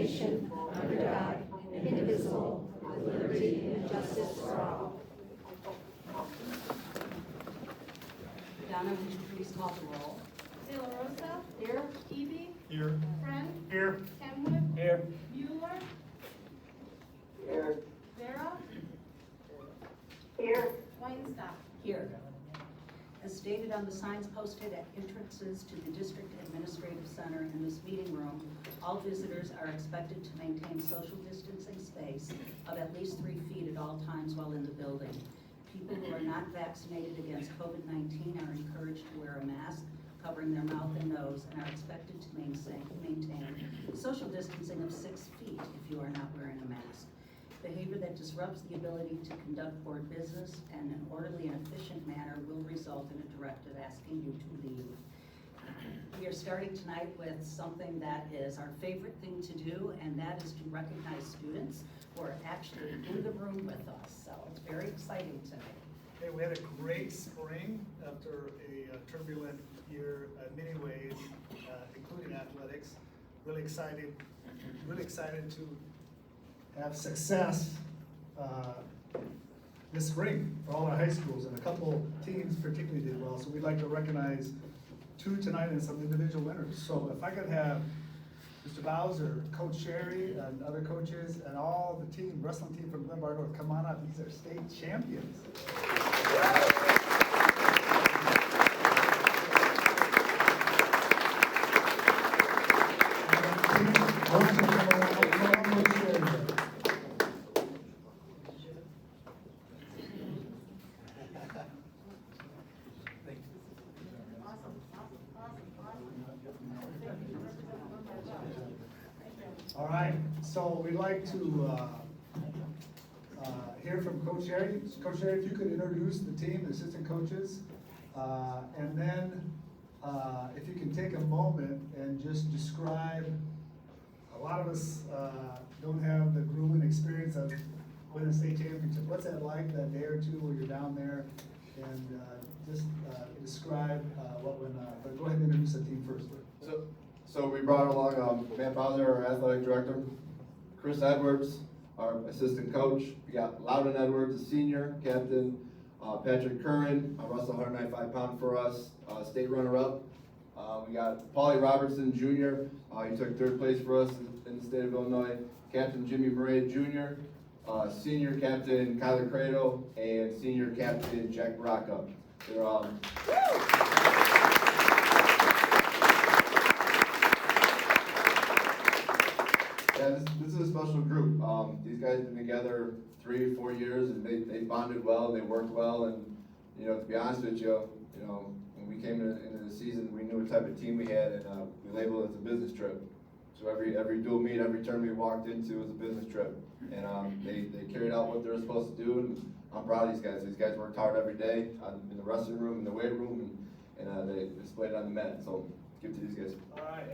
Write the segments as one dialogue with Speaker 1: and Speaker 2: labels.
Speaker 1: nation, under God, indivisible, with liberty and justice for all.
Speaker 2: Donna, would you please call the roll?
Speaker 3: De La Rosa?
Speaker 2: Here.
Speaker 3: Eby?
Speaker 4: Here.
Speaker 3: Friend?
Speaker 4: Here.
Speaker 3: Kenwood?
Speaker 4: Here.
Speaker 3: Mueller?
Speaker 4: Here.
Speaker 3: Vera?
Speaker 1: Here.
Speaker 3: Weinstock?
Speaker 2: Here. As stated on the signs posted at entrances to the District Administrative Center in this meeting room, all visitors are expected to maintain social distancing space of at least 3 feet at all times while in the building. People who are not vaccinated against COVID-19 are encouraged to wear a mask, covering their mouth and nose, and are expected to maintain social distancing of 6 feet if you are not wearing a mask. Behavior that disrupts the ability to conduct board business in an orderly and efficient manner will result in a directive asking you to leave. We are starting tonight with something that is our favorite thing to do, and that is to recognize students who are actually in the room with us. So it's very exciting tonight.
Speaker 4: Hey, we had a great spring after a turbulent year in many ways, including athletics. Really excited to have success this spring for all our high schools, and a couple teams particularly did well. So we'd like to recognize 2 tonight and some individual winners. So if I could have Mr. Bowser, Coach Sherry, and other coaches, and all the team, wrestling team from Glenbard North, come on up. These are state champions. All right, so we'd like to hear from Coach Sherry. Coach Sherry, if you could introduce the team, the assistant coaches, and then if you can take a moment and just describe, a lot of us don't have the grueling experience of winning a state championship. What's that like, that day or two where you're down there, and just describe what went on. But go ahead and introduce the team first.
Speaker 5: So we brought along Matt Bowser, our athletic director, Chris Edwards, our assistant coach. We got Loudon Edwards, a senior captain, Patrick Curran, wrestled 195 pound for us, state runner-up. We got Paulie Robertson Jr. He took 3rd place for us in the state of Illinois. Captain Jimmy Murray Jr., senior captain Kyler Cradle, and senior captain Jack Baraka. They're Yeah, this is a special group. These guys have been together 3 or 4 years, and they bonded well, they worked well, and to be honest with you, when we came into the season, we knew what type of team we had, and we labeled it as a business trip. So every dual meet, every term we walked into was a business trip, and they carried out what they were supposed to do, and I'm proud of these guys. These guys worked hard every day in the wrestling room, in the weight room, and they displayed it on the mat. So give it to these guys.
Speaker 4: All right.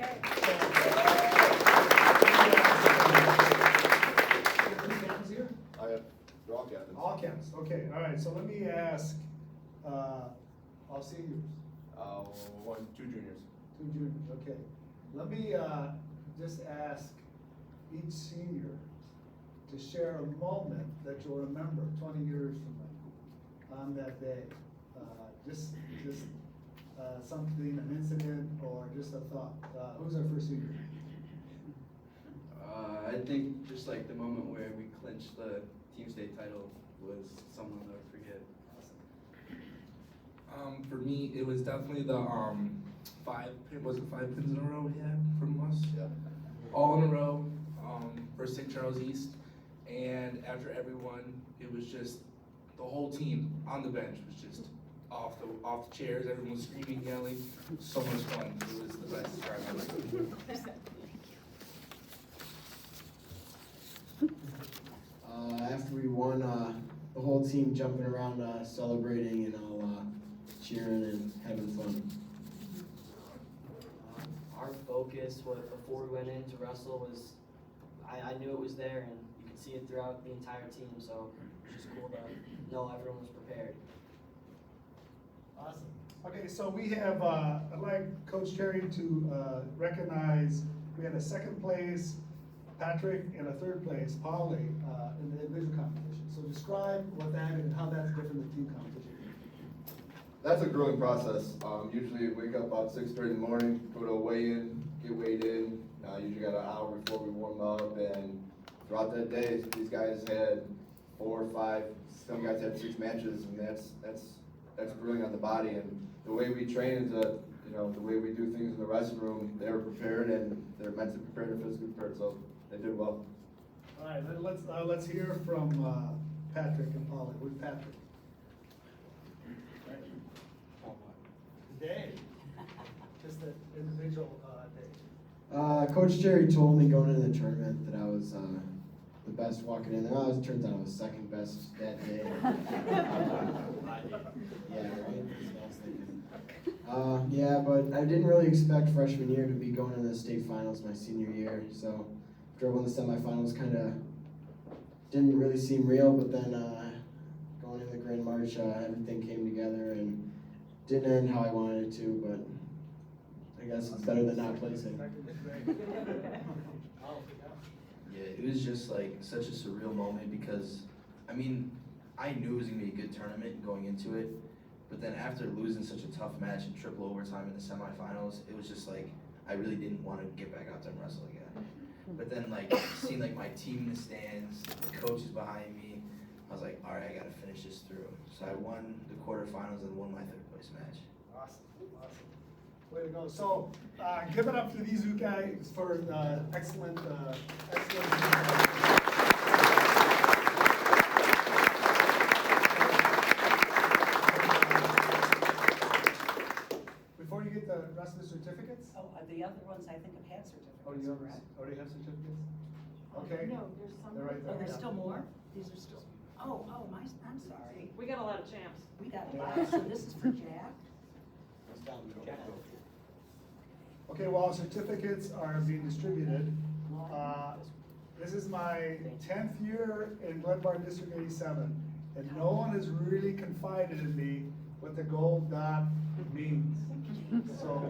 Speaker 4: Here?
Speaker 5: They're all captains.
Speaker 4: All captains, okay, all right, so let me ask, all seniors,
Speaker 5: 2 juniors.
Speaker 4: 2 juniors, okay. Let me just ask each senior to share a moment that you'll remember 20 years from now, on that day. Just something, an incident, or just a thought. Who's our first senior?
Speaker 6: I think just like the moment where we clinched the team state title was something I'll never forget.
Speaker 7: For me, it was definitely the 5 pins in a row we had from us?
Speaker 5: Yeah.
Speaker 7: All in a row, for St. Charles East. And after everyone, it was just, the whole team on the bench was just off the chairs. Everyone was screaming, yelling. So much fun. It was the best time ever.
Speaker 8: After we won, the whole team jumping around, celebrating and all, cheering and having fun.
Speaker 9: Our focus before we went in to wrestle was, I knew it was there, and you could see it throughout the entire team, so it was just cool to know everyone was prepared.
Speaker 4: Awesome. Okay, so we have, I'd like Coach Terry to recognize, we had a 2nd place Patrick in a third place, Polly, in the individual competition. So describe what that and how that's different than team competition.
Speaker 5: That's a grueling process. Usually wake up about 6:30 in the morning, go to a weigh-in, get weighed in. Usually got an hour before we warm up, and throughout that day, these guys had 4 or 5, some guys had 6 matches, and that's grueling on the body. And the way we train is the way we do things in the restroom, they were prepared and they're mentally prepared and physically prepared, so they did well.
Speaker 4: All right, then let's hear from Patrick and Polly. Where's Patrick? Day. Just the individual day.
Speaker 8: Coach Jerry told me going into the tournament that I was the best walking in there. Turns out I was second best that day. Yeah, right. That's what I was thinking. Yeah, but I didn't really expect freshman year to be going into the state finals my senior year. So after I won the semifinals, kind of didn't really seem real. But then going into the Grand March, everything came together and didn't end how I wanted it to. But I guess it's better than not placing.
Speaker 10: Yeah, it was just like such a surreal moment because, I mean, I knew it was gonna be a good tournament going into it, but then after losing such a tough match in triple overtime in the semifinals, it was just like, I really didn't want to get back out there and wrestle again. But then like, seeing like my team in the stands, the coaches behind me, I was like, all right, I gotta finish this through. So I won the quarterfinals and won my 3rd place match.
Speaker 4: Awesome. Way to go. So give it up to these guys for excellent. Before you get the rest of the certificates?
Speaker 2: Oh, the other ones I think have had certificates,
Speaker 4: Oh, you
Speaker 2: correct?
Speaker 4: already have certificates? Okay.
Speaker 3: No, there's some.
Speaker 4: They're right there.
Speaker 2: Oh, there's
Speaker 4: yeah.
Speaker 2: still more? These are still, I'm sorry.
Speaker 3: We got a lot of champs.
Speaker 2: We got a lot, so this is for Jack?
Speaker 4: Okay, while certificates are being distributed, this is my 10th year in Glen Bar District 87, and no one has really confided in me what the gold dot means. So,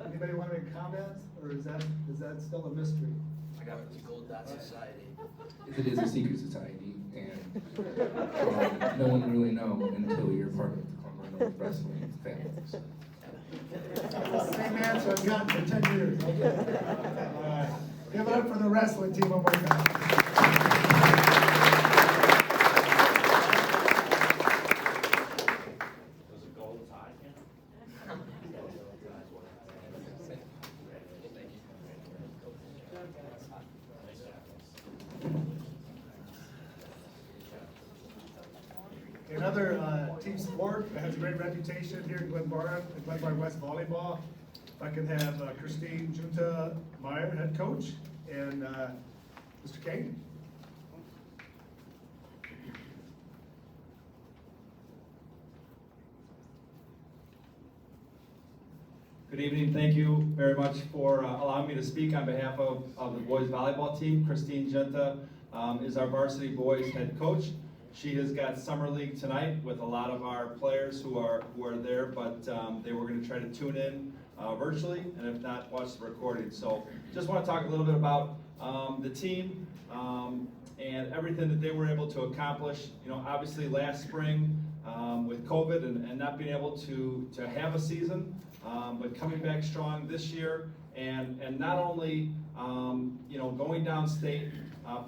Speaker 4: anybody want to make comments, or is that still a mystery?
Speaker 10: I got the Gold Dot Society.
Speaker 7: It is a secret society, and no one really knows until you're part of the Columbia Wrestling family. So.
Speaker 4: Same answer I've gotten for 10 years. Okay. All right. Give it up for the wrestling team one more time. Another team sport that has a great reputation here in Glen Bar West Volleyball. If I can have Christine Junta Meyer, head coach, and Mr. Kane.
Speaker 11: Good evening. Thank you very much for allowing me to speak on behalf of the boys volleyball team. Christine Junta is our varsity boys head coach. She has got summer league tonight with a lot of our players who are there, but they were going to try to tune in virtually, and if not, watch the recording. So just want to talk a little bit about the team and everything that they were able to accomplish. You know, obviously last spring with COVID and not being able to have a season, but coming back strong this year, and not only you know, going downstate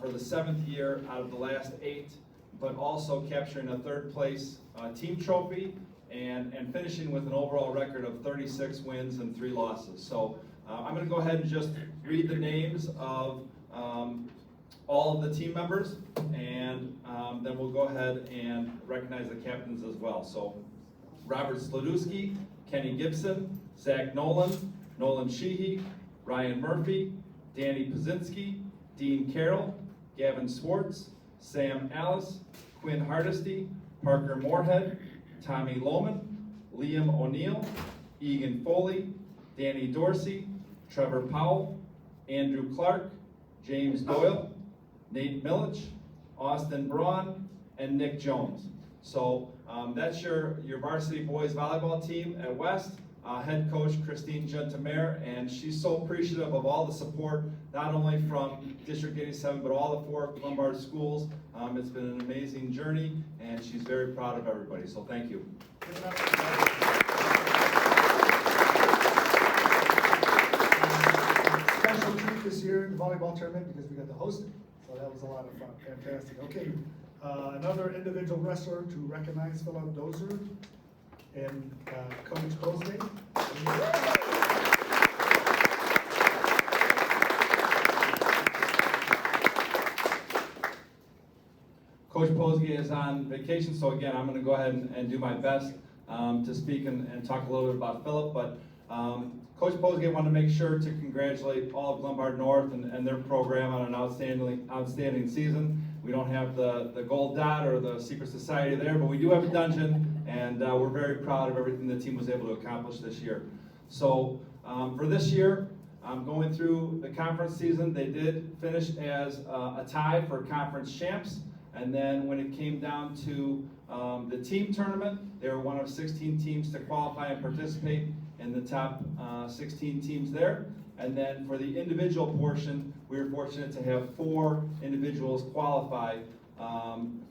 Speaker 11: for the 7th year out of the last 8, but also capturing a 3rd place team trophy and finishing with an overall record of 36 wins and 3 losses. So I'm going to go ahead and just read the names of all of the team members, and then we'll go ahead and recognize the captains as well. So Robert Slodowski, Kenny Gibson, Zach Nolan, Nolan Sheehy, Ryan Murphy, Danny Pazinski, Dean Carroll, Gavin Swartz, Sam Alice, Quinn Hardesty, Parker Moorhead, Tommy Lohman, Liam O'Neill, Egan Foley, Danny Dorsey, Trevor Powell, Andrew Clark, James Doyle, Nate Millich, Austin Braun, and Nick Jones. So that's your varsity boys volleyball team at West. head coach Christine Gentamaire, and she's so appreciative of all the support, not only from District 87, but all the 4 Lombard schools. It's been an amazing journey, and she's very proud of everybody, so thank you.
Speaker 4: Special treat this year in the volleyball tournament because we got to host it, so that was a lot of fun. Fantastic. Okay, another individual wrestler to recognize, Philip Dozer and Coach Cosby.
Speaker 11: Coach Posge is on vacation, so again, I'm going to go ahead and do my best to speak and talk a little bit about Philip. But Coach Posge wanted to make sure to congratulate all of Lombard North and their program on an outstanding season. We don't have the gold dot or the secret society there, but we do have a dungeon, and we're very proud of everything the team was able to accomplish this year. So for this year, going through the conference season, they did finish as a tie for conference champs. And then when it came down to the team tournament, they were one of 16 teams to qualify and participate in the top 16 teams there. And then for the individual portion, we were fortunate to have 4 individuals qualify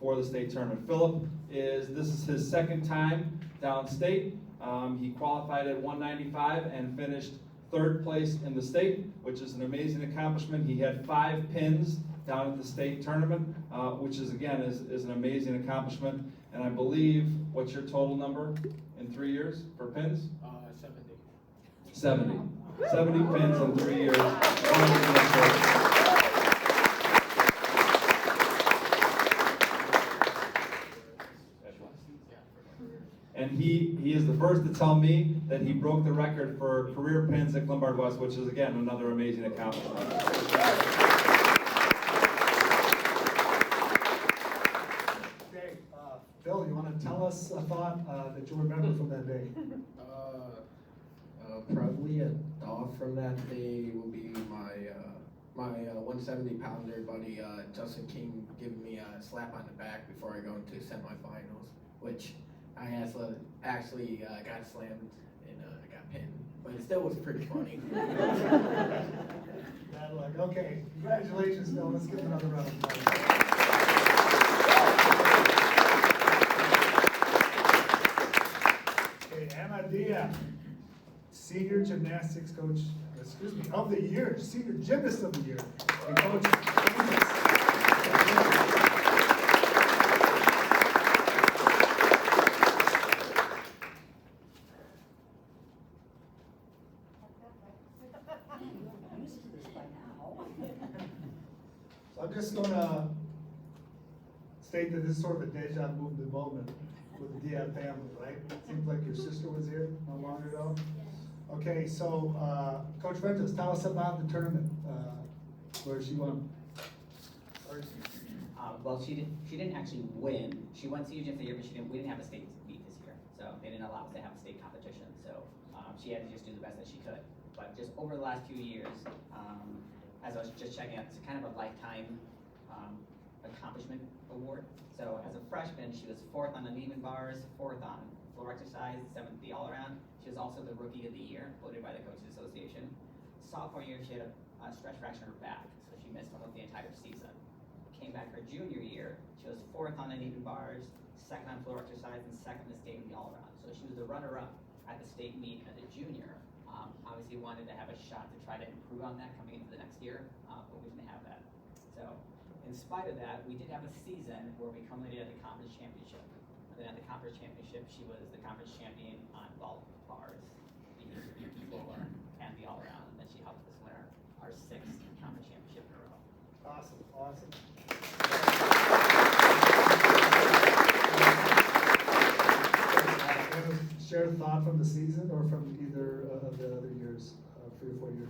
Speaker 11: for the state tournament. Philip this is his second time downstate. He qualified at 195 and finished 3rd place in the state, which is an amazing accomplishment. He had 5 pins down at the state tournament, which is again is an amazing accomplishment. And I believe, what's your total number in 3 years for pins? 70. 70 pins in 3 years. And he is the first to tell me that he broke the record for career pins at Lombard West, which is again another amazing accomplishment.
Speaker 4: Bill, you want to tell us a thought that you remember from that day?
Speaker 12: Probably a thought from that day will be my 170 pounder buddy Justin King giving me a slap on the back before I go into semifinals, which I actually got slammed and got pinned, but it still was pretty funny.
Speaker 4: Bad luck. Okay, congratulations, Bill. Let's give him another round of applause. Anna Dia, senior gymnastics coach, of the year, senior gymnast of the year, and coach. So I'm just gonna state that this is sort of a deja vu moment with the Diab family, right? Seems like your sister was here not long ago. Okay, so Coach Ventus, tell us about the tournament where she won.
Speaker 13: Well, she didn't actually win. She won senior gym the year, but we didn't have a state meet this year, so they didn't allow us to have a state competition. So she had to just do the best that she could. But just over the last few years, as I was just checking out, it's kind of a lifetime accomplishment award. So as a freshman, she was 4th on uneven bars, 4th on floor exercise, 7th the all-around. She was also the rookie of the year, voted by the Coaches Association. Sophomore year, she had a stress fracture in her back, so she missed almost the entire season. Came back her junior year, she was 4th on uneven bars, 2nd on floor exercise, and 2nd in the state in the all-around. So she was the runner-up at the state meet as a junior. Obviously wanted to have a shot to try to improve on that coming into the next year, but we didn't have that. So in spite of that, we did have a season where we culminated at the conference championship. And then at the conference championship, she was the conference champion on vault bars, the floor, and the all-around. And then she helped us win our 6th conference championship in a row.
Speaker 4: Awesome, awesome. Share a thought from the season or from either of the other years, 3 or 4 years.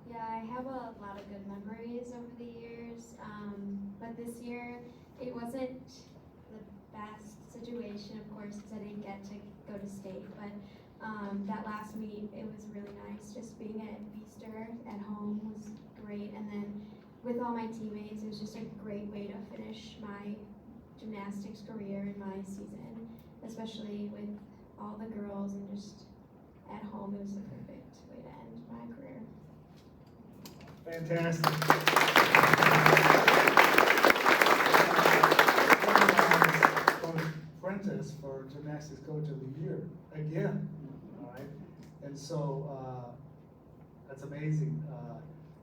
Speaker 14: Yeah, I have a lot of good memories over the years, but this year it wasn't the best situation, of course, because I didn't get to go to state, but that last meet, it was really nice. Just being at Beaster at home was great, and then with all my teammates, it was just a great way to finish my gymnastics career and my season, especially with all the girls and just at home. It was the perfect way to end my career.
Speaker 4: Fantastic. Coach Fuentes for Gymnastics Coach of the Year, again, all right? And so, that's amazing.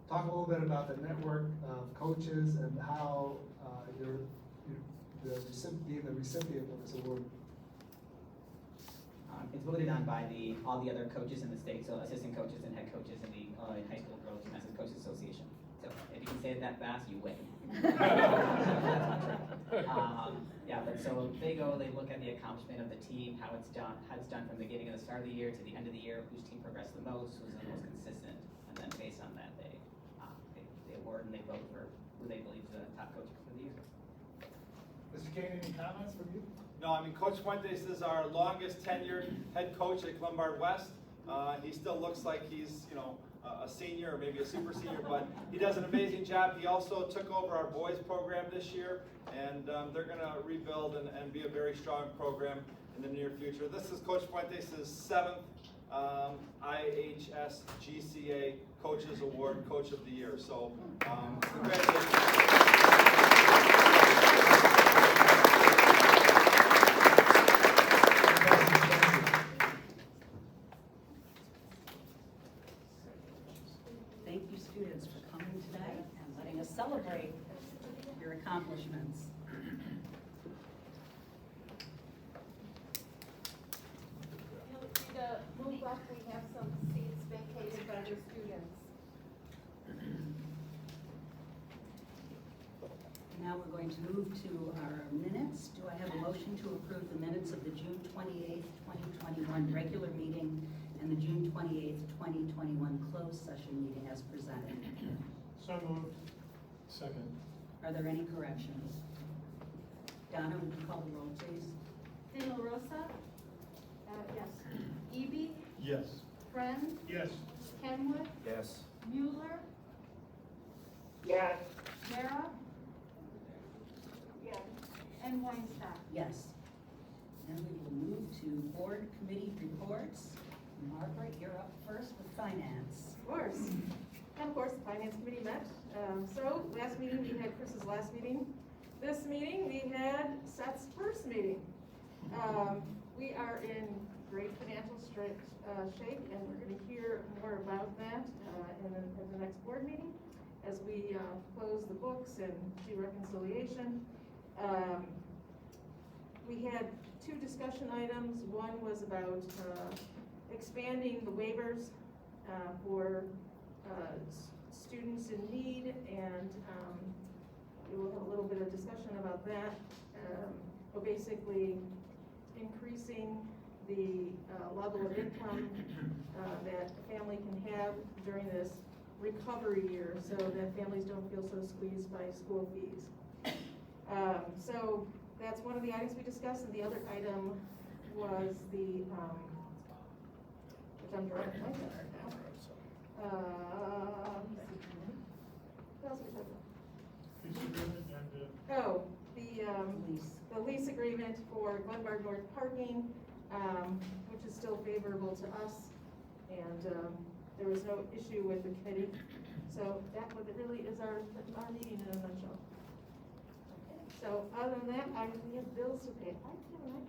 Speaker 4: Talk a little bit about the network of coaches and how you're being the recipient of this award.
Speaker 13: It's voted on by all the other coaches in the state, so assistant coaches and head coaches in the High School Girls Gymnastics Coaches Association. So if you can say it that fast, you win. Yeah, but so they look at the accomplishment of the team, how it's done from the beginning of the start of the year to the end of the year, whose team progressed the most, who's the most consistent, and then based on that, they award and they vote for who they believe is the top coach for the year.
Speaker 4: Mr. Kane, any comments from you?
Speaker 11: No, I mean, Coach Fuentes is our longest tenured head coach at Glenbard West. He still looks like he's, a senior or maybe a super senior, but he does an amazing job. He also took over our boys program this year, and they're going to rebuild and be a very strong program in the near future. This is Coach Fuentes' 7th IHS GCA Coaches Award, Coach of the Year. So, congratulations.
Speaker 2: Thank you, students, for coming today and letting us celebrate your accomplishments.
Speaker 1: Feel free to move up, we have some seats vacated by the students.
Speaker 2: Now we're going to move to our minutes. Do I have a motion to approve the minutes of the June 28th, 2021 regular meeting and the June 28th, 2021 closed session meeting as presented?
Speaker 4: So moved. Second.
Speaker 2: Are there any corrections? Donna, would you call the roll, please?
Speaker 3: De La Rosa? Yes. Eby?
Speaker 4: Yes.
Speaker 3: Friend?
Speaker 4: Yes.
Speaker 3: Kenwood?
Speaker 4: Yes.
Speaker 3: Mueller?
Speaker 1: Yes.
Speaker 3: Vera?
Speaker 1: Yes.
Speaker 3: And Weinstock?
Speaker 2: Yes. Then we will move to board committee reports. Margaret, you're up first with finance.
Speaker 15: Of course. And of course, the finance committee met. So last meeting, we had Chris's last meeting. This meeting, we had Seth's first meeting. We are in great financial shape, and we're going to hear more about that in the next board meeting as we close the books and do reconciliation. We had 2 discussion items. One was about expanding the waivers for students in need, and we will have a little bit of discussion about that. But basically, increasing the level of income that a family can have during this recovery year, so that families don't feel so squeezed by school fees. So that's one of the items we discussed, and the other item was the, which I'm drawing a blank on right now. What else we talked about? Oh, the lease agreement for Glenbard North parking, which is still favorable to us, and there was no issue with the committee. So that really is our meeting in a nutshell. So other than that, we have bills to pay. I can't like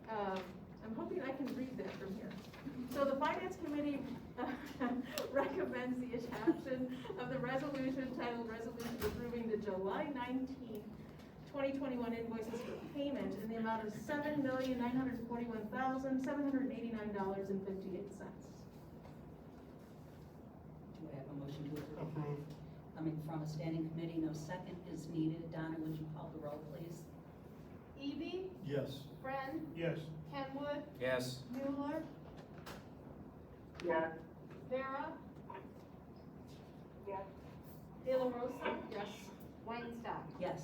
Speaker 15: that. I'm hoping I can read that from here. So the finance committee recommends the adoption of the resolution titled Resolution Approving the July 19th, 2021 invoices for payment in the amount of $7,941,789.58.
Speaker 2: Do I have a motion to approve? Coming from a standing committee, no second is needed. Donna, would you call the roll, please?
Speaker 3: Eby?
Speaker 4: Yes.
Speaker 3: Friend?
Speaker 4: Yes.
Speaker 3: Kenwood?
Speaker 4: Yes.
Speaker 3: Mueller?
Speaker 1: Yes.
Speaker 3: Vera?
Speaker 1: Yes.
Speaker 3: De La Rosa? Yes. Weinstock?
Speaker 2: Yes.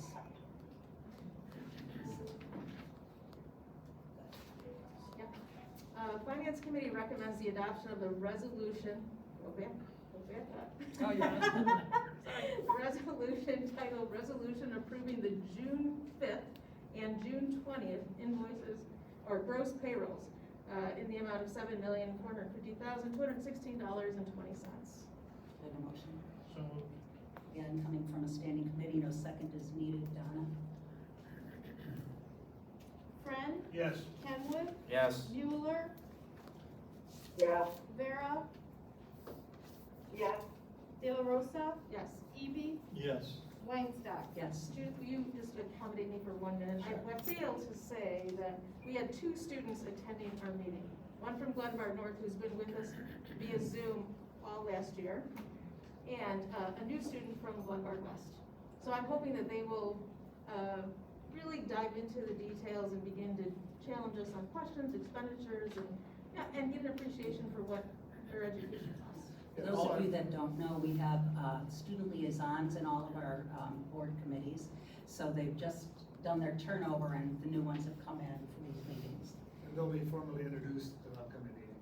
Speaker 15: Finance committee recommends the adoption of the resolution, go back up.
Speaker 2: Oh, yeah.
Speaker 15: Resolution titled Resolution Approving the June 5th and June 20th invoices, or gross payrolls, in the amount of $7,450,216.20.
Speaker 2: Have a motion? Again, coming from a standing committee, no second is needed. Donna?
Speaker 3: Friend,
Speaker 11: Yes.
Speaker 3: Kenwood,
Speaker 11: Yes.
Speaker 3: Mueller,
Speaker 15: Yes.
Speaker 3: Vera,
Speaker 15: Yes.
Speaker 3: De La Rosa,
Speaker 15: Yes.
Speaker 3: Eby,
Speaker 11: Yes.
Speaker 3: Weinstock.
Speaker 2: Yes.
Speaker 15: Judith, will you just accommodate me for 1 minute? I failed to say that we had 2 students attending our meeting. One from Glenbard North, who's been with us via Zoom all last year, and a new student from Glenbard West. So I'm hoping that they will really dive into the details and begin to challenge us on questions, expenditures, and get an appreciation for what their education costs.
Speaker 2: For those of you that don't know, we have student liaisons in all of our board committees. So they've just done their turnover and the new ones have come in for these meetings.
Speaker 4: And they'll be formally introduced at the upcoming meeting.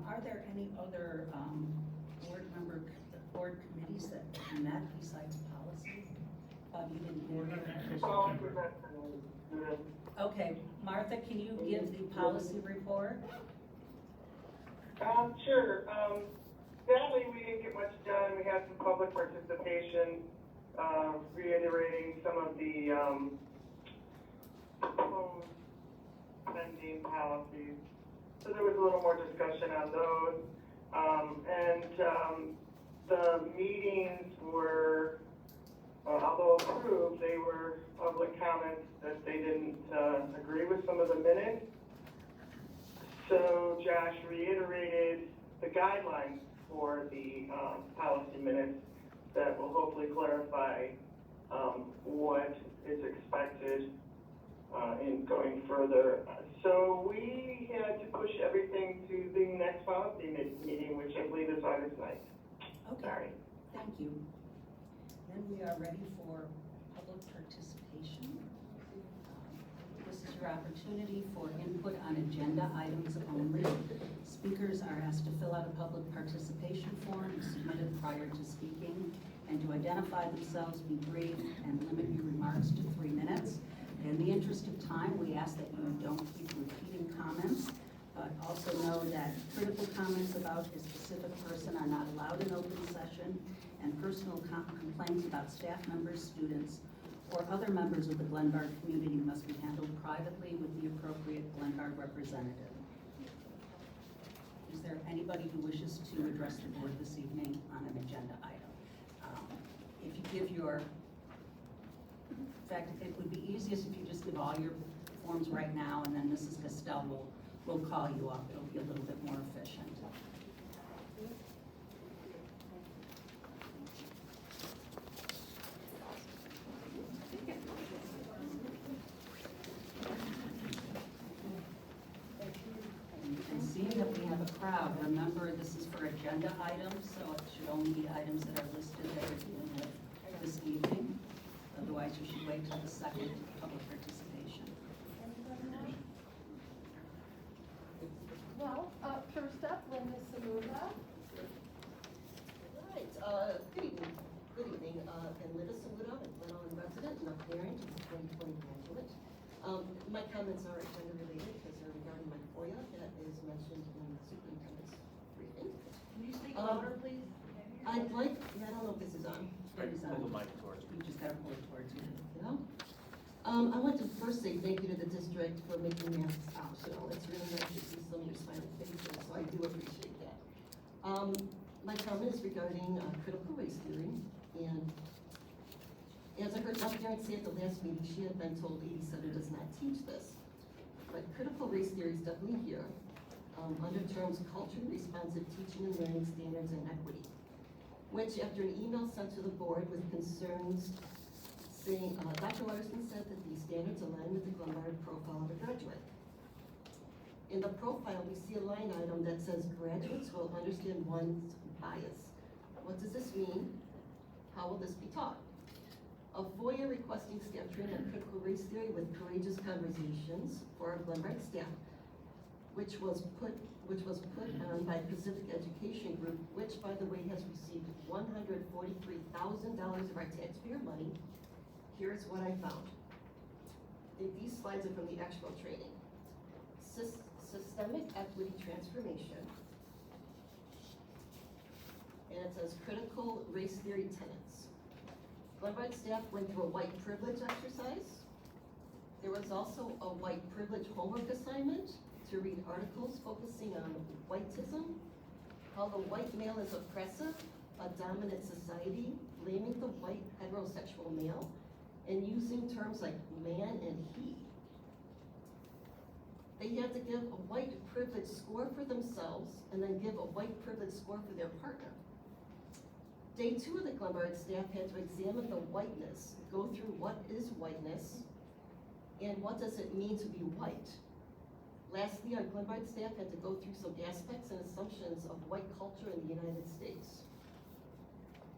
Speaker 2: Are there any other board committees that met besides policy? You didn't hear. Okay, Martha, can you give the policy report?
Speaker 16: Sure. Sadly, we didn't get much done. We had some public participation, reiterating some of the proposed spending policies. So there was a little more discussion on those. The meetings were, although approved, they were public comments that they didn't agree with some of the minutes. So Josh reiterated the guidelines for the policy minutes that will hopefully clarify what is expected in going further. So we had to push everything to the next policy meeting, which I believe is August 9th.
Speaker 2: Okay.
Speaker 16: Sorry.
Speaker 2: Thank you. Then we are ready for public participation. This is your opportunity for input on agenda items only. Speakers are asked to fill out a public participation form submitted prior to speaking and to identify themselves, be brief, and limit your remarks to 3 minutes. In the interest of time, we ask that you don't keep repeating comments, but also know that critical comments about a specific person are not allowed in open session, and personal complaints about staff members, students, or other members of the Glenbard community must be handled privately with the appropriate Glenbard representative. Is there anybody who wishes to address the board this evening on an agenda item? If you give your, in fact, it would be easiest if you just give all your forms right now, and then Mrs. Castell will call you up. It'll be a little bit more efficient. And seeing that we have a crowd, remember this is for agenda items, so it should only be items that are listed that we're dealing with this evening. Otherwise, you should wait till the second public participation.
Speaker 3: Well, first up, Linda Samuda.
Speaker 17: Right, good evening. Good evening. I'm Linda Samuda, I'm a Glen Ellyn resident and a parent of a 2020 graduate. My comments are agenda related because they're regarding my FOIA that is mentioned in the superintendent's briefing.
Speaker 1: Can you speak louder, please?
Speaker 17: I'd like, I don't know if this is on.
Speaker 2: Pull the mic towards you. You just gotta pull it towards you.
Speaker 17: Yeah. I want to first say thank you to the district for making masks optional. It's really nice to see some of your smiling faces, so I do appreciate that. My comment is regarding critical race theory, and as I heard Dr. Garrett say at the last meeting, she had been told 87 does not teach this. But critical race theory is definitely here, under terms culturally responsive teaching and learning standards and equity, which after an email sent to the board with concerns saying, Dr. Larson said that these standards align with the Glenbard profile of a graduate. In the profile, we see a line item that says graduates will understand one's bias. What does this mean? How will this be taught? A FOIA requesting staff training on critical race theory with courageous conversations for our Glenbard staff, which was put on by Pacific Education Group, which by the way has received $143,000 of our taxpayer money. Here's what I found. These slides are from the actual training. Systemic equity transformation. And it says critical race theory tenets. Glenbard staff went through a white privilege exercise. There was also a white privilege homework assignment to read articles focusing on whiteism, how the white male is oppressive, a dominant society, blaming the white heterosexual male, and using terms like man and he. They had to give a white privilege score for themselves and then give a white privilege score for their partner. Day 2 of the Glenbard staff had to examine the whiteness, go through what is whiteness, and what does it mean to be white. Lastly, our Glenbard staff had to go through some aspects and assumptions of white culture in the United States.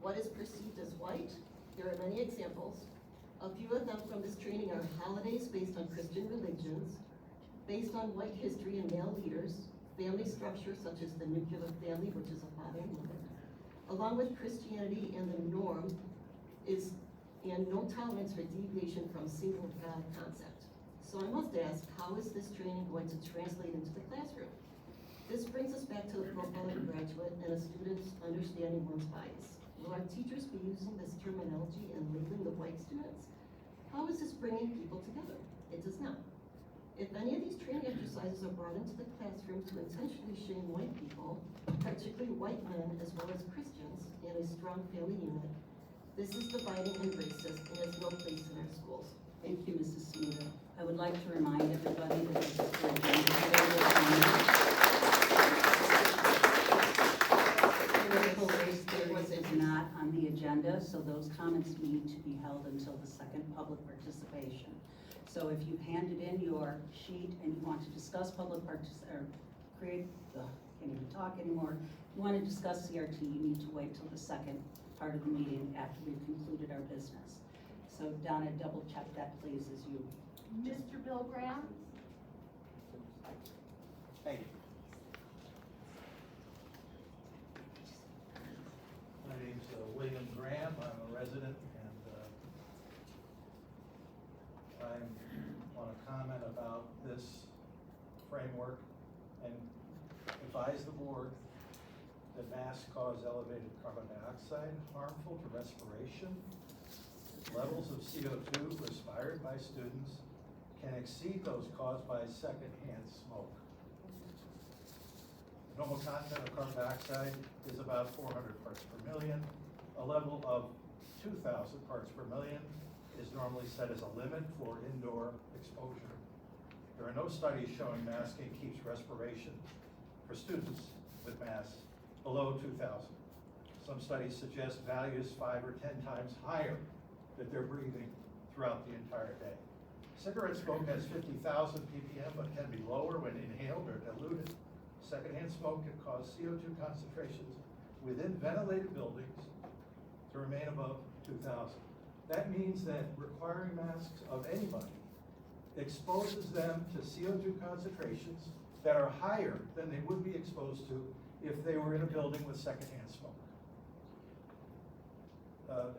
Speaker 17: What is perceived as white? There are many examples. A few of them from this training are holidays based on Christian religions, based on white history and male leaders, family structure such as the nuclear family, which is a father and mother, along with Christianity and the norm and no tolerance for deviation from single God concept. So I must ask, how is this training going to translate into the classroom? This brings us back to the profile of a graduate and a student's understanding one's bias. Will our teachers be using this terminology and labeling the white students? How is this bringing people together? It does not. If any of these training exercises are brought into the classroom to intentionally shame white people, particularly white men as well as Christians, in a strong family unit, this is dividing and racist and has no place in our schools.
Speaker 2: Thank you, Mrs. Smuda. I would like to remind everybody that this is for critical race theories is not on the agenda, so those comments need to be held until the second public participation. So if you've handed in your sheet and you want to discuss public can't even talk anymore. You want to discuss CRT, you need to wait till the second part of the meeting after we've concluded our business. So Donna, double check that please as you.
Speaker 3: Mr. Bill Graham?
Speaker 18: Thank you. My name's William Graham. I'm a resident, and I want to comment about this framework and advise the board that masks cause elevated carbon dioxide, harmful to respiration. Levels of CO2 respired by students can exceed those caused by secondhand smoke. The normal content of carbon dioxide is about 400 parts per million. A level of 2,000 parts per million is normally set as a limit for indoor exposure. There are no studies showing masking keeps respiration for students with masks below 2,000. Some studies suggest values 5 or 10 times higher that they're breathing throughout the entire day. Cigarette smoke has 50,000 ppm, but can be lower when inhaled or diluted. Secondhand smoke can cause CO2 concentrations within ventilated buildings to remain above 2,000. That means that requiring masks of anybody exposes them to CO2 concentrations that are higher than they would be exposed to if they were in a building with secondhand smoke.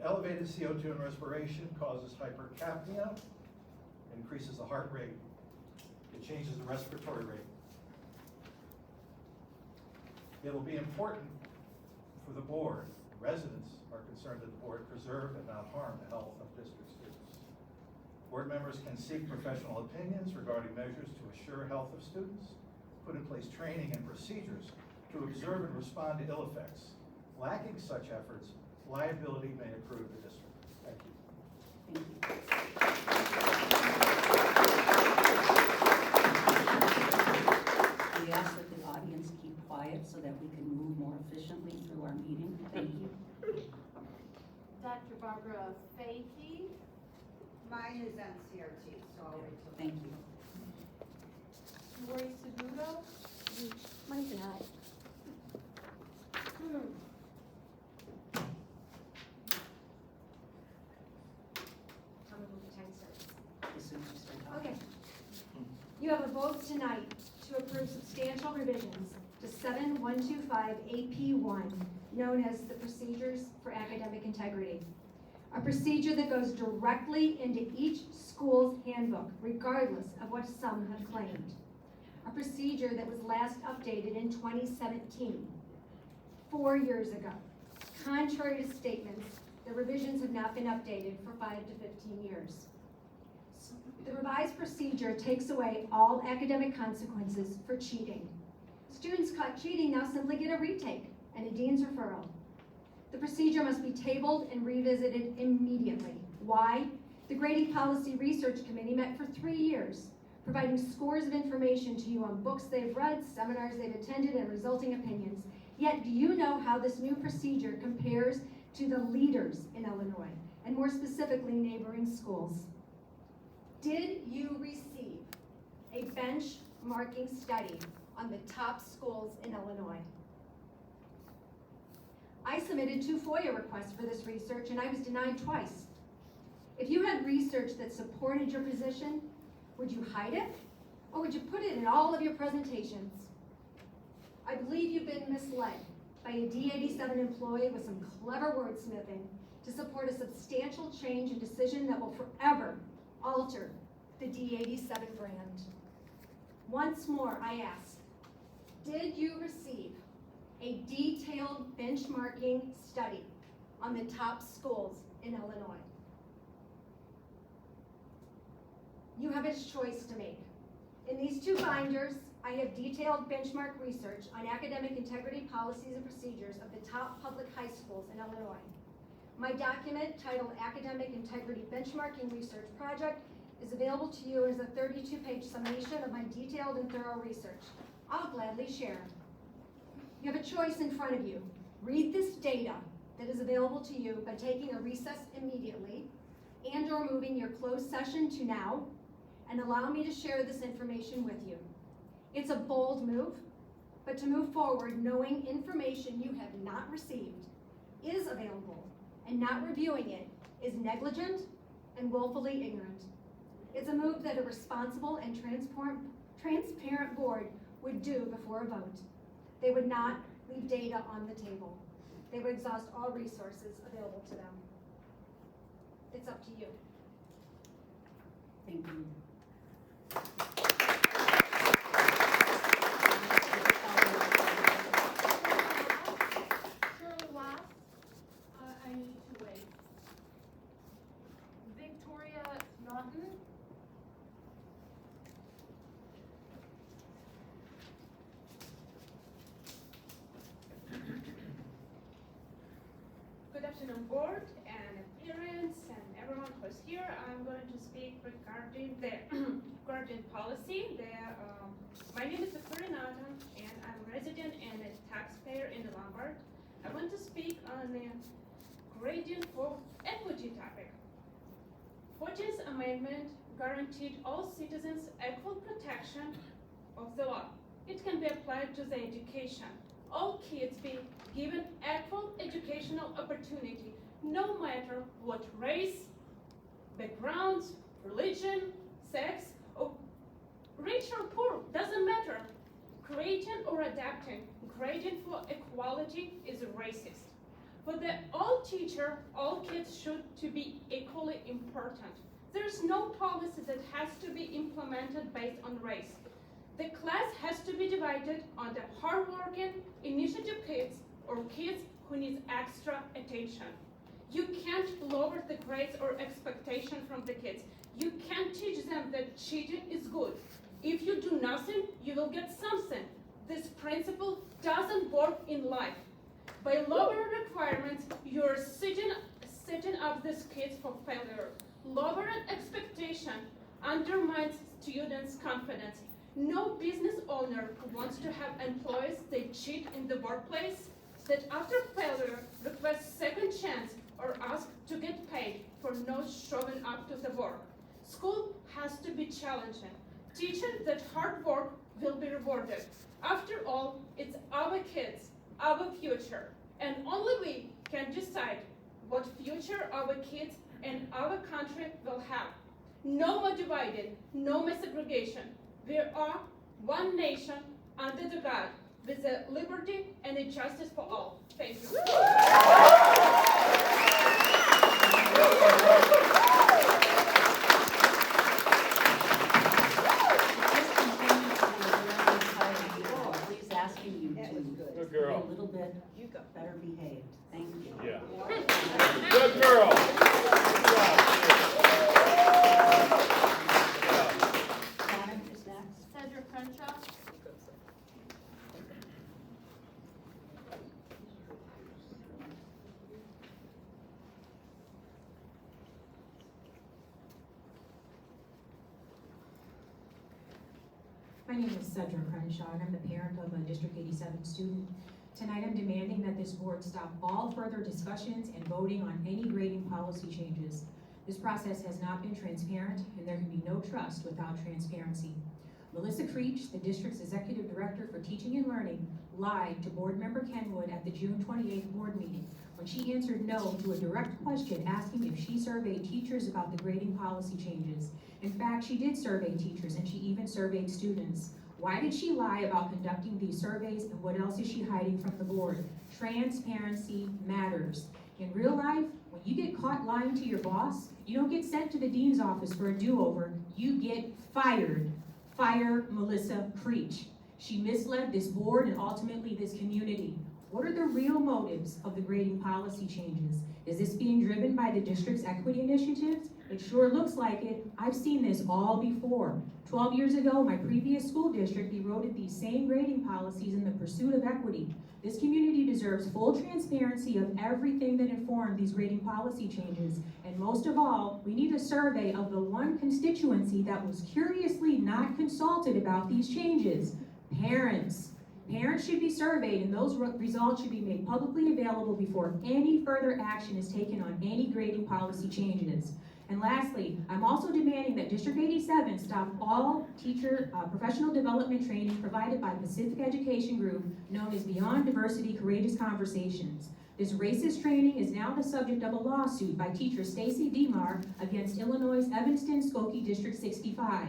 Speaker 18: Elevated CO2 in respiration causes hypercapnia, increases the heart rate. It changes the respiratory rate. It'll be important for the board, residents are concerned that the board preserve and not harm the health of district students. Board members can seek professional opinions regarding measures to assure health of students, put in place training and procedures to observe and respond to ill effects. Lacking such efforts, liability may accrue to the district. Thank you.
Speaker 2: We ask that the audience keep quiet so that we can move more efficiently through our meeting. Thank you.
Speaker 3: Dr. Barbara Fahey?
Speaker 1: Mine is on CRT, so I'll wait till.
Speaker 2: Thank you.
Speaker 3: Lori Segudo?
Speaker 14: Mine's not.
Speaker 19: Tell me when the time starts.
Speaker 2: As soon as you start talking.
Speaker 19: Okay. You have a vote tonight to approve substantial revisions to 7125 AP1, known as the Procedures for Academic Integrity. a procedure that goes directly into each school's handbook, regardless of what some have claimed. A procedure that was last updated in 2017, 4 years ago. Contrary to statements, the revisions have not been updated for 5 to 15 years. The revised procedure takes away all academic consequences for cheating. Students caught cheating now simply get a retake and a dean's referral. The procedure must be tabled and revisited immediately. Why? The Grading Policy Research Committee met for 3 years, providing scores of information to you on books they've read, seminars they've attended, and resulting opinions. Yet, do you know how this new procedure compares to the leaders in Illinois, and more specifically, neighboring schools? Did you receive a benchmarking study on the top schools in Illinois? I submitted 2 FOIA requests for this research, and I was denied twice. If you had research that supported your position, would you hide it, or would you put it in all of your presentations? I believe you've been misled by a D87 employee with some clever wordsmithing to support a substantial change and decision that will forever alter the D87 brand. Once more, I ask, did you receive a detailed benchmarking study on the top schools in Illinois? You have a choice to make. In these 2 binders, I have detailed benchmark research on academic integrity policies and procedures of the top public high schools in Illinois. My document, titled Academic Integrity Benchmarking Research Project, is available to you as a 32-page summation of my detailed and thorough research. I'll gladly share. You have a choice in front of you. Read this data that is available to you by taking a recess immediately and/or moving your closed session to now, and allow me to share this information with you. It's a bold move, but to move forward knowing information you have not received is available, and not reviewing it is negligent and willfully ignorant. It's a move that a responsible and transparent board would do before a vote. They would not leave data on the table. They would exhaust all resources available to them. It's up to you.
Speaker 2: Thank you.
Speaker 3: Shirley Watts, I need to wait. Victoria Naughton.
Speaker 20: Good afternoon, board and parents and everyone who's here. I'm going to speak regarding the guardian policy. My name is Victoria Naughton, and I'm a resident and a taxpayer in the Lombard. I want to speak on the gradient for equity topic. 14th Amendment guaranteed all citizens equal protection of the law. It can be applied to the education. All kids be given equal educational opportunity, no matter what race, background, religion, sex, or rich or poor, doesn't matter. Creating or adapting gradient for equality is racist. For the all teacher, all kids should to be equally important. There's no policy that has to be implemented based on race. The class has to be divided on the hardworking, initiative kids or kids who need extra attention. You can't lower the grades or expectation from the kids. You can't teach them that cheating is good. If you do nothing, you will get something. This principle doesn't work in life. By lowering requirements, you're setting up these kids for failure. Lowering expectation undermines students' confidence. No business owner who wants to have employees that cheat in the workplace, that after failure request second chance or ask to get paid for not showing up to the work. School has to be challenging, teaching that hard work will be rewarded. After all, it's our kids, our future, and only we can decide what future our kids and our country will have. No more divided, no more segregation. We are one nation under the God with the liberty and the justice for all. Thank you.
Speaker 2: Thank you.
Speaker 11: Yeah. Good girl.
Speaker 2: Adam is next.
Speaker 3: Cedric Crenshaw.
Speaker 21: My name is Cedric Crenshaw, and I'm the parent of a District 87 student. Tonight, I'm demanding that this board stop all further discussions and voting on any grading policy changes. This process has not been transparent, and there can be no trust without transparency. Melissa Creech, the district's executive director for teaching and learning, lied to board member Kenwood at the June 28th board meeting when she answered no to a direct question asking if she surveyed teachers about the grading policy changes. In fact, she did survey teachers, and she even surveyed students. Why did she lie about conducting these surveys, and what else is she hiding from the board? Transparency matters. In real life, when you get caught lying to your boss, you don't get sent to the dean's office for a do-over, you get fired. Fire Melissa Creech. She misled this board and ultimately this community. What are the real motives of the grading policy changes? Is this being driven by the district's equity initiatives? It sure looks like it. I've seen this all before. 12 years ago, my previous school district eroded these same grading policies in the pursuit of equity. This community deserves full transparency of everything that informed these grading policy changes. And most of all, we need a survey of the one constituency that was curiously not consulted about these changes: parents. Parents should be surveyed, and those results should be made publicly available before any further action is taken on any grading policy changes. And lastly, I'm also demanding that District 87 stop all teacher professional development training provided by Pacific Education Group, known as Beyond Diversity Courageous Conversations. This racist training is now the subject of a lawsuit by teacher Stacy Demar against Illinois' Evanston-Skokie District 65.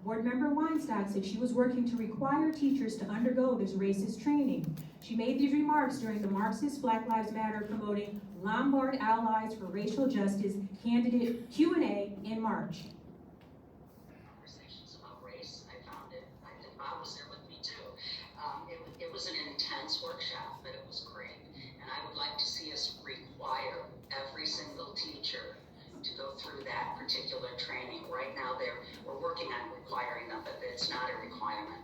Speaker 21: Board member Weinstock said she was working to require teachers to undergo this racist training. She made these remarks during the Marxist Black Lives Matter promoting Lombard Allies for Racial Justice candidate Q&A in March.
Speaker 22: Conversations about race, I found it, I think Bob was there with me too. It was an intense workshop, but it was great. And I would like to see us require every single teacher to go through that particular training. Right now, we're working on requiring them, but it's not a requirement.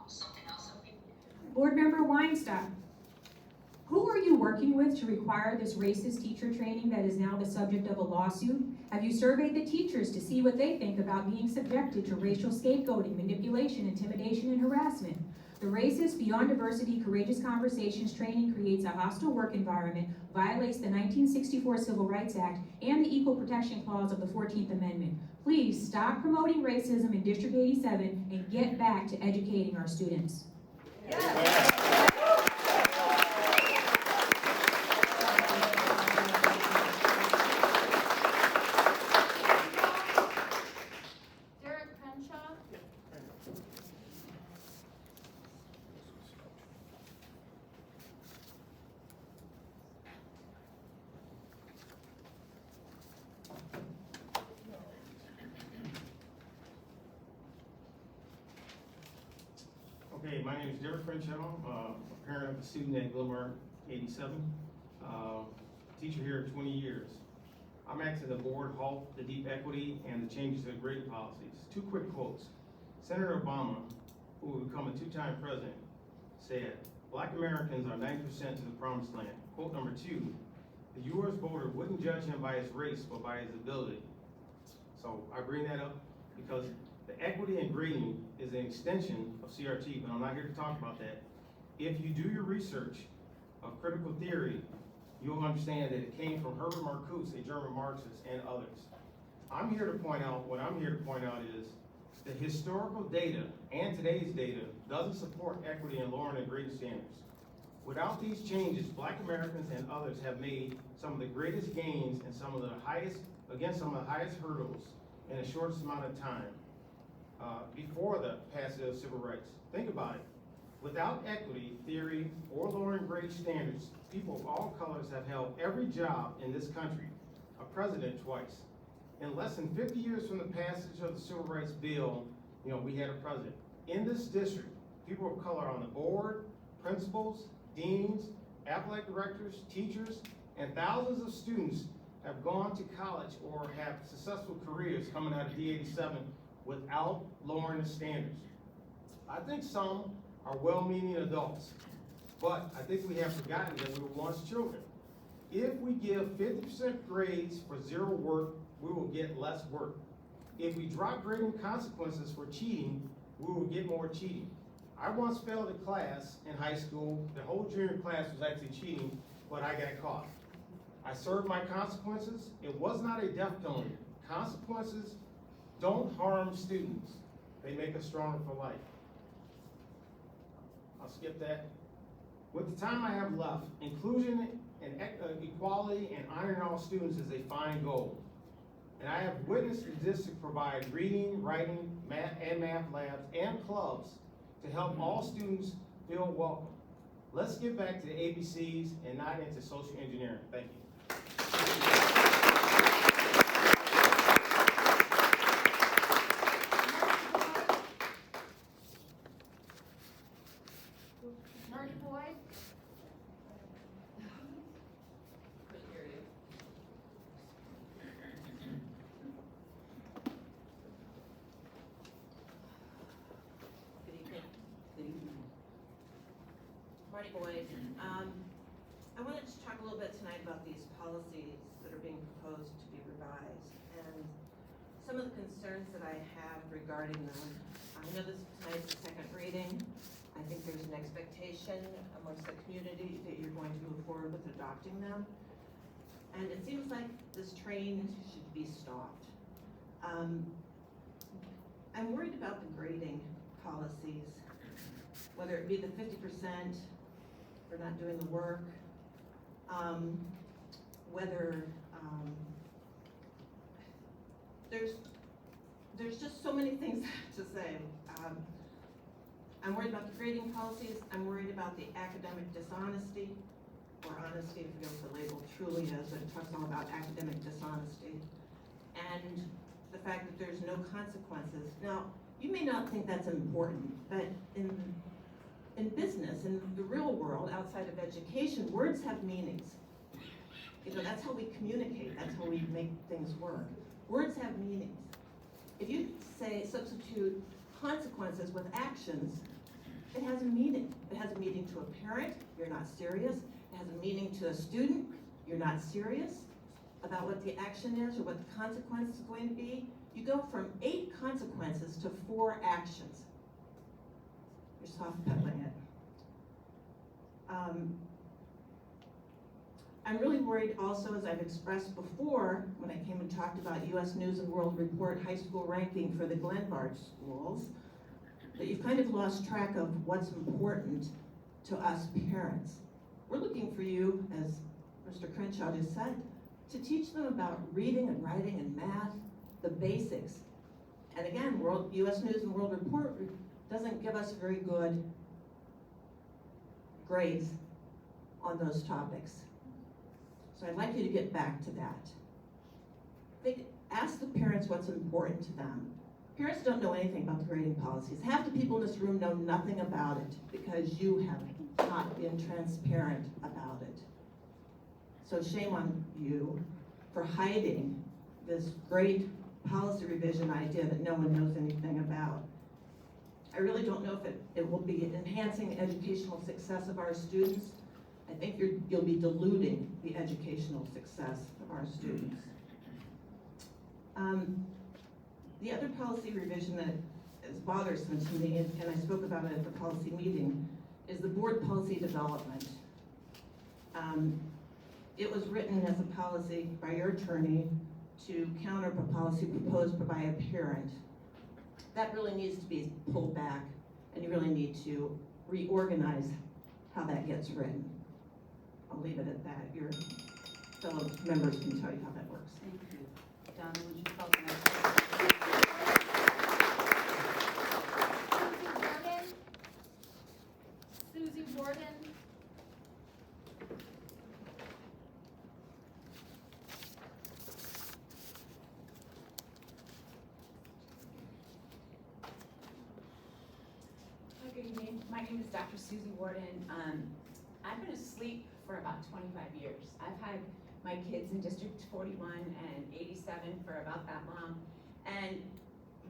Speaker 22: Something else that we...
Speaker 21: Board member Weinstock, who are you working with to require this racist teacher training that is now the subject of a lawsuit? Have you surveyed the teachers to see what they think about being subjected to racial scapegoating, manipulation, intimidation, and harassment? The racist Beyond Diversity Courageous Conversations training creates a hostile work environment, violates the 1964 Civil Rights Act, and the Equal Protection Clause of the 14th Amendment. Please stop promoting racism in District 87 and get back to educating our students.
Speaker 3: Derek Crenshaw.
Speaker 18: Okay, my name is Derek Crenshaw, a parent of a student at Gilmar 87, teacher here 20 years. I'm asking the board halt the deep equity and the changes to the grading policies. Two quick quotes. Senator Obama, who will become a two-time president, said, "Black Americans are 90% to the promised land." Quote number 2, the U.S. voter wouldn't judge him by his race, but by his ability. So I bring that up because the equity and grading is an extension of CRT, but I'm not here to talk about that. If you do your research of critical theory, you'll understand that it came from Herbert Marcuse, a German Marxist, and others. What I'm here to point out is the historical data and today's data doesn't support equity and lowering the grading standards. Without these changes, Black Americans and others have made some of the greatest gains and some of the highest hurdles in the shortest amount of time before the passage of civil rights. Think about it. Without equity, theory, or lowering grade standards, people of all colors have held every job in this country, a president twice. In less than 50 years from the passage of the Civil Rights Bill, we had a president. In this district, people of color on the board, principals, deans,
Speaker 12: athletic directors, teachers, and thousands of students have gone to college or have successful careers coming out of D87 without lowering the standards. I think some are well-meaning adults, but I think we have forgotten that we were once children. If we give 50% grades for zero work, we will get less work. If we drop grading consequences for cheating, we will get more cheating. I once failed a class in high school. The whole junior class was actually cheating, but I got caught. I served my consequences. It was not a death penalty. Consequences don't harm students. They make us stronger for life. I'll skip that. With the time I have left, inclusion and equality and honoring all students is a fine goal. And I have witnessed the district provide reading, writing, math labs, and clubs to help all students feel welcome. Let's get back to the ABCs and not into social engineering. Thank you.
Speaker 19: Marty Boyd.
Speaker 6: Good evening. Good evening. Marty Boyd. I wanted to talk a little bit tonight about these policies that are being proposed to be revised and some of the concerns that I have regarding them. I know this tonight's the second reading. I think there's an expectation amongst the community that you're going to move forward with adopting them. And it seems like this train should be stopped. I'm worried about the grading policies, whether it be the 50% for not doing the work, whether there's just so many things to say. I'm worried about the grading policies. I'm worried about the academic dishonesty, or honesty, if you know what the label truly is. It talks all about academic dishonesty, and the fact that there's no consequences. Now, you may not think that's important, but in business, in the real world, outside of education, words have meanings. You know, that's how we communicate. That's how we make things work. Words have meanings. If you say substitute consequences with actions, it has a meaning. It has a meaning to a parent, you're not serious. It has a meaning to a student, you're not serious about what the action is or what the consequence is going to be. You go from 8 consequences to 4 actions. You're soft pedaling it. I'm really worried also, as I've expressed before, when I came and talked about U.S. News and World Report high school ranking for the Glenbard schools, that you've kind of lost track of what's important to us parents. We're looking for you, as Mr. Crenshaw just said, to teach them about reading and writing and math, the basics. And again, U.S. News and World Report doesn't give us very good grades on those topics. So I'd like you to get back to that. Ask the parents what's important to them. Parents don't know anything about the grading policies. Half the people in this room know nothing about it because you have not been transparent about it. So shame on you for hiding this great policy revision idea that no one knows anything about. I really don't know if it will be enhancing the educational success of our students. I think you'll be diluting the educational success of our students. The other policy revision that is bothersome to me, and I spoke about it at the policy meeting, is the board policy development. It was written as a policy by your attorney to counter a policy proposed by a parent. That really needs to be pulled back, and you really need to reorganize how that gets written. I'll leave it at that. Your fellow members can tell you how that works.
Speaker 2: Thank you. Donna, would you call the next one?
Speaker 19: Susie Warden.
Speaker 9: Good evening. My name is Dr. Susie Warden. I've been asleep
Speaker 5: for about 25 years. I've had my kids in District 41 and 87 for about that long. And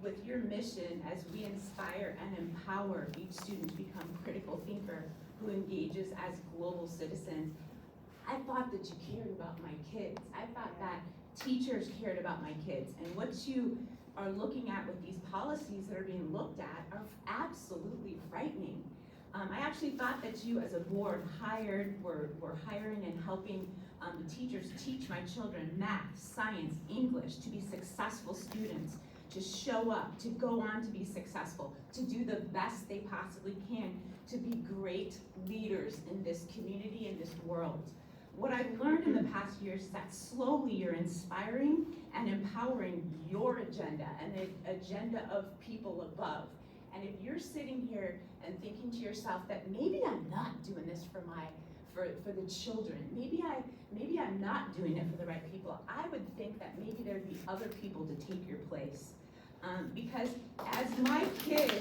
Speaker 5: with your mission, as we inspire and empower each student to become a critical thinker who engages as global citizens, I thought that you cared about my kids. I thought that teachers cared about my kids. And what you are looking at with these policies that are being looked at are absolutely frightening. I actually thought that you as a board were hiring and helping the teachers teach my children math, science, English, to be successful students, to show up, to go on to be successful, to do the best they possibly can, to be great leaders in this community, in this world. What I've learned in the past years is that slowly you're inspiring and empowering your agenda and the agenda of people above. And if you're sitting here and thinking to yourself that maybe I'm not doing this for the children, maybe I'm not doing it for the right people, I would think that maybe there'd be other people to take your place. Because as my kids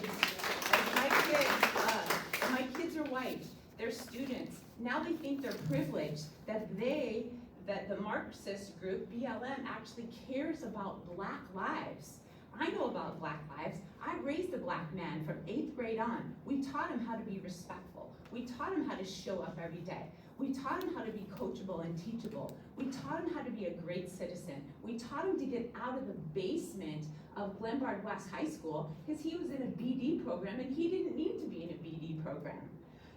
Speaker 5: are white, they're students. Now they think they're privileged, that the Marxist group, BLM, actually cares about Black lives. I know about Black lives. I raised a Black man from 8th grade on. We taught him how to be respectful. We taught him how to show up every day. We taught him how to be coachable and teachable. We taught him how to be a great citizen. We taught him to get out of the basement of Glenbard West High School because he was in a BD program and he didn't need to be in a BD program.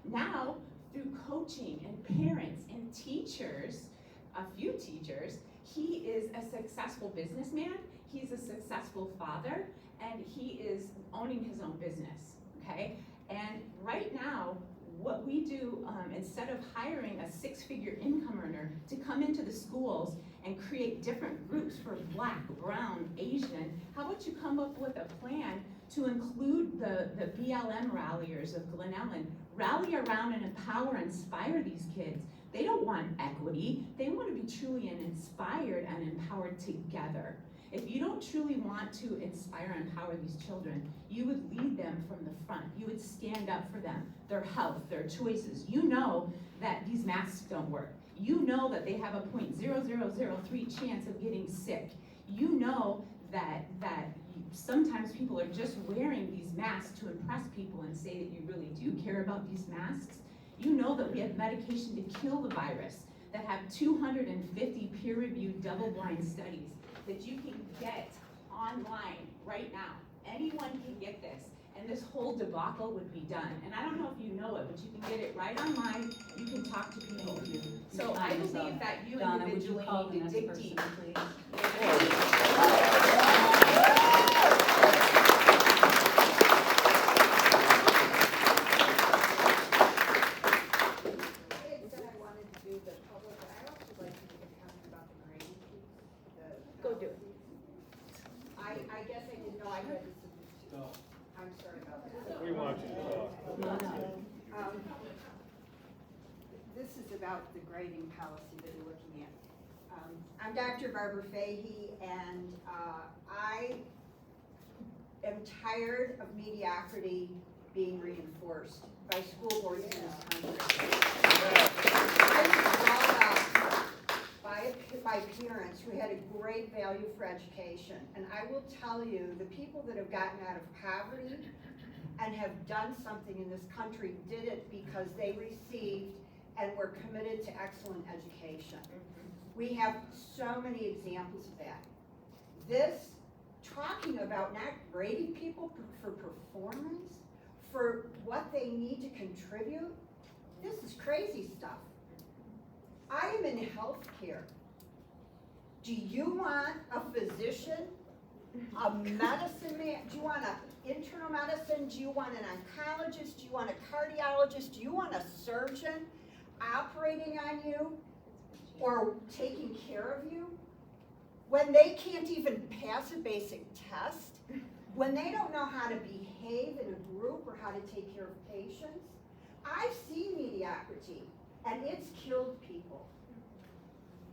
Speaker 5: Now, through coaching and parents and teachers, a few teachers, he is a successful businessman, he's a successful father, and he is owning his own business, okay? And right now, what we do, instead of hiring a 6-figure income earner to come into the schools and create different groups for Black, Brown, Asian, how about you come up with a plan to include the BLM ralliers of Glen Ellen, rally around and empower and inspire these kids. They don't want equity, they want to be truly inspired and empowered together. If you don't truly want to inspire and empower these children, you would lead them from the front. You would stand up for them, their health, their choices. You know that these masks don't work. You know that they have a 0.0003 chance of getting sick. You know that sometimes people are just wearing these masks to impress people and say that you really do care about these masks. You know that we have medication to kill the virus, that have 250 peer-reviewed double-blind studies that you can get online right now. Anyone can get this, and this whole debacle would be done. And I don't know if you know it, but you can get it right online. You can talk to people. So I believe that you
Speaker 2: Donna, would you
Speaker 5: individually
Speaker 2: call the
Speaker 5: need to
Speaker 2: next
Speaker 5: dig
Speaker 2: person,
Speaker 5: deep.
Speaker 2: please?
Speaker 19: Go do it. I guess I didn't know I had this. I'm sorry about that.
Speaker 18: We want you to talk.
Speaker 9: This is about the grading policy that you're looking at. I'm Dr. Barbara Fahey, and I am tired of mediocrity being reinforced by school boards in this country. I was brought up by parents who had a great value for education, and I will tell you, the people that have gotten out of poverty and have done something in this country did it because they received and were committed to excellent education. We have so many examples of that. This, talking about not grading people for performance, for what they need to contribute, this is crazy stuff. I am in healthcare. Do you want a physician, a medicine man? Do you want an internal medicine? Do you want an oncologist? Do you want a cardiologist? Do you want a surgeon operating on you or taking care of you? When they can't even pass a basic test, when they don't know how to behave in a group or how to take care of patients, I've seen mediocrity, and it's killed people.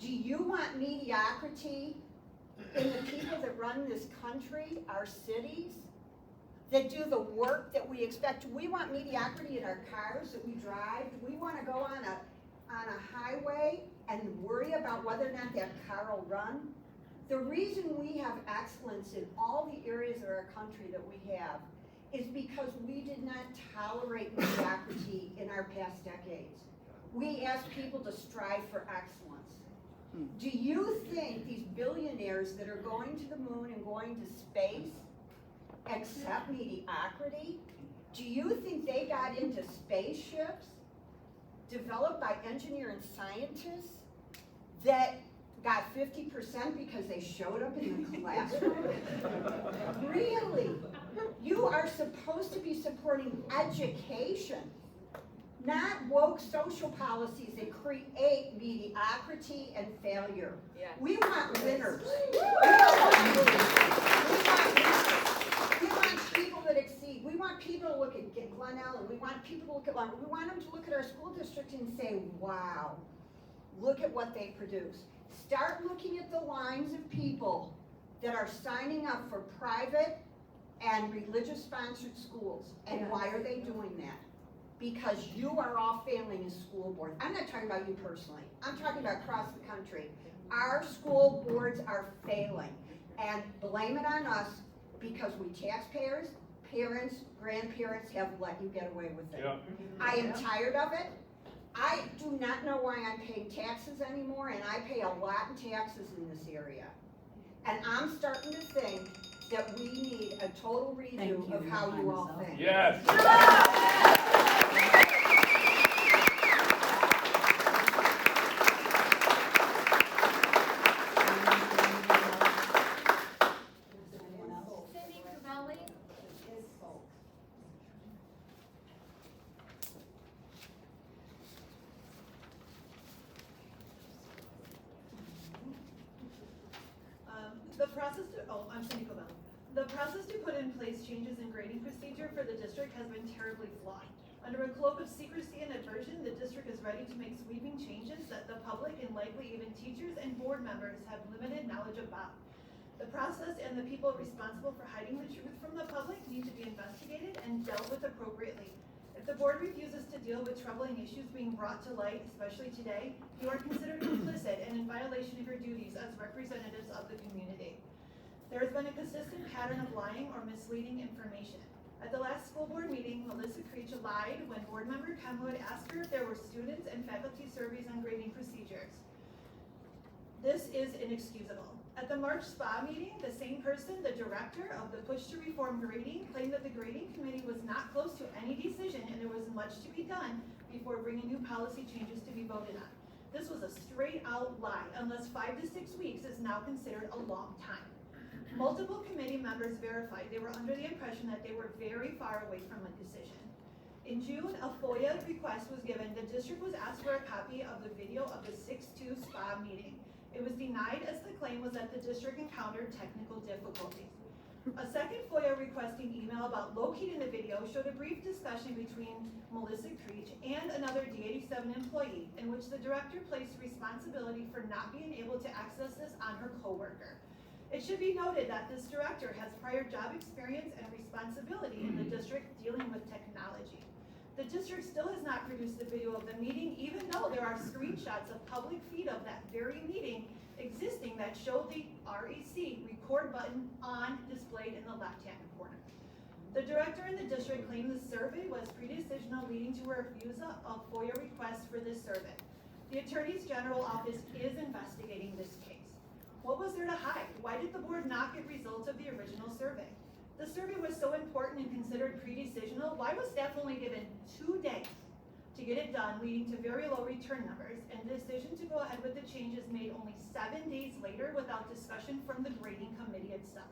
Speaker 9: Do you want mediocrity in the people that run this country, our cities, that do the work that we expect? We want mediocrity in our cars that we drive. We want to go on on a highway and worry about whether or not that car will run. The reason we have excellence in all the areas of our country that we have is because we did not tolerate mediocrity in our past decades. We asked people to strive for excellence. Do you think these billionaires that are going to the moon and going to space accept mediocrity? Do you think they got into spaceships developed by engineers and scientists that got 50% because they showed up in the classroom? Really? You are supposed to be supporting education, not woke social policies that create mediocrity and failure.
Speaker 3: Yes.
Speaker 9: We want winners. We want people that exceed. We want people to look at Glenelg, and we want people to look at Lumber. We want them to look at our school district and say, wow, look at what they produce. Start looking at the lines of people that are signing up for private and religious sponsored schools. And why are they doing that? Because you are all failing as school board. I'm not talking about you personally. I'm talking about across the country. Our school boards are failing. And blame it on us because we taxpayers, parents, grandparents have let you get away with it. I am tired of it. I do not know why I'm paying taxes anymore, and I pay a lot in taxes in this area. And I'm starting to think that we need a total redo of how you all think.
Speaker 8: Yes.
Speaker 19: Cindy Crivelli.
Speaker 10: I'm Cindy Crivelli. The process to put in place changes in grading procedure for the district has been terribly flawed. Under a cloak of secrecy and aversion, the district is ready to make sweeping changes that the public and likely even teachers and board members have limited knowledge about. The process and the people responsible for hiding the truth from the public need to be investigated and dealt with appropriately. If the board refuses to deal with troubling issues being brought to light, especially today, you are considered complicit and in violation of your duties as representatives of the community. There has been a consistent pattern of lying or misleading information. At the last school board meeting, Melissa Creech lied when board member Kenwood asked her if there were students and faculty surveys on grading procedures. This is inexcusable. At the March SPA meeting, the same person, the director of the Push to Reform Grading, claimed that the grading committee was not close to any decision and there was much to be done before bringing new policy changes to be voted on. This was a straight out lie, unless 5 to 6 weeks is now considered a long time. Multiple committee members verified they were under the impression that they were very far away from a decision. In June, a FOIA request was given. The district was asked for a copy of the video of the 6-2 SPA meeting. It was denied as the claim was that the district encountered technical difficulties. A second FOIA requesting email about locating the video showed a brief discussion between Melissa Creech and another D87 employee in which the director placed responsibility for not being able to access this on her coworker. It should be noted that this director has prior job experience and responsibility in the district dealing with technology. The district still has not produced the video of the meeting, even though there are screenshots of public feed of that very meeting existing that show the REC record button on displayed in the left-hand corner. The director in the district claimed the survey was pre-decisional, leading to a refusal of FOIA requests for this survey. The Attorney General's office is investigating this case. What was there to hide? Why did the board not get results of the original survey? The survey was so important and considered pre-decisional. Why was staff only given 2 days to get it done, leading to very low return numbers, and the decision to go ahead with the changes made only 7 days later without discussion from the grading committee itself?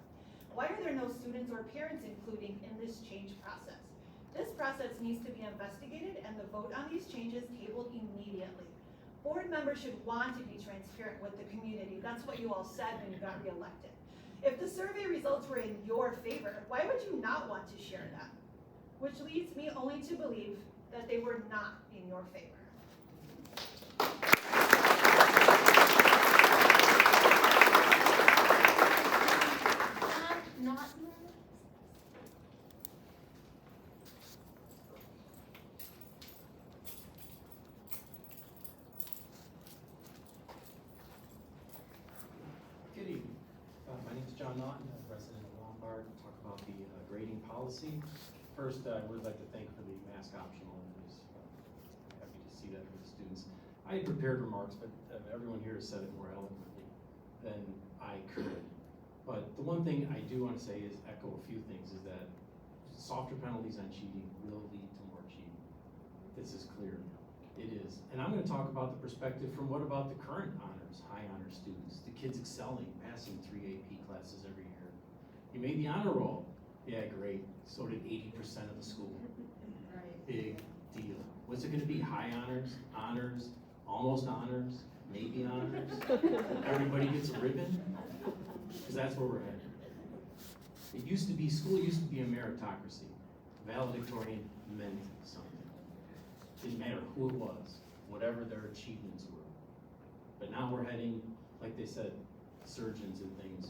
Speaker 10: Why are there no students or parents including in this change process? This process needs to be investigated and the vote on these changes tabled immediately. Board members should want to be transparent with the community. That's what you all said when you got reelected. If the survey results were in your favor, why would you not want to share them? Which leads me only to believe that they were not in your favor.
Speaker 7: Sean Naughton, resident of Lombard, talk about the grading policy. First, I would like to thank for the mask optional, and I was happy to see that for the students. I had prepared remarks, but everyone here has said it more eloquently than I could. But the one thing I do want to say is echo a few things, is that softer penalties on cheating will lead to more cheating. This is clear. It is. And I'm going to talk about the perspective from what about the current honors, high honor students, the kids excelling, passing 3 AP classes every year. You made the honor roll. Yeah, great. So did 80% of the school. Big deal. What's it going to be? High honors, almost honors, maybe honors? Everybody gets a ribbon? Because that's where we're headed. It used to be, school used to be a meritocracy. Valedictorian meant something. Didn't matter who it was, whatever their achievements were. But now we're heading, like they said, surgeons and things.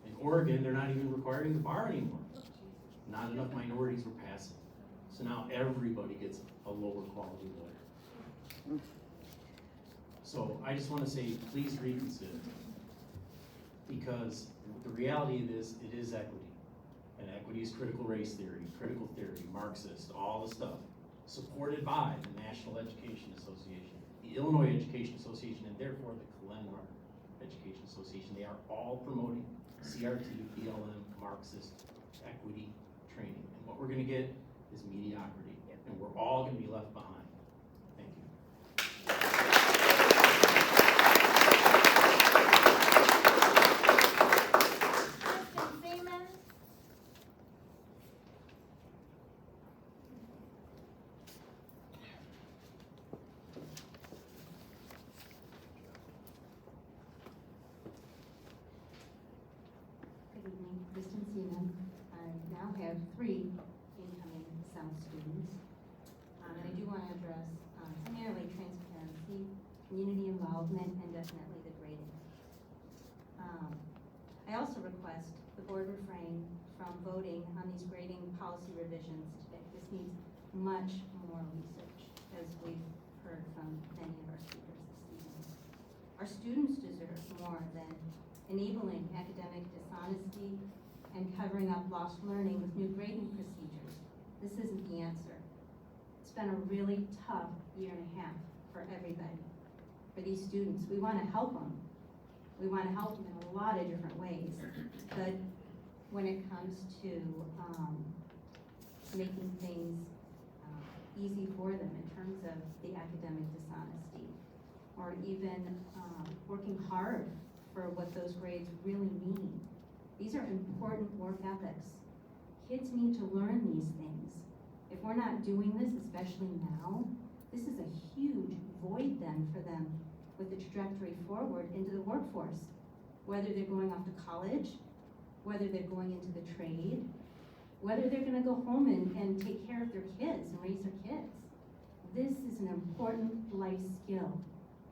Speaker 7: In Oregon, they're not even requiring the bar anymore. Not enough minorities were passing. So now everybody gets a lower quality lawyer. So I just want to say, please reconsider. Because the reality of this, it is equity. And equity is critical race theory, critical theory, Marxist, all the stuff. Supported by the National Education Association, the Illinois Education Association, and therefore the Glenrock Education Association. They are all promoting CRT, BLM, Marxist, equity training. And what we're going to get is mediocrity. And we're all going to be left behind. Thank you.
Speaker 8: Kristen Seaman. I now have 3 incoming South students. And I do want to address primarily transparency, community involvement, and definitely the grading. I also request the board refrain from voting on these grading policy revisions today. This needs much more research, as we've heard from many of our speakers this evening. Our students deserve more than enabling academic dishonesty and covering up lost learning with new grading procedures. This isn't the answer. It's been a really tough 1.5 years for everybody. For these students, we want to help them. We want to help them in a lot of different ways. But when it comes to making things easy for them in terms of the academic dishonesty, or even working hard for what those grades really mean. These are important work ethics. Kids need to learn these things. If we're not doing this, especially now, this is a huge void then for them with the trajectory forward into the workforce. Whether they're going off to college, whether they're going into the trade, whether they're gonna go home and take care of their kids and raise their kids. This is an important life skill,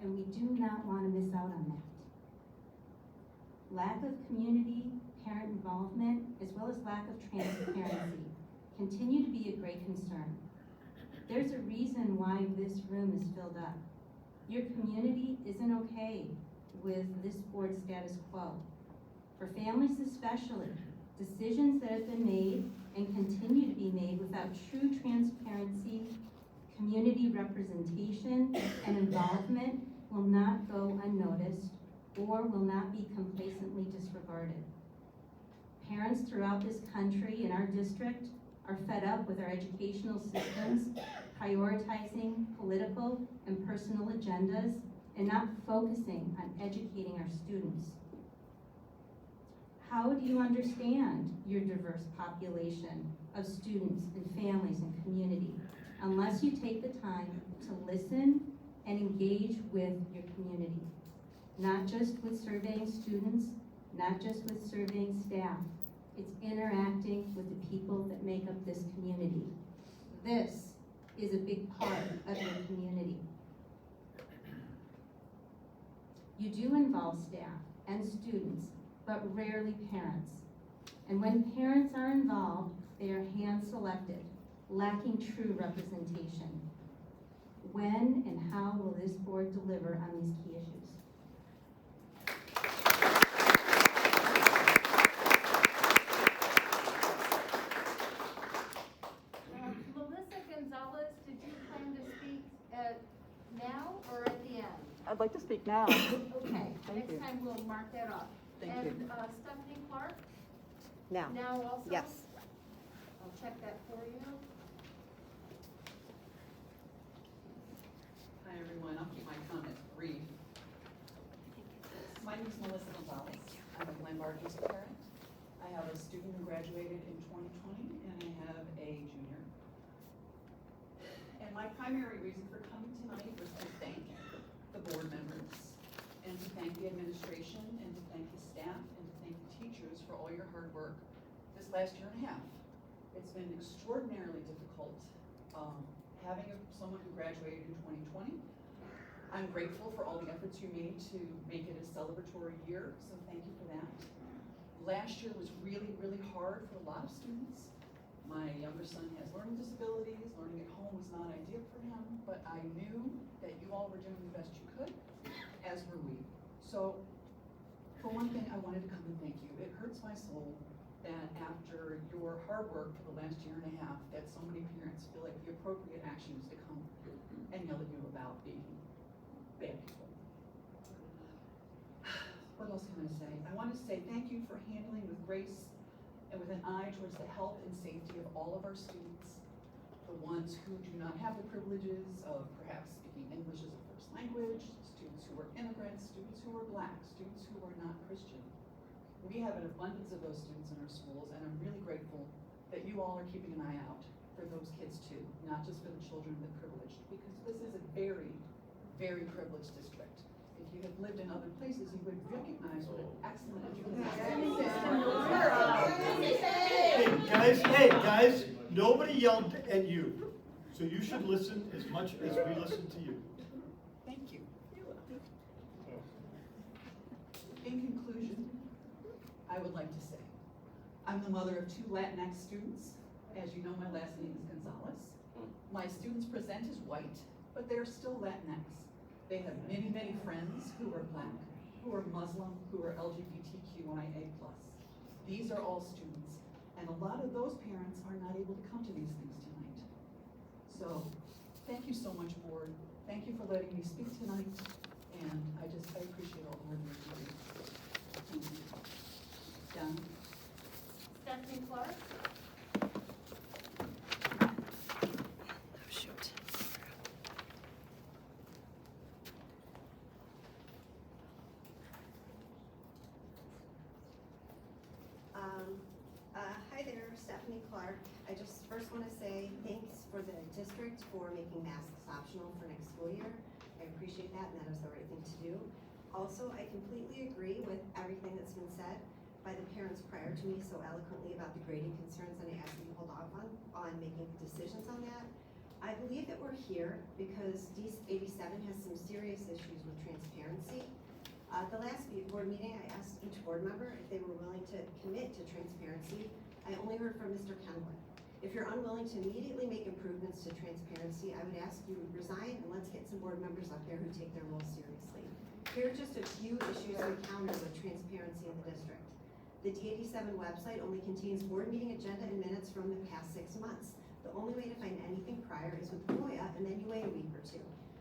Speaker 8: and we do not wanna miss out on that. Lack of community, parent involvement, as well as lack of transparency continue to be a great concern. There's a reason why this room is filled up. Your community isn't okay with this board status quo. For families especially, decisions that have been made and continue to be made without true transparency, community representation, and involvement will not go unnoticed or will not be complacently disregarded. Parents throughout this country and our district are fed up with our educational systems prioritizing political and personal agendas and not focusing on educating our students. How do you understand your diverse population of students and families and community unless you take the time to listen and engage with your community? Not just with surveying students, not just with surveying staff. It's interacting with the people that make up this community. This is a big part of your community. You do involve staff and students, but rarely parents. And when parents are involved, they are hand-selected, lacking true representation. When and how will this board deliver on these key issues?
Speaker 1: speak now.
Speaker 3: Okay,
Speaker 1: Thank you.
Speaker 3: next time we'll mark that off.
Speaker 1: Thank
Speaker 3: and,
Speaker 1: you.
Speaker 3: Stephanie Clark,
Speaker 1: Now.
Speaker 3: now also?
Speaker 1: Yes.
Speaker 3: I'll check that for you.
Speaker 13: Hi, everyone. I'll keep my comments brief. My name is Melissa Gonzalez. I'm a Glen Barges parent. I have a student who graduated in 2020, and I have a junior. And my primary reason for coming tonight was to thank the board members, and to thank the administration, and to thank the staff, and to thank the teachers for all your hard work this last year and a half. It's been extraordinarily difficult having someone who graduated in 2020. I'm grateful for all the efforts you made to make it a celebratory year, so thank you for that. Last year was really, really hard for a lot of students. My younger son has learning disabilities. Learning at home was not ideal for him, but I knew that you all were doing the best you could, as were we. So, for one thing, I wanted to come and thank you. It hurts my soul that after your hard work for the last year and a half, that so many parents feel like the appropriate action is to come and yell at you about being bad people. What else can I say? I want to say thank you for handling with grace and with an eye towards the health and safety of all of our students, the ones who do not have the privileges of perhaps speaking English as a first language, students who are immigrants, students who are Black, students who are not Christian. We have an abundance of those students in our schools, and I'm really grateful that you all are keeping an eye out for those kids too, not just for the children of the privileged, because this is a very, very privileged district. If you have lived in other places, you would recognize what an excellent education.
Speaker 15: Hey guys, nobody yelled at you, so you should listen as much as we listen to you.
Speaker 2: Thank you. In conclusion, I would like to say, I'm the mother of 2 Latinx students. As you know, my last name is Gonzalez. My students present as white, but they're still Latinx. They have many, many friends who are Black, who are Muslim, who are LGBTQIA+. These are all students, and a lot of those parents are not able to come to these things tonight. So, thank you so much, board. Thank you for letting me speak tonight, and I appreciate all the hard work you do. Thank you. Done.
Speaker 3: Stephanie Clark,
Speaker 23: Hi there, Stephanie Clark. I just first want to say thanks for the district for making masks optional for next school year. I appreciate that, and that is the right thing to do. Also, I completely agree with everything that's been said by the parents prior to me so eloquently about the grading concerns, and I ask that you hold off on making decisions on that. I believe that we're here because D87 has some serious issues with transparency. The last board meeting, I asked each board member if they were willing to commit to transparency. I only heard from Mr. Kenwood. If you're unwilling to immediately make improvements to transparency, I would ask you resign and let's get some board members up there who take their role seriously. Here are just a few issues we encounter with transparency in the district. The D87 website only contains board meeting agenda and minutes from the past 6 months. The only way to find anything prior is with FOIA, and then you wait a week or 2.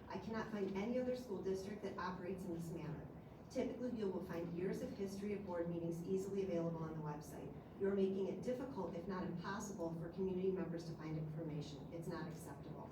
Speaker 23: I cannot find any other school district that operates in this manner. Typically, you will find years of history of board meetings easily available on the website. You're making it difficult, if not impossible, for community members to find information. It's not acceptable.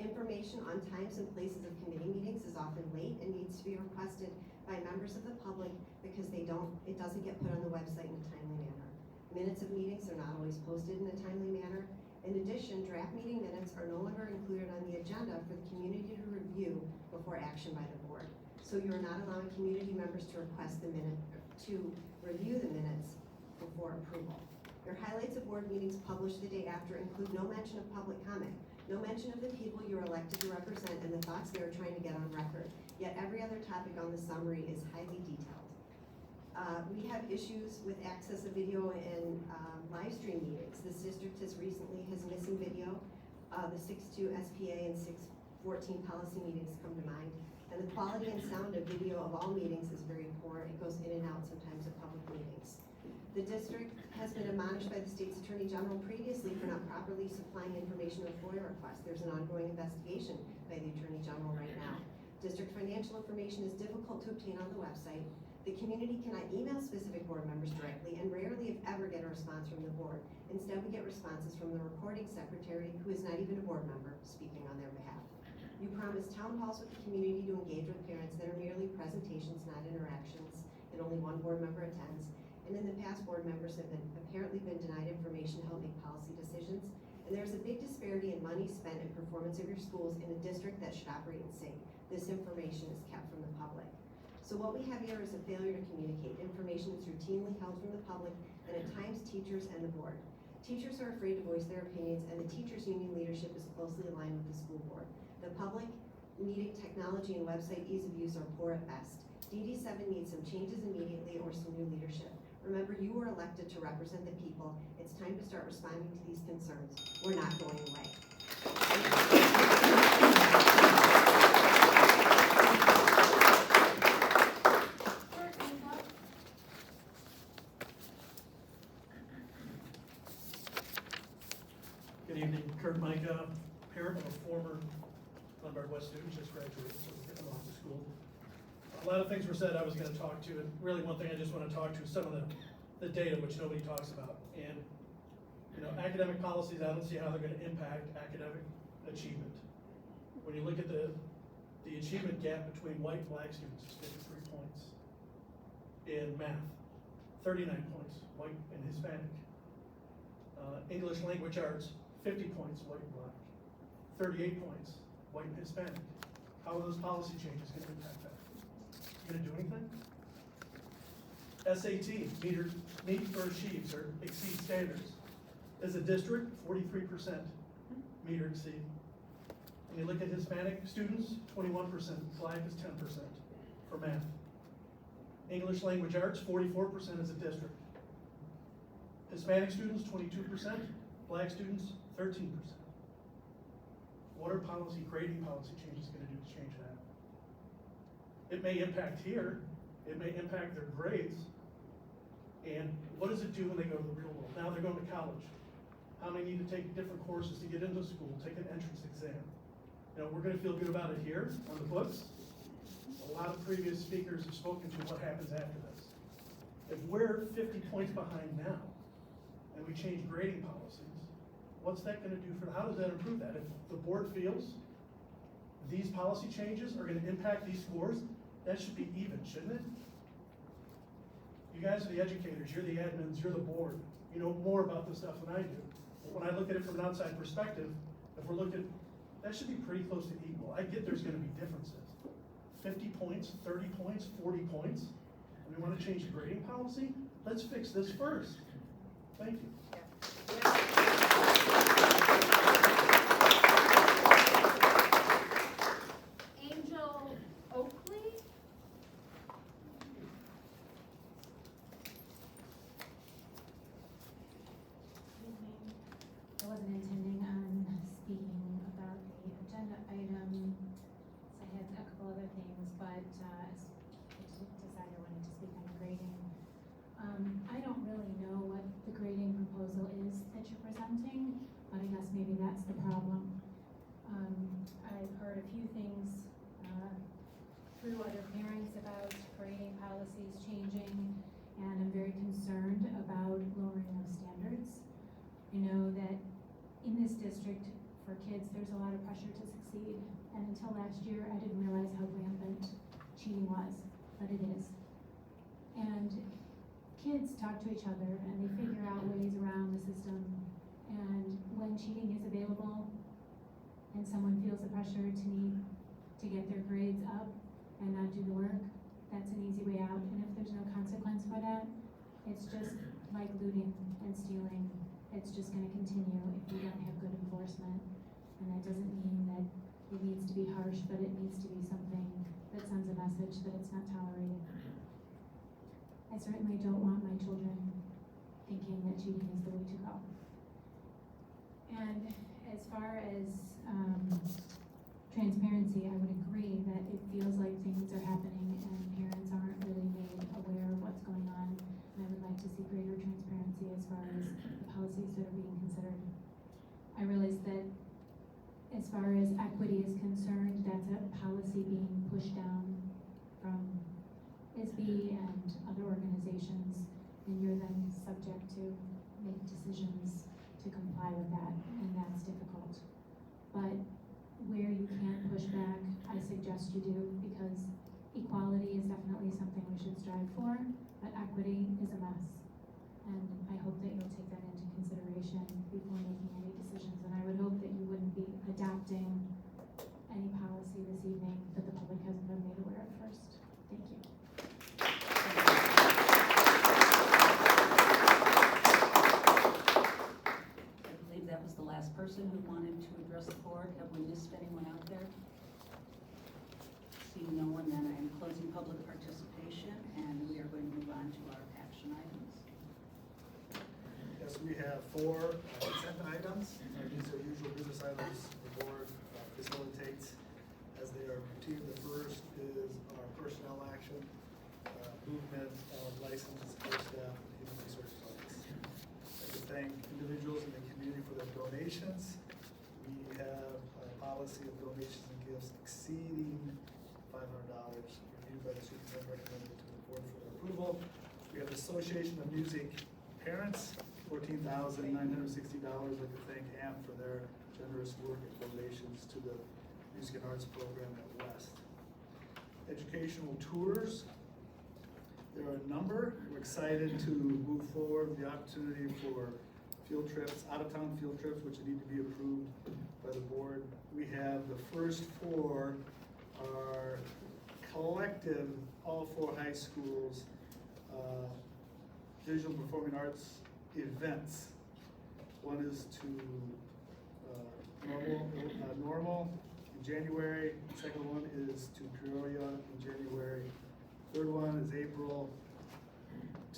Speaker 23: Information on times and places of committee meetings is often late and needs to be requested by members of the public because it doesn't get put on the website in a timely manner. Minutes of meetings are not always posted in a timely manner. In addition, draft meeting minutes are no longer included on the agenda for the community to review before action by the board. So you are not allowing community members to request the minute, to review the minutes before approval. Your highlights of board meetings published the day after include no mention of public comment, no mention of the people you're elected to represent and the thoughts they are trying to get on record. Yet every other topic on the summary is highly detailed. We have issues with access of video in live stream meetings. This district has missing video. The 6.2 SPA and 6.14 policy meetings come to mind. And the quality and sound of video of all meetings is very poor. It goes in and out sometimes of public meetings. The district has been admonished by the state's attorney general previously for not properly supplying information with FOIA requests. There's an ongoing investigation by the attorney general right now. District financial information is difficult to obtain on the website. The community cannot email specific board members directly and rarely, if ever, get a response from the board. Instead, we get responses from the recording secretary, who is not even a board member, speaking on their behalf. You promise town halls with the community to engage with parents that are merely presentations, not interactions, and only one board member attends. And in the past, board members have apparently been denied information to help make policy decisions. And there's a big disparity in money spent and performance of your schools in a district that should operate in sync. This information is kept from the public. So what we have here is a failure to communicate. Information is routinely held from the public and at times teachers and the board. Teachers are afraid to voice their opinions, and the teachers union leadership is closely aligned with the school board. The public meeting technology and website ease of use are poor at best. D87 needs some changes immediately or some new leadership. Remember, you were elected to represent the people. It's time to start responding to these concerns. We're not going away.
Speaker 4: Good evening, Kurt Micah, parent of a former Lombard West student, just graduated, so we're getting off to school. A lot of things were said I was gonna talk to, and really one thing I just wanna talk to is some of the data which nobody talks about. And, you know, academic policies, I don't see how they're gonna impact academic achievement. When you look at the achievement gap between white and black students is 53 points. In math, 39 points, white and Hispanic. English language arts, 50 points, white and black. 38 points, white and Hispanic. How are those policy changes gonna impact that? You gonna do anything? SAT, meet or achieves or exceed standards. As a district, 43% meet or exceed. And you look at Hispanic students, 21%, black is 10% for math. English language arts, 44% as a district. Hispanic students, 22%, black students, 13%. What are grading policy changes gonna do to change that? It may impact here, it may impact their grades, and what does it do when they go to the real world? Now they're going to college. How many need to take different courses to get into school, take an entrance exam? You know, we're gonna feel good about it here on the books. A lot of previous speakers have spoken to what happens after this. If we're 50 points behind now, and we change grading policies, what's that gonna do how does that improve that? If the board feels these policy changes are gonna impact these scores, that should be even, shouldn't it? You guys are the educators, you're the admins, you're the board. You know more about this stuff than I do. But when I look at it from an outside perspective, if we're looking, that should be pretty close to equal. I get there's gonna be differences. 50 points, 30 points, 40 points, and we wanna change the grading policy? Let's fix this first. Thank you.
Speaker 19: Angel Oakley?
Speaker 21: I wasn't intending on speaking about the agenda item, so I had a couple other things, but I decided I wanted to speak on grading. I don't really know what the grading proposal is that you're presenting, but I guess maybe that's the problem. I've heard a few things through other parents about grading policies changing, and I'm very concerned about lowering of standards. I know that in this district, for kids, there's a lot of pressure to succeed, and until last year, I didn't realize how rampant cheating was, but it is. And kids talk to each other, and they figure out ways around the system, and when cheating is available, and someone feels the pressure to need to get their grades up and not do the work, that's an easy way out, and if there's no consequence for that, it's just like looting and stealing. It's just gonna continue if we don't have good enforcement. And that doesn't mean that it needs to be harsh, but it needs to be something that sends a message that it's not tolerated. I certainly don't want my children thinking that cheating is the way to go. And as far as transparency, I would agree that it feels like things are happening and parents aren't really made aware of what's going on. And I would like to see greater transparency as far as the policies that are being considered. I realize that as As far as equity is concerned, that's a policy being pushed down from ISB and other organizations, and you're then subject to make decisions to comply with that, and that's difficult. But where you can't push back, I suggest you do, because equality is definitely something we should strive for, but equity is a mess. And I hope that you'll take that into consideration before making any decisions, and I would hope that you wouldn't be adopting any policy this evening that the public hasn't been made aware of first. Thank you.
Speaker 2: I believe that was the last person who wanted to address the board. Have we missed anyone out there? Seeing no one, then I am closing public participation, and we are going to move on to our action items.
Speaker 14: Yes, we have 4 consent items. These are usual business items the board facilitates as they are routine. The first is our personnel action, movement of licensed support staff and human resources office. I'd like to thank individuals in the community for their donations. We have a policy of donations and gifts exceeding $500 reviewed by the superintendent, recommended to the board for their approval. We have the Association of Music Parents, $14,960. I'd like to thank AMP for their generous work and donations to the Music and Arts program at West. Educational tours. There are a number. We're excited to move forward with the opportunity for field trips, out-of-town field trips, which need to be approved by the board. We have the first 4 are collective, all 4 high schools, visual performing arts events. One is to Normal in January. Second one is to Peoria in January. Third one is April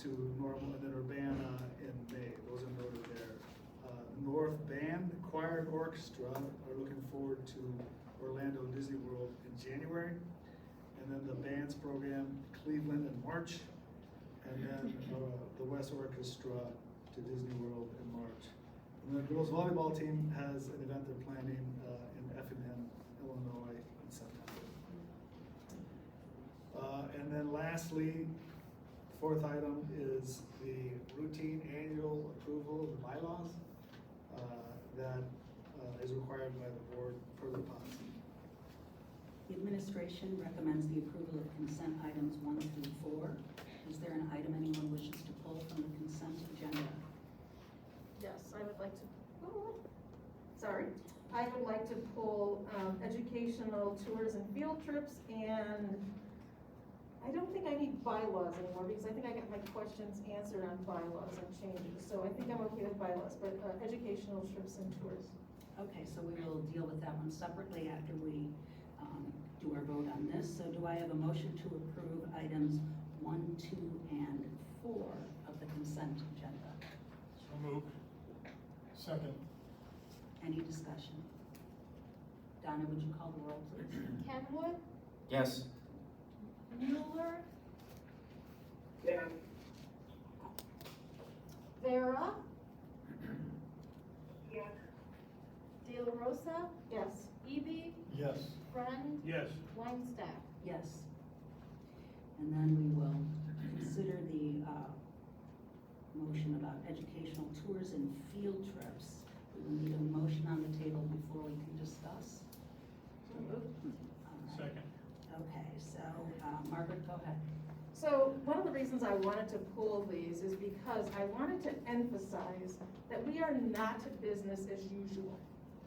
Speaker 14: to Normal, and then Urbana in May. Those are noted there. North Band Choir and Orchestra are looking forward to Orlando Disney World in January. And then the bands program, Cleveland in March. And then the West Orchestra to Disney World in March. And the girls volleyball team has an event they're planning in Effingham, Illinois in September. And then lastly, 4th item is the routine annual approval of the bylaws that is required by the board per the policy.
Speaker 2: The administration recommends the approval of consent items 1 through 4. Is there an item anyone wishes to pull from the consent agenda?
Speaker 3: Yes, I would like to, I would like to pull educational tours and field trips, and I don't think I need bylaws anymore, because I think I got my questions answered on bylaws and changes, so I think I'm okay with bylaws, but educational trips and tours.
Speaker 2: Okay, so we will deal with that one separately after we do our vote on this. So do I have a motion to approve items 1, 2, and 4 of the consent agenda?
Speaker 15: So moved. Second.
Speaker 2: Any discussion? Donna, would you call the roll, please?
Speaker 3: Kenwood,
Speaker 11: Yes.
Speaker 3: Mueller,
Speaker 15: Yes.
Speaker 3: Vera,
Speaker 15: Yes.
Speaker 3: De La Rosa,
Speaker 10: Yes.
Speaker 3: Eby,
Speaker 15: Yes.
Speaker 3: Friend,
Speaker 15: Yes.
Speaker 3: Weinstock.
Speaker 2: Yes. And then we will consider the motion about educational tours and field trips. We will need a motion on the table before we can discuss.
Speaker 15: Second.
Speaker 2: Okay, so Margaret, go ahead.
Speaker 10: So one of the reasons I wanted to pull these is because I wanted to emphasize that we are not business as usual,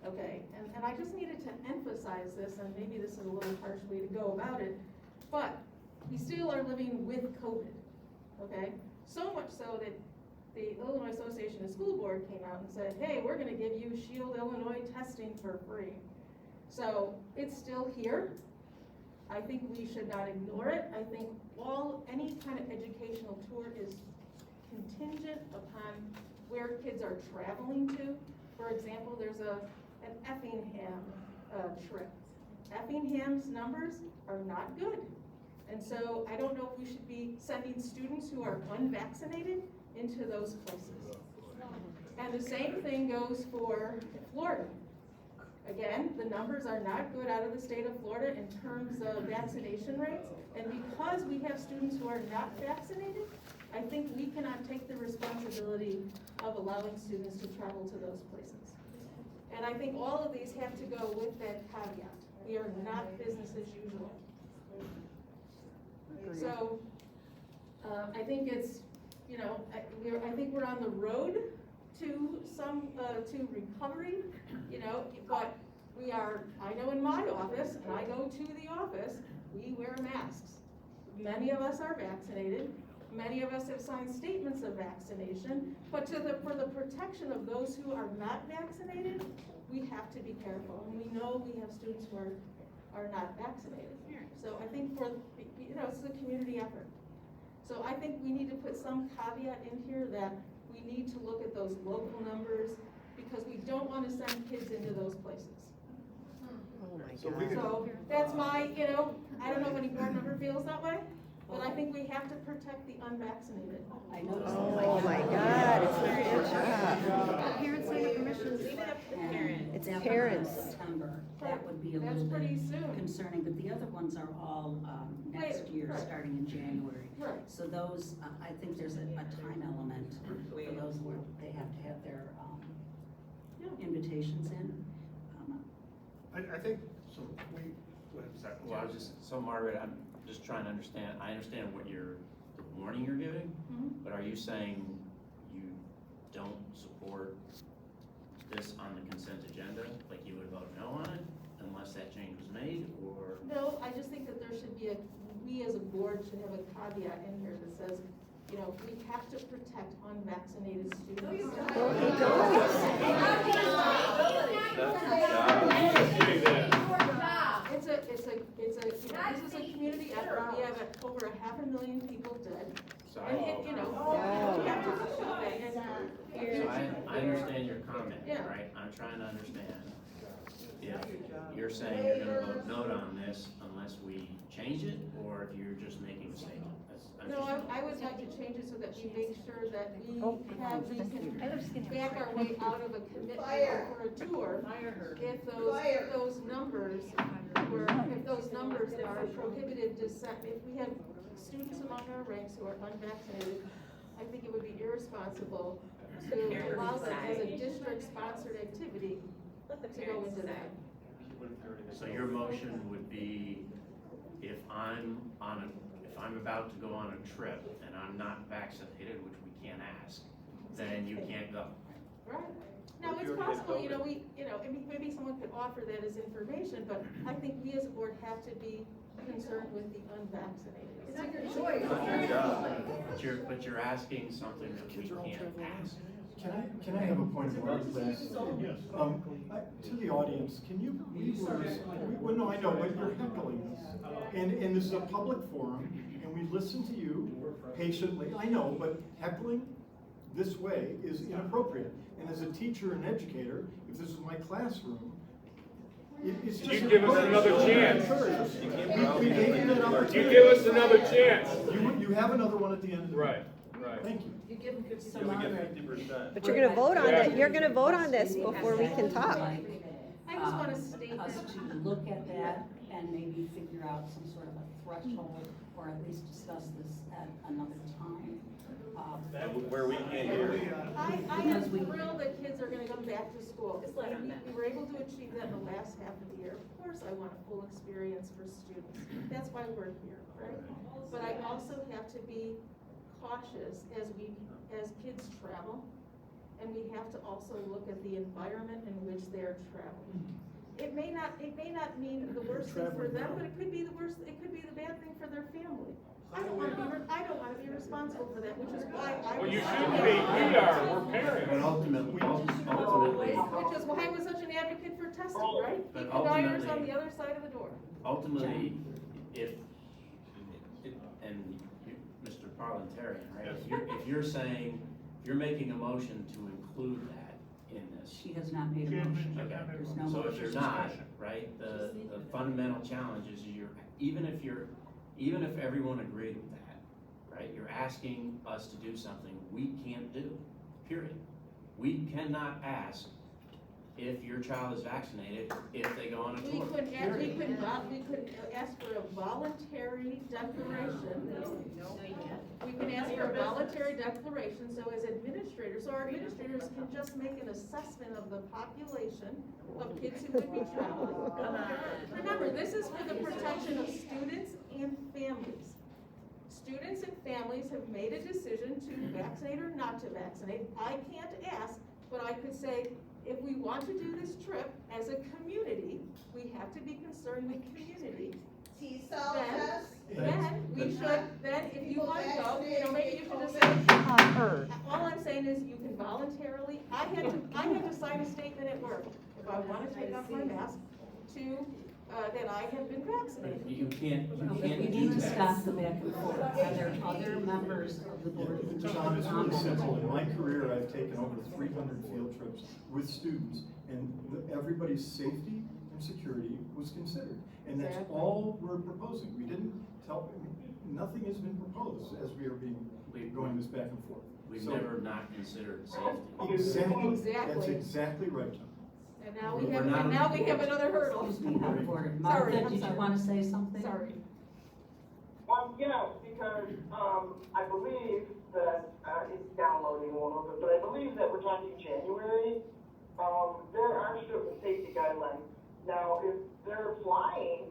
Speaker 10: okay? And I just needed to emphasize this, and maybe this is a little harsh way to go about it, but we still are living with COVID, okay? So much so that the Illinois Association of School Board came out and said, hey, we're gonna give you Shield Illinois testing for free. So it's still here. I think we should not ignore it. I think any kind of educational tour is contingent upon where kids are traveling to. For example, there's an Effingham trip. Effingham's numbers are not good. And so I don't know if we should be sending students who are unvaccinated into those places. And the same thing goes for Florida.
Speaker 3: Again, the numbers are not good out of the state of Florida in terms of vaccination rates, and because we have students who are not vaccinated, I think we cannot take the responsibility of allowing students to travel to those places. And I think all of these have to go with that caveat. We are not business as usual. So, I think it's, you know, I think we're on the road to to recovery, you know, but we are, I know in my office, and I go to the office, we wear masks. Many of us are vaccinated, many of us have signed statements of vaccination, but for the protection of those who are not vaccinated, we have to be careful, and we know we have students who are not vaccinated. So I think you know, it's a community effort. So I think we need to put some caveat in here that we need to look at those local numbers because we don't want to send kids into those places.
Speaker 1: Oh my
Speaker 15: So
Speaker 1: God.
Speaker 3: So that's my, you know, I don't know if any board member feels that way, but I think we have to protect the unvaccinated.
Speaker 2: I noticed.
Speaker 1: Oh my God, it's not your job.
Speaker 19: Parents need permission.
Speaker 10: Leave it up to the parents.
Speaker 1: It's
Speaker 2: That one in
Speaker 1: parents.
Speaker 2: September, that would be a
Speaker 3: That's
Speaker 2: little
Speaker 3: pretty
Speaker 2: bit
Speaker 3: soon.
Speaker 2: concerning, but the other ones are all next
Speaker 3: Later,
Speaker 2: year,
Speaker 3: right.
Speaker 2: starting in January.
Speaker 3: Right.
Speaker 2: So those, I think there's a time element for those where they have to have their invitations in.
Speaker 14: I think, so we, go ahead, Zach.
Speaker 16: Well, I was just, so Margaret, I'm just trying to understand, I understand what the warning you're giving, but are you saying you don't support this on the consent agenda? Like you would vote no on it unless that change was made, or?
Speaker 3: No, I just think that there should be we as a board should have a caveat in here that says, you know, we have to protect unvaccinated students. This is a community effort. We have over 500,000 people dead.
Speaker 16: So
Speaker 3: And you know, we have to protect that.
Speaker 16: So I understand your comment,
Speaker 3: Yeah.
Speaker 16: right? I'm trying to understand if you're saying you're gonna vote no on this unless we change it, or if you're just making a statement.
Speaker 3: No, I would like to change it so that we make sure that we can back our way out of a commitment for a tour. If those numbers are prohibitive dissent, if we have students among our ranks who are unvaccinated, I think it would be irresponsible to allow them as a district-sponsored activity to go into that.
Speaker 16: So your motion would be, if I'm about to go on a trip and I'm not vaccinated, which we can't ask, then you can't go.
Speaker 3: Right. Now, it's possible, you know, maybe someone could offer that as information, but I think we as a board have to be concerned with the unvaccinated.
Speaker 19: It's not your choice.
Speaker 16: But you're asking something that we can't ask.
Speaker 15: Can I have a point of order, please? Yes. To the audience, can you, well, no, I know, but you're heckling us. And this is a public forum, and we listen to you patiently, I know, but heckling this way is inappropriate. And as a teacher and educator, if this was my classroom, it's just.
Speaker 17: You give us another chance.
Speaker 15: We gave you that opportunity.
Speaker 17: You give us another chance.
Speaker 15: You have another one at the end of the
Speaker 17: Right.
Speaker 15: Thank you.
Speaker 13: You give them 50%.
Speaker 2: So Margaret,
Speaker 1: But you're gonna vote on it, you're gonna vote on this before we can talk.
Speaker 3: I just want to state
Speaker 2: us to look at that and maybe figure out some sort of a threshold, or at least discuss this at another time.
Speaker 17: Where we can't hear.
Speaker 3: I am thrilled that kids are gonna come back to school. We were able to achieve that in the last half of the year. Of course, I want a full experience for students. That's why we're here, right? But I also have to be cautious as kids travel, and we have to also look at the environment in which they're traveling. It may not mean the worst thing for them, but it could be the bad thing for their family. I don't want to be responsible for that, which is why I was.
Speaker 17: Well, you shouldn't be. We are. We're parents.
Speaker 16: But ultimately.
Speaker 3: Which is why I was such an advocate for testing, right?
Speaker 16: But
Speaker 3: Keep the deniers on
Speaker 16: ultimately-
Speaker 3: the other side of the door.
Speaker 16: Ultimately, and Mr. Parliamentarian, right? If you're saying, if you're making a motion to include that in this.
Speaker 2: She has not made a motion.
Speaker 16: Okay.
Speaker 2: There's no
Speaker 16: So
Speaker 2: motion.
Speaker 16: if you're not, right, the fundamental challenge is even if everyone agreed with that, right, you're asking us to do something we can't do, period. We cannot ask if your child is vaccinated, if they go on a
Speaker 3: We
Speaker 16: tour.
Speaker 3: could ask for a voluntary declaration. We can ask for a voluntary declaration, so as administrators, so our administrators can just make an assessment of the population of kids who would be traveling. Remember, this is for the protection of students and families. Students and families have made a decision to vaccinate or not to vaccinate. I can't ask, but I could say, if we want to do this trip as a community, we have to be concerned with community.
Speaker 6: T-cell
Speaker 3: Then-
Speaker 6: test?
Speaker 3: Then we should, then if you want to go, maybe you should just say, all I'm saying is you can voluntarily, I had to sign a statement at work if I want to take off my mask to, that I have been vaccinated.
Speaker 16: You can't
Speaker 2: Okay, we
Speaker 16: do
Speaker 2: need to
Speaker 16: that.
Speaker 2: stop the back and forth. Are there other members of the board who
Speaker 15: John, it's really
Speaker 2: comment?
Speaker 15: simple. In my career, I've taken over 300 field trips with students, and everybody's safety and security was considered. And that's
Speaker 3: Exactly.
Speaker 15: all we're proposing. We didn't tell, nothing has been proposed as we are going this back and forth.
Speaker 16: We've
Speaker 15: So-
Speaker 16: never not considered safety.
Speaker 15: Exactly, that's
Speaker 3: Exactly.
Speaker 15: exactly right, John.
Speaker 3: And now we
Speaker 16: We're
Speaker 3: have,
Speaker 16: not
Speaker 3: and now we have another hurdle.
Speaker 2: Excuse me, out of order.
Speaker 3: Sorry,
Speaker 2: Martha,
Speaker 3: I'm
Speaker 2: did you
Speaker 3: sorry.
Speaker 2: want to say something?
Speaker 3: Sorry.
Speaker 12: Yes, because, I believe that, it's downloading a little bit, but I believe that we're talking January. There are certain safety guidelines. Now, if they're flying,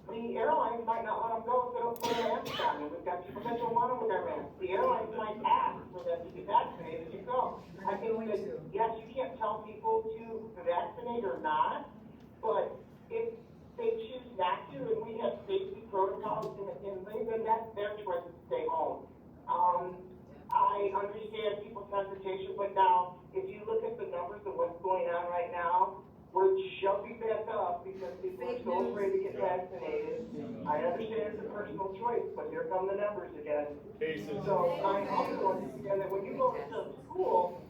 Speaker 12: the airlines might not let them go if they don't put a mask on. And we've got people that don't want to wear masks. The airlines might ask for them to get vaccinated as you go. I think that, yes, you can't tell people to vaccinate or not, but if they choose not to, and we have safety protocols in things, then that's their choice to stay home. I understand people's hesitation, but now, if you look at the numbers of what's going on right now, we're jumping back up because people are so afraid to get vaccinated. I understand it's a personal choice, but here come the numbers again. So I also understand that when you go to school,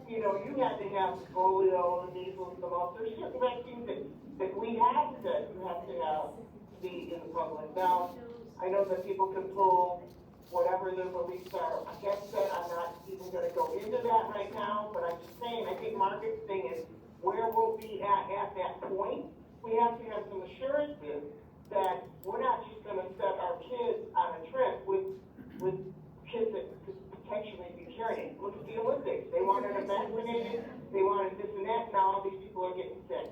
Speaker 12: you know, you have to have polio, the measles, the mumps. There's certain vaccines that we have that you have to be in the public. Now, I know that people can pull whatever their beliefs are against that. I'm not even gonna go into that right now, but I'm just saying, I think Margaret's thing is where we'll be at that point. We have to have some assurances that we're not just gonna set our kids on a trip with kids that could potentially be carrying it. Look at the Olympics. They wanted them vaccinated, they wanted this and that, now all these people are getting sick.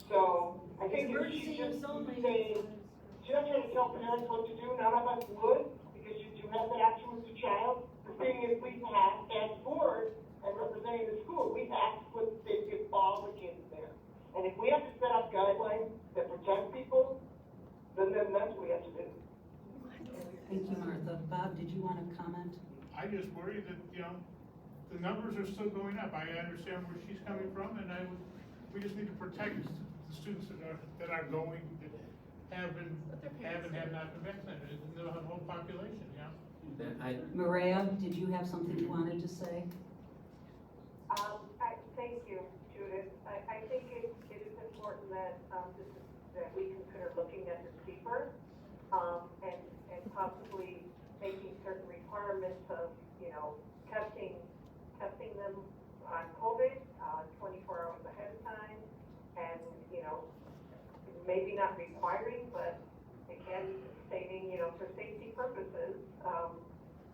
Speaker 12: So I think if she's just saying, she's not trying to tell parents what to do, none of us would, because you do have that option with your child. The thing is, we have, as board, and representing the school, we have to put safety of all the kids there. And if we have to set up guidelines that protect people, then that's what we have to do.
Speaker 2: Thank you, Martha. Bob, did you want to comment?
Speaker 20: I just worry that, you know, the numbers are still going up. I understand where she's coming from, and we just need to protect the students that are going, that have not been vaccinated, and the whole population, you know?
Speaker 2: Maria, did you have something you wanted to say?
Speaker 22: Thank you, Judith. I think it is important that, that we consider looking at this deeper, and possibly making certain requirements of, you know, testing them on COVID, 24 hours ahead of time, and, you know, maybe not requiring, but again, stating, you know, for safety purposes,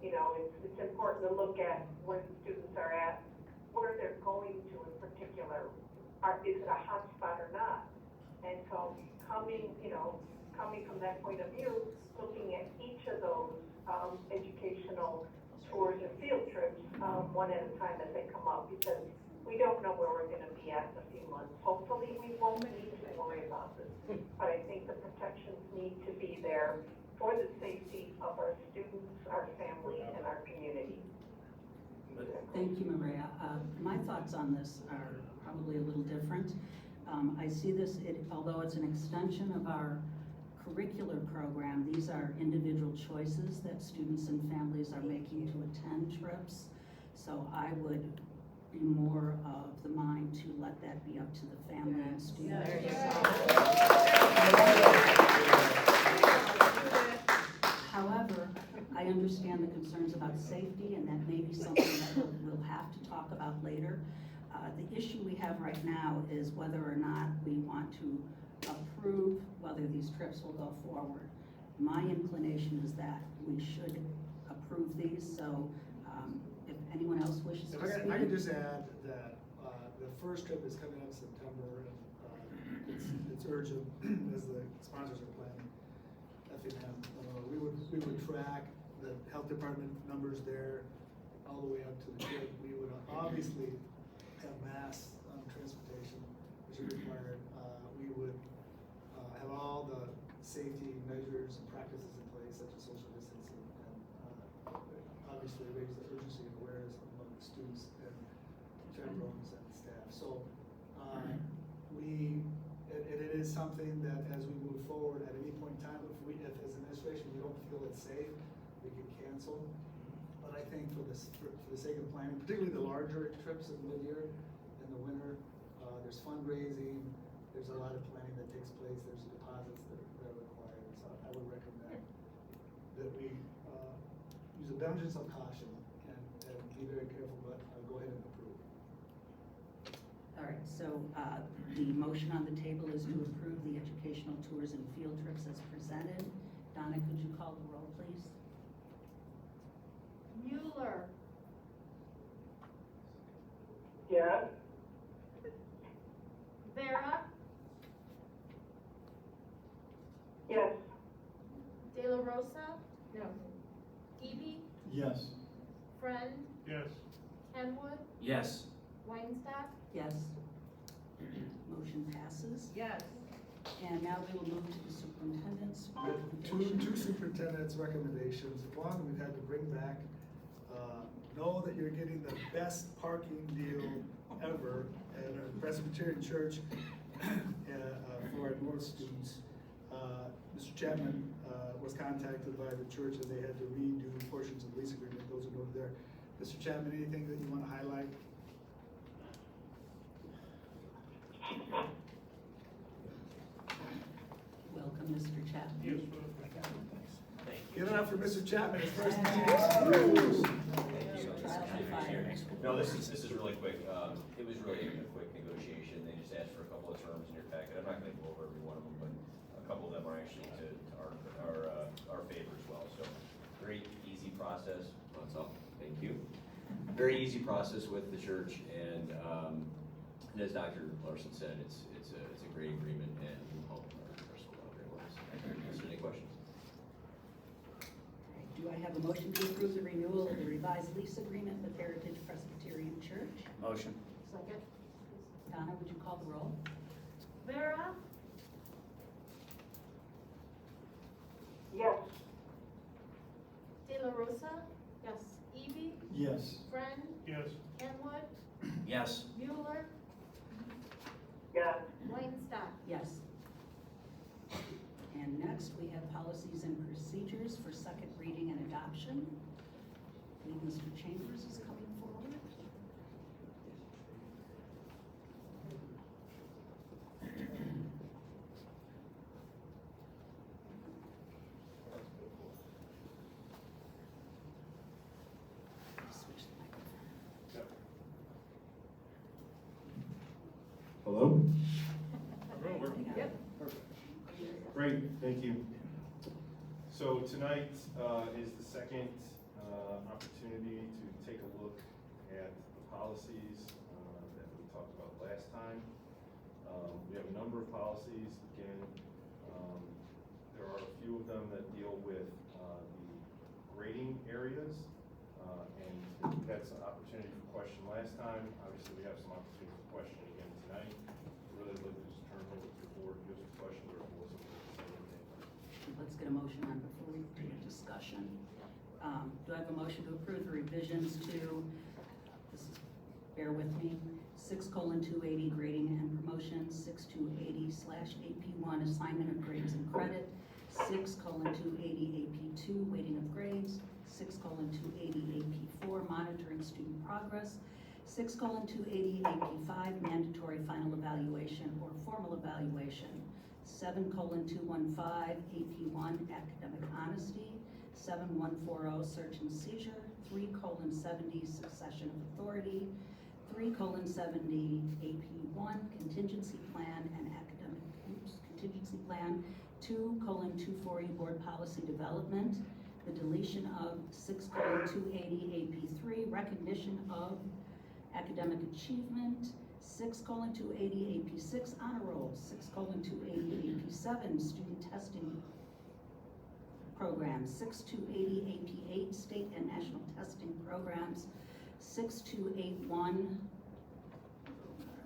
Speaker 22: you know, it's important to look at where the students are at, where they're going to in particular. Is it a hot spot or not? And so coming from that point of view, looking at each of those educational tours and field trips one at a time as they come up, because we don't know where we're going to be at in a few months. Hopefully we won't need to worry about this, but I think the protections need to be there for the safety of our students, our families, and our community.
Speaker 2: Thank you, Maria. My thoughts on this are probably a little different. I see this, although it's an extension of our curricular program, these are individual choices that students and families are making to attend trips. So I would be more of the mind to let that be up to the family and students. However, I understand the concerns about safety, and that may be something that we'll have to talk about later. The issue we have right now is whether or not we want to approve whether these trips will go forward. My inclination is that we should approve these, so if anyone else wishes to speak.
Speaker 14: I can just add that the first trip is coming up in September, and it's urgent as the sponsors are planning. FNM, we would track the health department numbers there all the way up to the trip. We would obviously have mass transportation, which is required. We would have all the safety measures and practices in place, such as social distancing, and obviously raise the urgency and awareness among the students and chaperones and staff. So it is something that as we move forward at any point in time, if as administration we don't feel it's safe, we can cancel. But I think for the sake of planning, particularly the larger trips in the mid-year and the winter, there's fundraising, there's a lot of planning that takes place, there's deposits that are required. So I would recommend that we use abundance of caution and be very careful, but go ahead and approve.
Speaker 2: All right, so the motion on the table is to approve the educational tours and field trips as presented. Donna, could you call the roll, please?
Speaker 3: Mueller.
Speaker 12: Yes.
Speaker 3: Vera.
Speaker 12: Yes.
Speaker 3: De La Rosa. No. Eby.
Speaker 15: Yes.
Speaker 3: Friend.
Speaker 20: Yes.
Speaker 3: Kenwood.
Speaker 16: Yes.
Speaker 3: Weinstock.
Speaker 2: Yes. Motion passes.
Speaker 3: Yes.
Speaker 2: And now we will move to the superintendent's
Speaker 14: Two
Speaker 2: recommendation.
Speaker 14: superintendent's recommendations. One, we've had to bring back, know that you're getting the best parking deal ever at a Presbyterian church for our North students. Mr. Chapman was contacted by the church and they had to redo portions of the lease agreement. Those are noted there. Mr. Chapman, anything that you want to highlight?
Speaker 2: Welcome, Mr. Chapman.
Speaker 20: Yes,
Speaker 14: Give it up for Mr. Chapman, his first
Speaker 2: Trial
Speaker 14: meeting.
Speaker 2: by fire.
Speaker 5: No, this is really quick. It was really a quick negotiation. They just asked for a couple of terms in your packet. I'm not gonna go over every one of them, but a couple of them are actually to our favor as well. So very easy process. That's all. Thank you. Very easy process with the church, and as Dr. Larson said, it's a great agreement, and we'll help our school out very well. Is there any questions?
Speaker 2: Do I have a motion to approve the renewal of the revised lease agreement with Heritage Presbyterian Church?
Speaker 16: Motion.
Speaker 3: Second.
Speaker 2: Donna, would you call the roll?
Speaker 3: Vera.
Speaker 12: Yes.
Speaker 3: De La Rosa. Yes. Eby.
Speaker 15: Yes.
Speaker 3: Friend.
Speaker 20: Yes.
Speaker 3: Kenwood.
Speaker 16: Yes.
Speaker 3: Mueller.
Speaker 12: Yes.
Speaker 3: Weinstock.
Speaker 2: Yes. And next, we have policies and procedures for second reading and adoption. I believe Mr. Chambers is coming forward. Switch the microphone.
Speaker 9: Hello?
Speaker 3: Yep.
Speaker 9: Great, thank you. So tonight is the second opportunity to take a look at the policies that we talked about last time. We have a number of policies. Again, there are a few of them that deal with the grading areas, and that's an opportunity for question last time. Obviously, we have some opportunity for question again tonight. Really look to just turn over to the board, just a question or a voice.
Speaker 2: Let's get a motion on before we do a discussion. Do I have a motion to approve the revisions to, bear with me, 6:280 grading and promotion, 6:280/AP1 assignment of grades and credit, 6:280 AP2 weighting of grades, 6:280 AP4 monitoring student progress, 6:280 AP5 mandatory final evaluation or formal evaluation, 7:215 AP1 academic honesty, 7:140 search and seizure, 3:70 succession of authority, 3:70 AP1 contingency plan and academic, contingency plan, 2:240 board policy development, the deletion of 6:280 AP3 recognition of academic achievement, 6:280 AP6 honor roll, 6:280 AP7 student testing programs, 6:280 AP8 state and national testing programs, 6:281,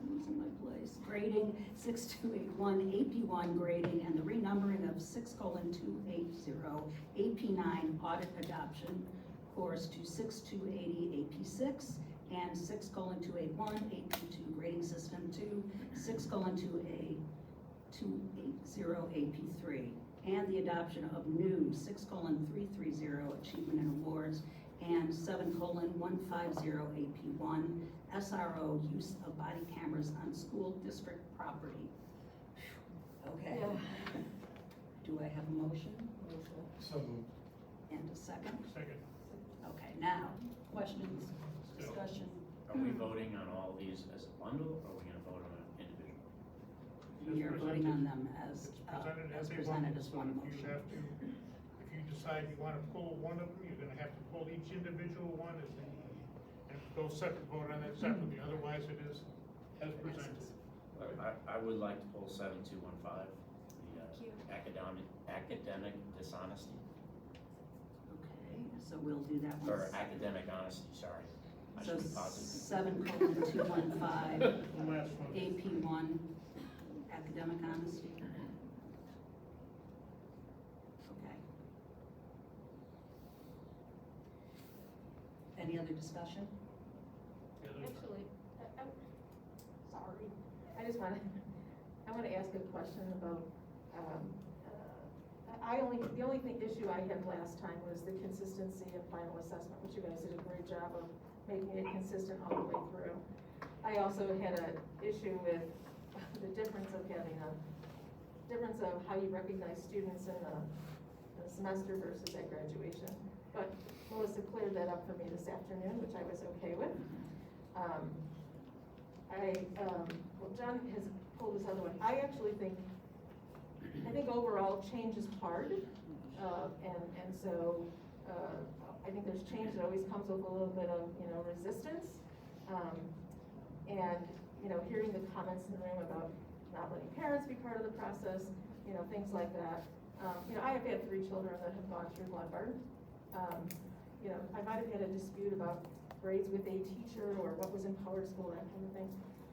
Speaker 2: I'm losing my place, grading, 6:281 AP1 grading, and the renumbering of 6:280 AP9 audit adoption course to 6:280 AP6 and 6:281 AP2 grading system to 6:280 AP3, and the adoption of new 6:330 achievement and awards and 7:150 AP1 SRO use of body cameras on school district property. Okay. Do I have a motion?
Speaker 15: So moved.
Speaker 2: And a second?
Speaker 20: Second.
Speaker 2: Okay, now, questions, discussion?
Speaker 16: Are we voting on all these as a bundle, or are we gonna vote on an individual?
Speaker 2: We are voting on them as
Speaker 20: It's
Speaker 2: presented as one
Speaker 20: You
Speaker 2: motion.
Speaker 20: have to, if you decide you wanna pull one of them, you're gonna have to pull each individual one and go separate, vote on that separately, otherwise it is as presented.
Speaker 16: I would like to pull 7215, the academic dishonesty,
Speaker 2: Okay, so we'll do that one.
Speaker 16: or academic honesty, sorry. I
Speaker 2: So
Speaker 16: should be positive.
Speaker 2: 7:215
Speaker 20: The last one.
Speaker 2: AP1 academic honesty. Okay. Any other discussion?
Speaker 3: Actually, sorry, I just wanna, I wanna ask a question about, the only issue I had last time was the consistency of final assessment, which you guys did a great job of making it consistent all the way through. I also had an issue with the difference of how you recognize students in the semester versus at graduation. But Melissa cleared that up for me this afternoon, which I was okay with. Well, John has pulled this other one. I actually think overall change is hard. And so, I think there's change that always comes with a little bit of, resistance. And, hearing the comments in the room about not letting parents be part of the process, things like that. I have had 3 children that have gone through Lombard. I might have had a dispute about grades with a teacher or what was in Power School, that kind of thing,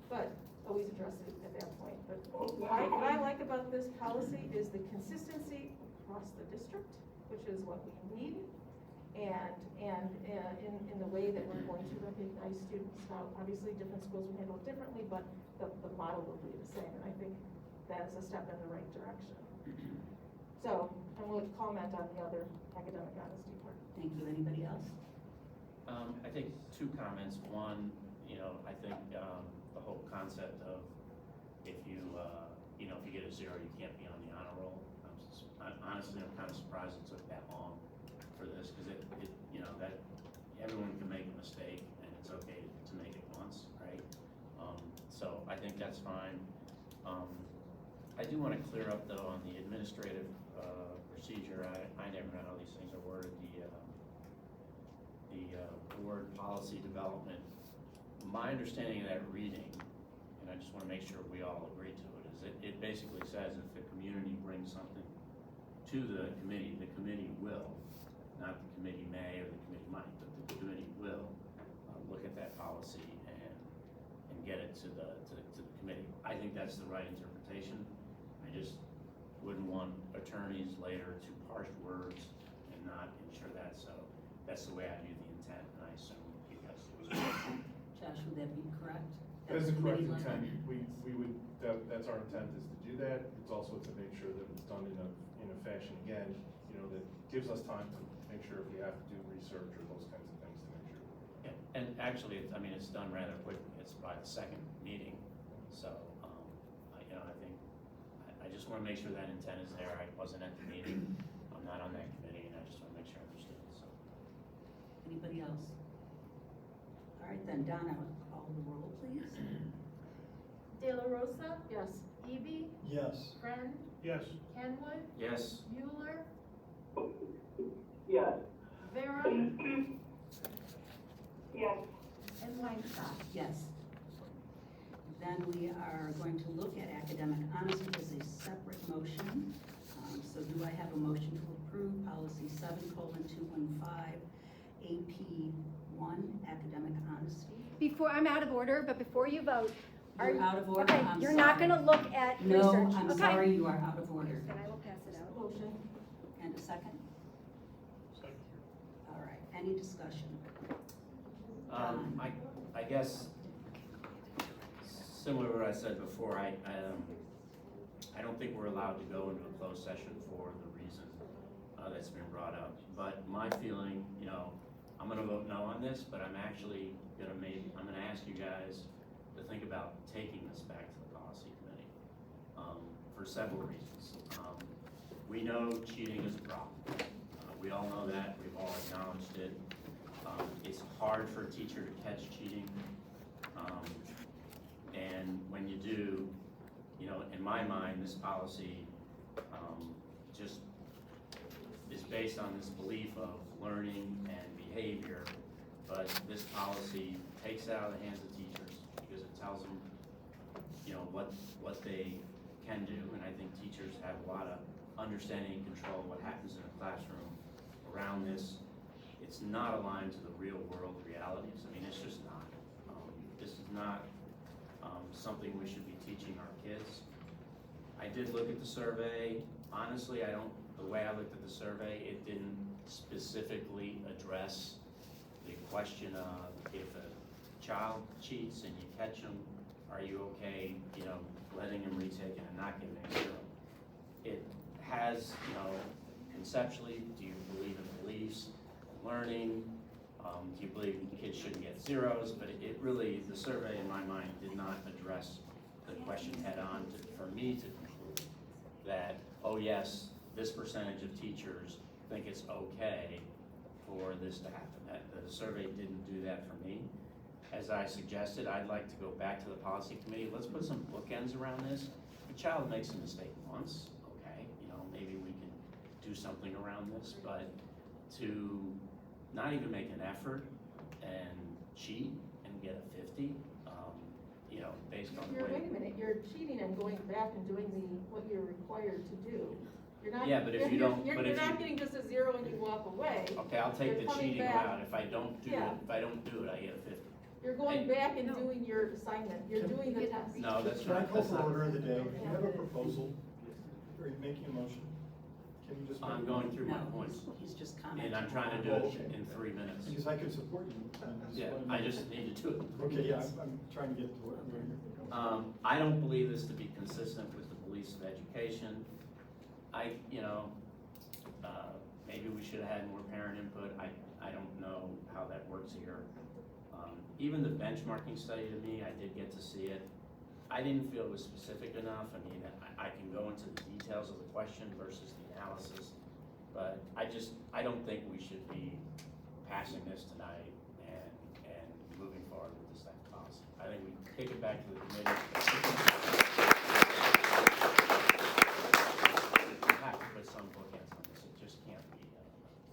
Speaker 3: but always addressed it at that point. But what I like about this policy is the consistency across the district, which is what we need, and in the way that we're going to recognize students. Now, obviously, different schools will handle it differently, but the model will be the same, and I think that is a step in the right direction. So, and we'll comment on the other academic honesty part.
Speaker 2: Thank you. Anybody else?
Speaker 16: I think 2 comments. One, I think the whole concept of if you get a 0, you can't be on the honor roll. Honestly, I'm kind of surprised it took that long for this, because that everyone can make a mistake, and it's okay to make it once, right? So I think that's fine. I do want to clear up though on the administrative procedure. I never know how these things are worded. The board policy development. My understanding of that reading, and I just want to make sure we all agree to it, is it basically says if the community brings something to the committee will, not the committee may or the committee might, but the committee will look at that policy and get it to the committee. I think that's the right interpretation. I just wouldn't want attorneys later to parse words and not ensure that, so that's the way I view the intent, and I assume you guys do.
Speaker 2: Josh, would that be correct?
Speaker 9: That is the correct
Speaker 2: Committee level?
Speaker 9: intent. We would, that's our intent, is to do that. It's also to make sure that it's done in a fashion, again, that gives us time to make sure if we have to do research or those kinds of things to make sure.
Speaker 16: Yeah, and actually, it's done rather quickly. It's by the second meeting, so, I think, I just want to make sure that intent is there. I wasn't at the meeting, I'm not on that committee, and I just want to make sure I understood it, so.
Speaker 2: Anybody else? All right, then Donna, call call the roll, please.
Speaker 1: De La Rosa?
Speaker 3: Yes.
Speaker 1: Eby?
Speaker 15: Yes.
Speaker 1: Friend?
Speaker 20: Yes.
Speaker 1: Kenwood?
Speaker 16: Yes.
Speaker 1: Mueller?
Speaker 12: Yes.
Speaker 1: Vera?
Speaker 12: Yes.
Speaker 1: And Weinstock?
Speaker 2: Yes. Then we are going to look at academic honesty as a separate motion. So do I have a motion to approve policy 7:215, AP1, academic honesty?
Speaker 19: Before, I'm out of order, but before you vote. are
Speaker 2: You're out of order?
Speaker 19: Okay,
Speaker 2: I'm
Speaker 19: you're not
Speaker 2: sorry.
Speaker 19: gonna look at
Speaker 2: No,
Speaker 19: research,
Speaker 2: I'm
Speaker 19: okay?
Speaker 2: sorry, you are out of order.
Speaker 19: Then I will pass it out.
Speaker 3: Motion.
Speaker 2: And a second? All right, any discussion?
Speaker 16: I guess, similar to what I said before, I don't think we're allowed to go into a closed session for the reason that's been brought up. But my feeling, I'm gonna vote no on this, but I'm actually I'm gonna ask you guys to think about taking this back to the policy committee, for several reasons. We know cheating is a problem. We all know that, we've all acknowledged it. It's hard for a teacher to catch cheating. And when you do, in my mind, this policy just is based on this belief of learning and behavior, but this policy takes it out of the hands of teachers because it tells them, what they can do, and I think teachers have a lot of understanding and control of what happens in a classroom around this. It's not aligned to the real world realities. I mean, it's just not. This is not something we should be teaching our kids. I did look at the survey. Honestly, the way I looked at the survey, it didn't specifically address the question of if a child cheats and you catch them, are you okay, letting them retake it and not giving a zero? It has, conceptually, do you believe in beliefs, learning? Do you believe kids shouldn't get zeros? But it really, the survey in my mind did not address the question head on for me to conclude that, oh yes, this percentage of teachers think it's okay for this to happen. The survey didn't do that for me. As I suggested, I'd like to go back to the policy committee. Let's put some bookends around this. If a child makes a mistake once, okay, maybe we can do something around this, but to not even make an effort and cheat and get a 50, based on the way.
Speaker 3: Wait a minute, you're cheating and going back and doing what you're required to do. You're not.
Speaker 16: Yeah, but if you don't,
Speaker 3: You're not getting just a zero and you walk away.
Speaker 16: Okay, I'll take
Speaker 3: You're
Speaker 16: the
Speaker 3: coming
Speaker 16: cheating
Speaker 3: back.
Speaker 16: route. If I don't do it, I get a 50.
Speaker 3: You're going back and doing your assignment, you're doing the test.
Speaker 16: No, that's
Speaker 15: Can I
Speaker 16: not,
Speaker 15: call
Speaker 16: that's
Speaker 15: for
Speaker 16: not.
Speaker 15: order of the day? If you have a proposal, are you making a motion? Can you just?
Speaker 16: I'm going through my
Speaker 2: No,
Speaker 16: points.
Speaker 2: he's just commenting.
Speaker 16: And I'm trying to do it in 3 minutes.
Speaker 15: Because I can support you.
Speaker 16: Yeah, I just need to do it.
Speaker 15: Okay, yeah, I'm trying to get to where you're going.
Speaker 16: I don't believe this to be consistent with the beliefs of education. Maybe we should have had more parent input. I don't know how that works here. Even the benchmarking study, to me, I did get to see it. I didn't feel it was specific enough. I mean, I can go into the details of the question versus the analysis, but I don't think we should be passing this tonight and moving forward with this type of policy. I think we take it back to the committee. We have to put some bookends on this. It just can't be,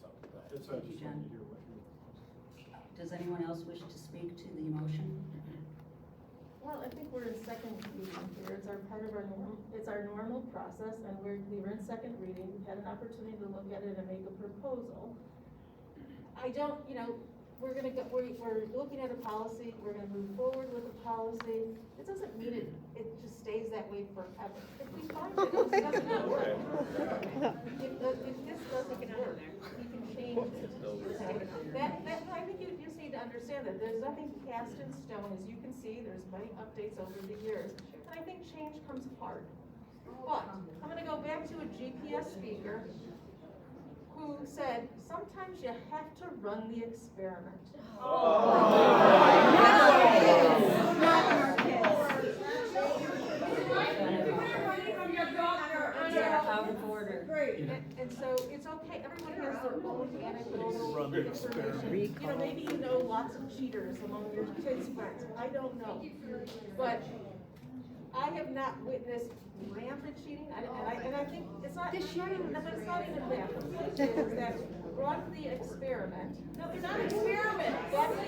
Speaker 16: so, go ahead.
Speaker 15: That's what I
Speaker 2: Thank you,
Speaker 15: just
Speaker 2: Jen.
Speaker 15: wanted to hear what you were proposing.
Speaker 2: Does anyone else wish to speak to the motion?
Speaker 3: Well, I think we're in second reading here, it's our part of our normal process, and we were in second reading, we've had an opportunity to look at it and make a proposal. I don't, we're looking at a policy, we're gonna move forward with a policy. It doesn't mean it just stays that way forever. If we find that it doesn't work, if this doesn't work, we can change it. I think you just need to understand that there's nothing cast in stone. As you can see, there's many updates over the years. And I think change comes hard. But I'm gonna go back to a GPS speaker who said, sometimes you have to run the experiment.
Speaker 2: Out of order.
Speaker 3: And so it's okay, everyone has their own anecdotal
Speaker 20: Run the
Speaker 3: information. You know, maybe you know lots of cheaters among your kids' friends, I don't know. But I have not witnessed rampant cheating, and I think it's not even that. The point is that run the experiment. No, they're not experiments. That's the,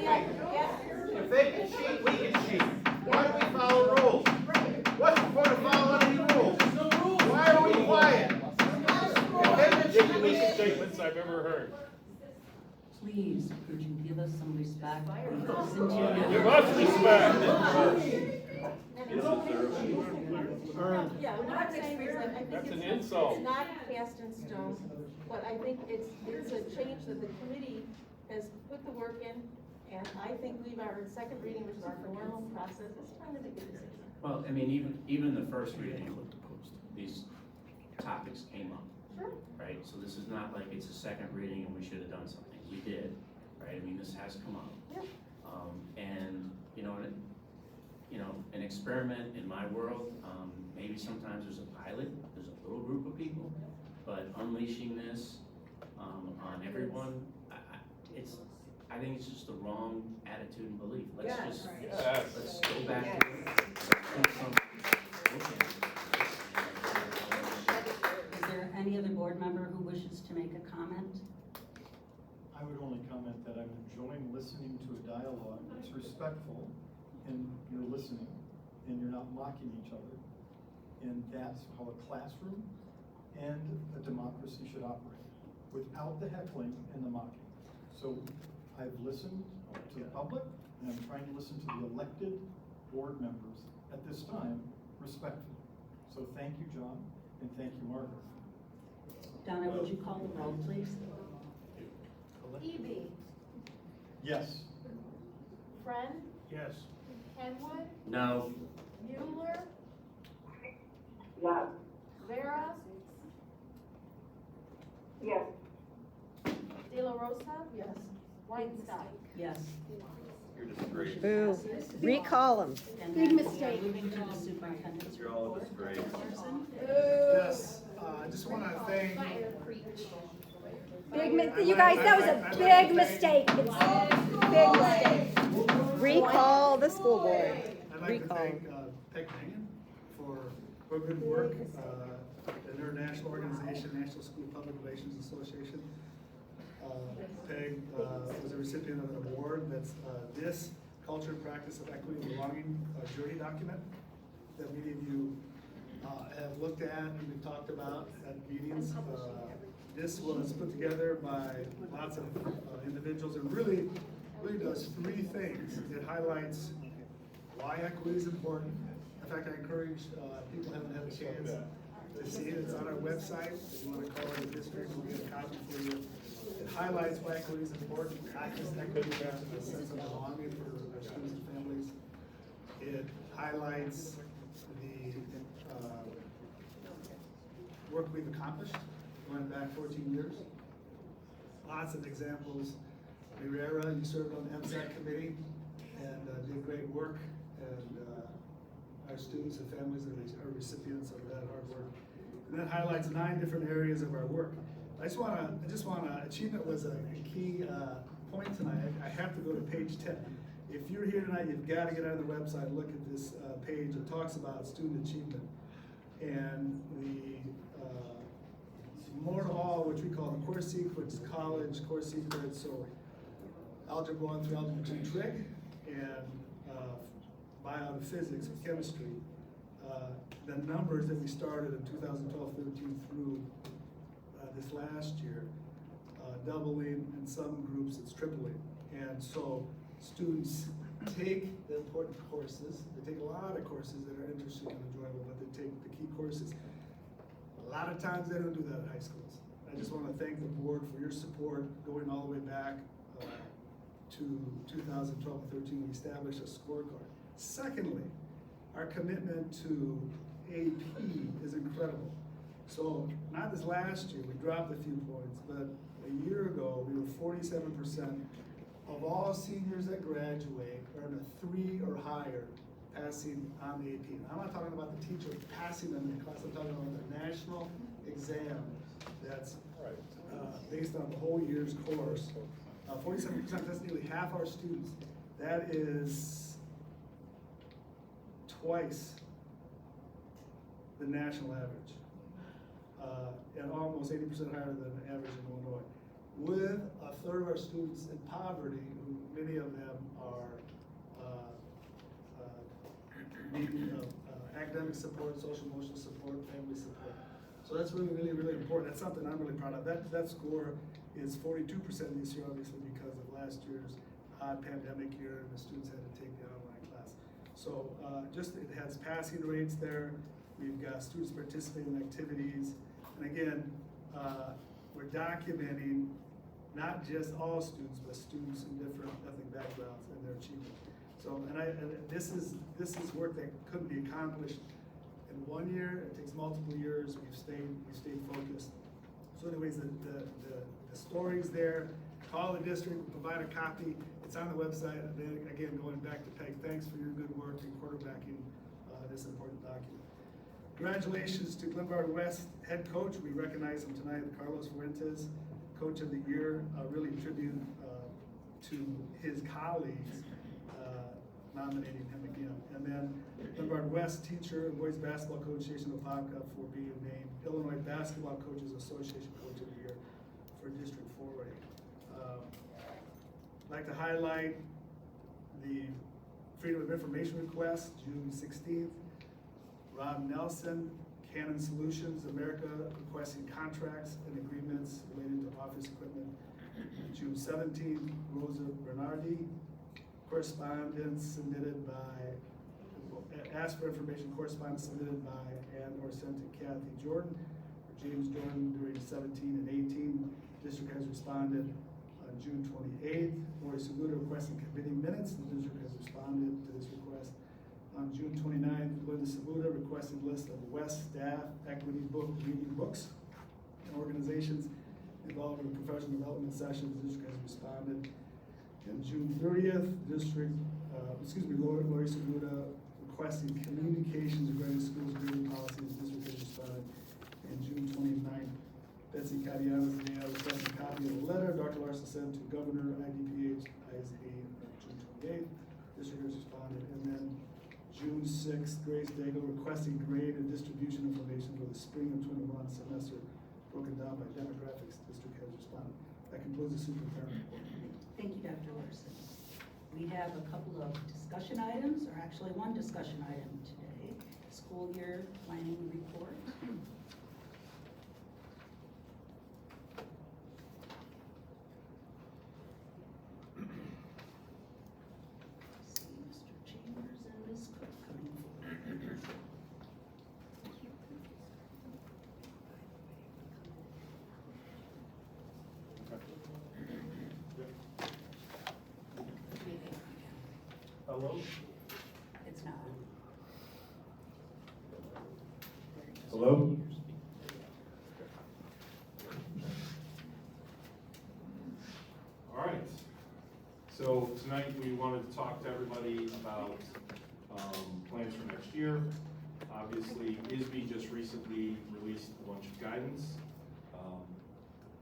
Speaker 9: If they can cheat, we can cheat. Why do we follow rules? What's the point of following any rules? Why are we quiet? If they can cheat, we can cheat.
Speaker 17: Statements I've ever heard.
Speaker 2: Please, could you give us some respect? We listen to you.
Speaker 17: Give us respect.
Speaker 3: Yeah, we're not saying that, I think
Speaker 17: That's an
Speaker 3: it's
Speaker 17: insult.
Speaker 3: not cast in stone, but I think it's a change that the committee has put the work in, and I think we are in second reading, which is our formal process, it's time to make a decision.
Speaker 16: Well, I mean, even the first reading, these topics came up.
Speaker 3: Sure.
Speaker 16: Right, so this is not like it's a second reading and we should have done something. We did, right? I mean, this has come up.
Speaker 3: Yeah.
Speaker 16: And, an experiment in my world, maybe sometimes there's a pilot, there's a little group of people, but unleashing this on everyone, I think it's just the wrong attitude and belief. Let's go back to
Speaker 2: Is there any other board member who wishes to make a comment?
Speaker 15: I would only comment that I'm enjoying listening to a dialogue that's respectful, and you're listening, and you're not mocking each other. And that's how a classroom and a democracy should operate, without the heckling and the mocking. So I've listened to the public, and I'm trying to listen to the elected board members at this time respectfully. So thank you, John, and thank you, Margaret.
Speaker 2: Donna, would you call the roll, please?
Speaker 1: Eby,
Speaker 15: Yes.
Speaker 1: Friend,
Speaker 20: Yes.
Speaker 1: Kenwood,
Speaker 16: No.
Speaker 1: Mueller,
Speaker 12: Yes.
Speaker 1: Vera,
Speaker 12: Yes.
Speaker 1: De La Rosa,
Speaker 3: Yes.
Speaker 1: Weinstein.
Speaker 2: Yes.
Speaker 5: You're just great.
Speaker 2: Boo.
Speaker 7: Recall them.
Speaker 2: And
Speaker 1: Big
Speaker 2: then we are
Speaker 1: mistake.
Speaker 2: moving to the superintendent's
Speaker 5: You're all
Speaker 2: report.
Speaker 5: just great.
Speaker 2: Person?
Speaker 14: Yes, I just want to thank.
Speaker 19: You guys, that was a big mistake. It's a big mistake.
Speaker 7: Recall the school board.
Speaker 14: I'd like to thank Peg Mangan for her good work in her national organization, National School Public Relations Association. Peg was a recipient of an award that's this Culture and Practice of Equity and Belonging Journey document that many of you have looked at and we've talked about at meetings. This was put together by lots of individuals and really does three things. It highlights why equity is important. In fact, I encourage people who haven't had a chance to see it. It's on our website. If you want to call it a district, we'll get a copy for you. It highlights why equity is important, not just equity, but a sense of belonging for our students and families. It highlights the work we've accomplished going back 14 years. Lots of examples. Mirera, you served on the MSAC committee and did great work. And our students and families are recipients of that hard work. And that highlights 9 different areas of our work. I just want to, achievement was a key point tonight. I have to go to page 10. If you're here tonight, you've got to get on the website and look at this page. It talks about student achievement. And the more to all, which we call the core sequence, college, core secrets, so algebra 1 through algebra 2 trig, and bio and physics, chemistry. The numbers that we started in 2012-13 through this last year, doubling, in some groups it's tripling. And so students take the important courses. They take a lot of courses that are interesting and enjoyable, but they take the key courses. A lot of times they don't do that at high schools. I just want to thank the board for your support going all the way back to 2012-13. We established a scorecard. Secondly, our commitment to AP is incredible. So not this last year, we dropped a few points, but a year ago, we were 47% of all seniors that graduate earn a 3 or higher passing on the AP. And I'm not talking about the teacher passing them in the class, I'm talking about the national exam that's based on the whole year's course. 47%, that's nearly half our students. That is twice the national average, and almost 80% higher than the average in Illinois. With a third of our students in poverty, who many of them are needing academic support, social emotional support, family support. So that's really, really, really important. That's something I'm really proud of. That score is 42% this year, obviously, because of last year's odd pandemic year, and the students had to take the online class. So just it has passing rates there. We've got students participating in activities. And again, we're documenting not just all students, but students in different ethnic backgrounds and their achievement. So, and this is work that couldn't be accomplished in 1 year. It takes multiple years. We've stayed focused. So anyways, the story's there. Call the district, we'll provide a copy. It's on the website. And then again, going back to Peg, thanks for your good work in quarterbacking this important document. Congratulations to Glenbard West head coach. We recognize him tonight, Carlos Fuentes, Coach of the Year. Really tribute to his colleagues nominating him again. And then Glenbard West teacher and boys basketball coach Jason Opaka for being named Illinois Basketball Coaches Association Coach of the Year for District 4A. I'd like to highlight the Freedom of Information request, June 16th. Rob Nelson, Canon Solutions America, requesting contracts and agreements related to office equipment. June 17th, Rosa Bernardi, correspondence submitted by, asked for information, correspondence submitted by and or sent to Kathy Jordan, or James Jordan during 17 and 18. District has responded on June 28th. Lori Seguda requesting committee minutes. The district has responded to this request. On June 29th, Linda Sabuda requested list of West staff equity book reading books and organizations involved in professional development sessions. The district has responded. And June 30th, Lori Sabuda requesting communications regarding schools grading policies. The district has responded. And June 29th, Betsy Cadianas requesting a copy of a letter Dr. Larson sent to Governor IDPH ISB on June 28th. District has responded. And then June 6th, Grace Daigle requesting grade and distribution information for the spring of 21 semester broken down by demographics. District has responded. That concludes the superintendent report.
Speaker 2: Thank you, Dr. Larson. We have a couple of discussion items, or actually one discussion item today, school year planning report.
Speaker 9: Hello?
Speaker 2: It's not.
Speaker 9: Hello? All right. So tonight we wanted to talk to everybody about plans for next year. Obviously, ISB just recently released a bunch of guidance.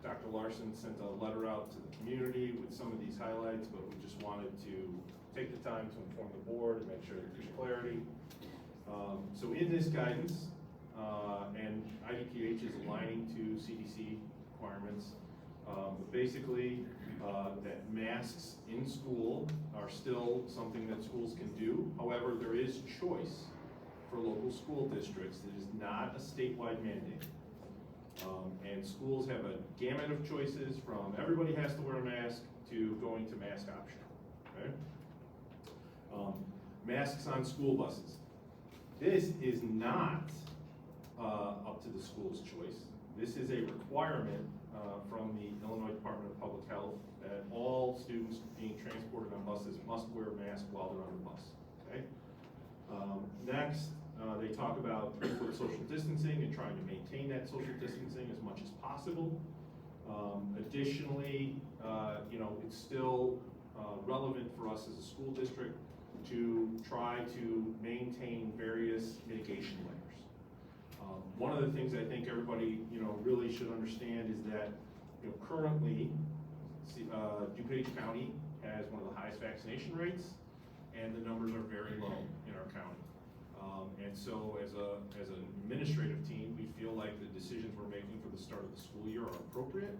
Speaker 9: Dr. Larson sent a letter out to the community with some of these highlights, but we just wanted to take the time to inform the board and make sure that there's clarity. So in this guidance, and IDPH is aligning to CDC requirements, but basically that masks in school are still something that schools can do. However, there is choice for local school districts. It is not a statewide mandate. And schools have a gamut of choices from everybody has to wear a mask to going to mask optional, okay? Masks on school buses. This is not up to the school's choice. This is a requirement from the Illinois Department of Public Health that all students being transported on buses must wear a mask while they're on the bus, okay? Next, they talk about 3-foot social distancing and trying to maintain that social distancing as much as possible. Additionally, it's still relevant for us as a school district to try to maintain various mitigation layers. One of the things I think everybody, really should understand is that, Currently, DuPage County has one of the highest vaccination rates, and the numbers are very low in our county. And so as an administrative team, we feel like the decisions we're making for the start of the school year are appropriate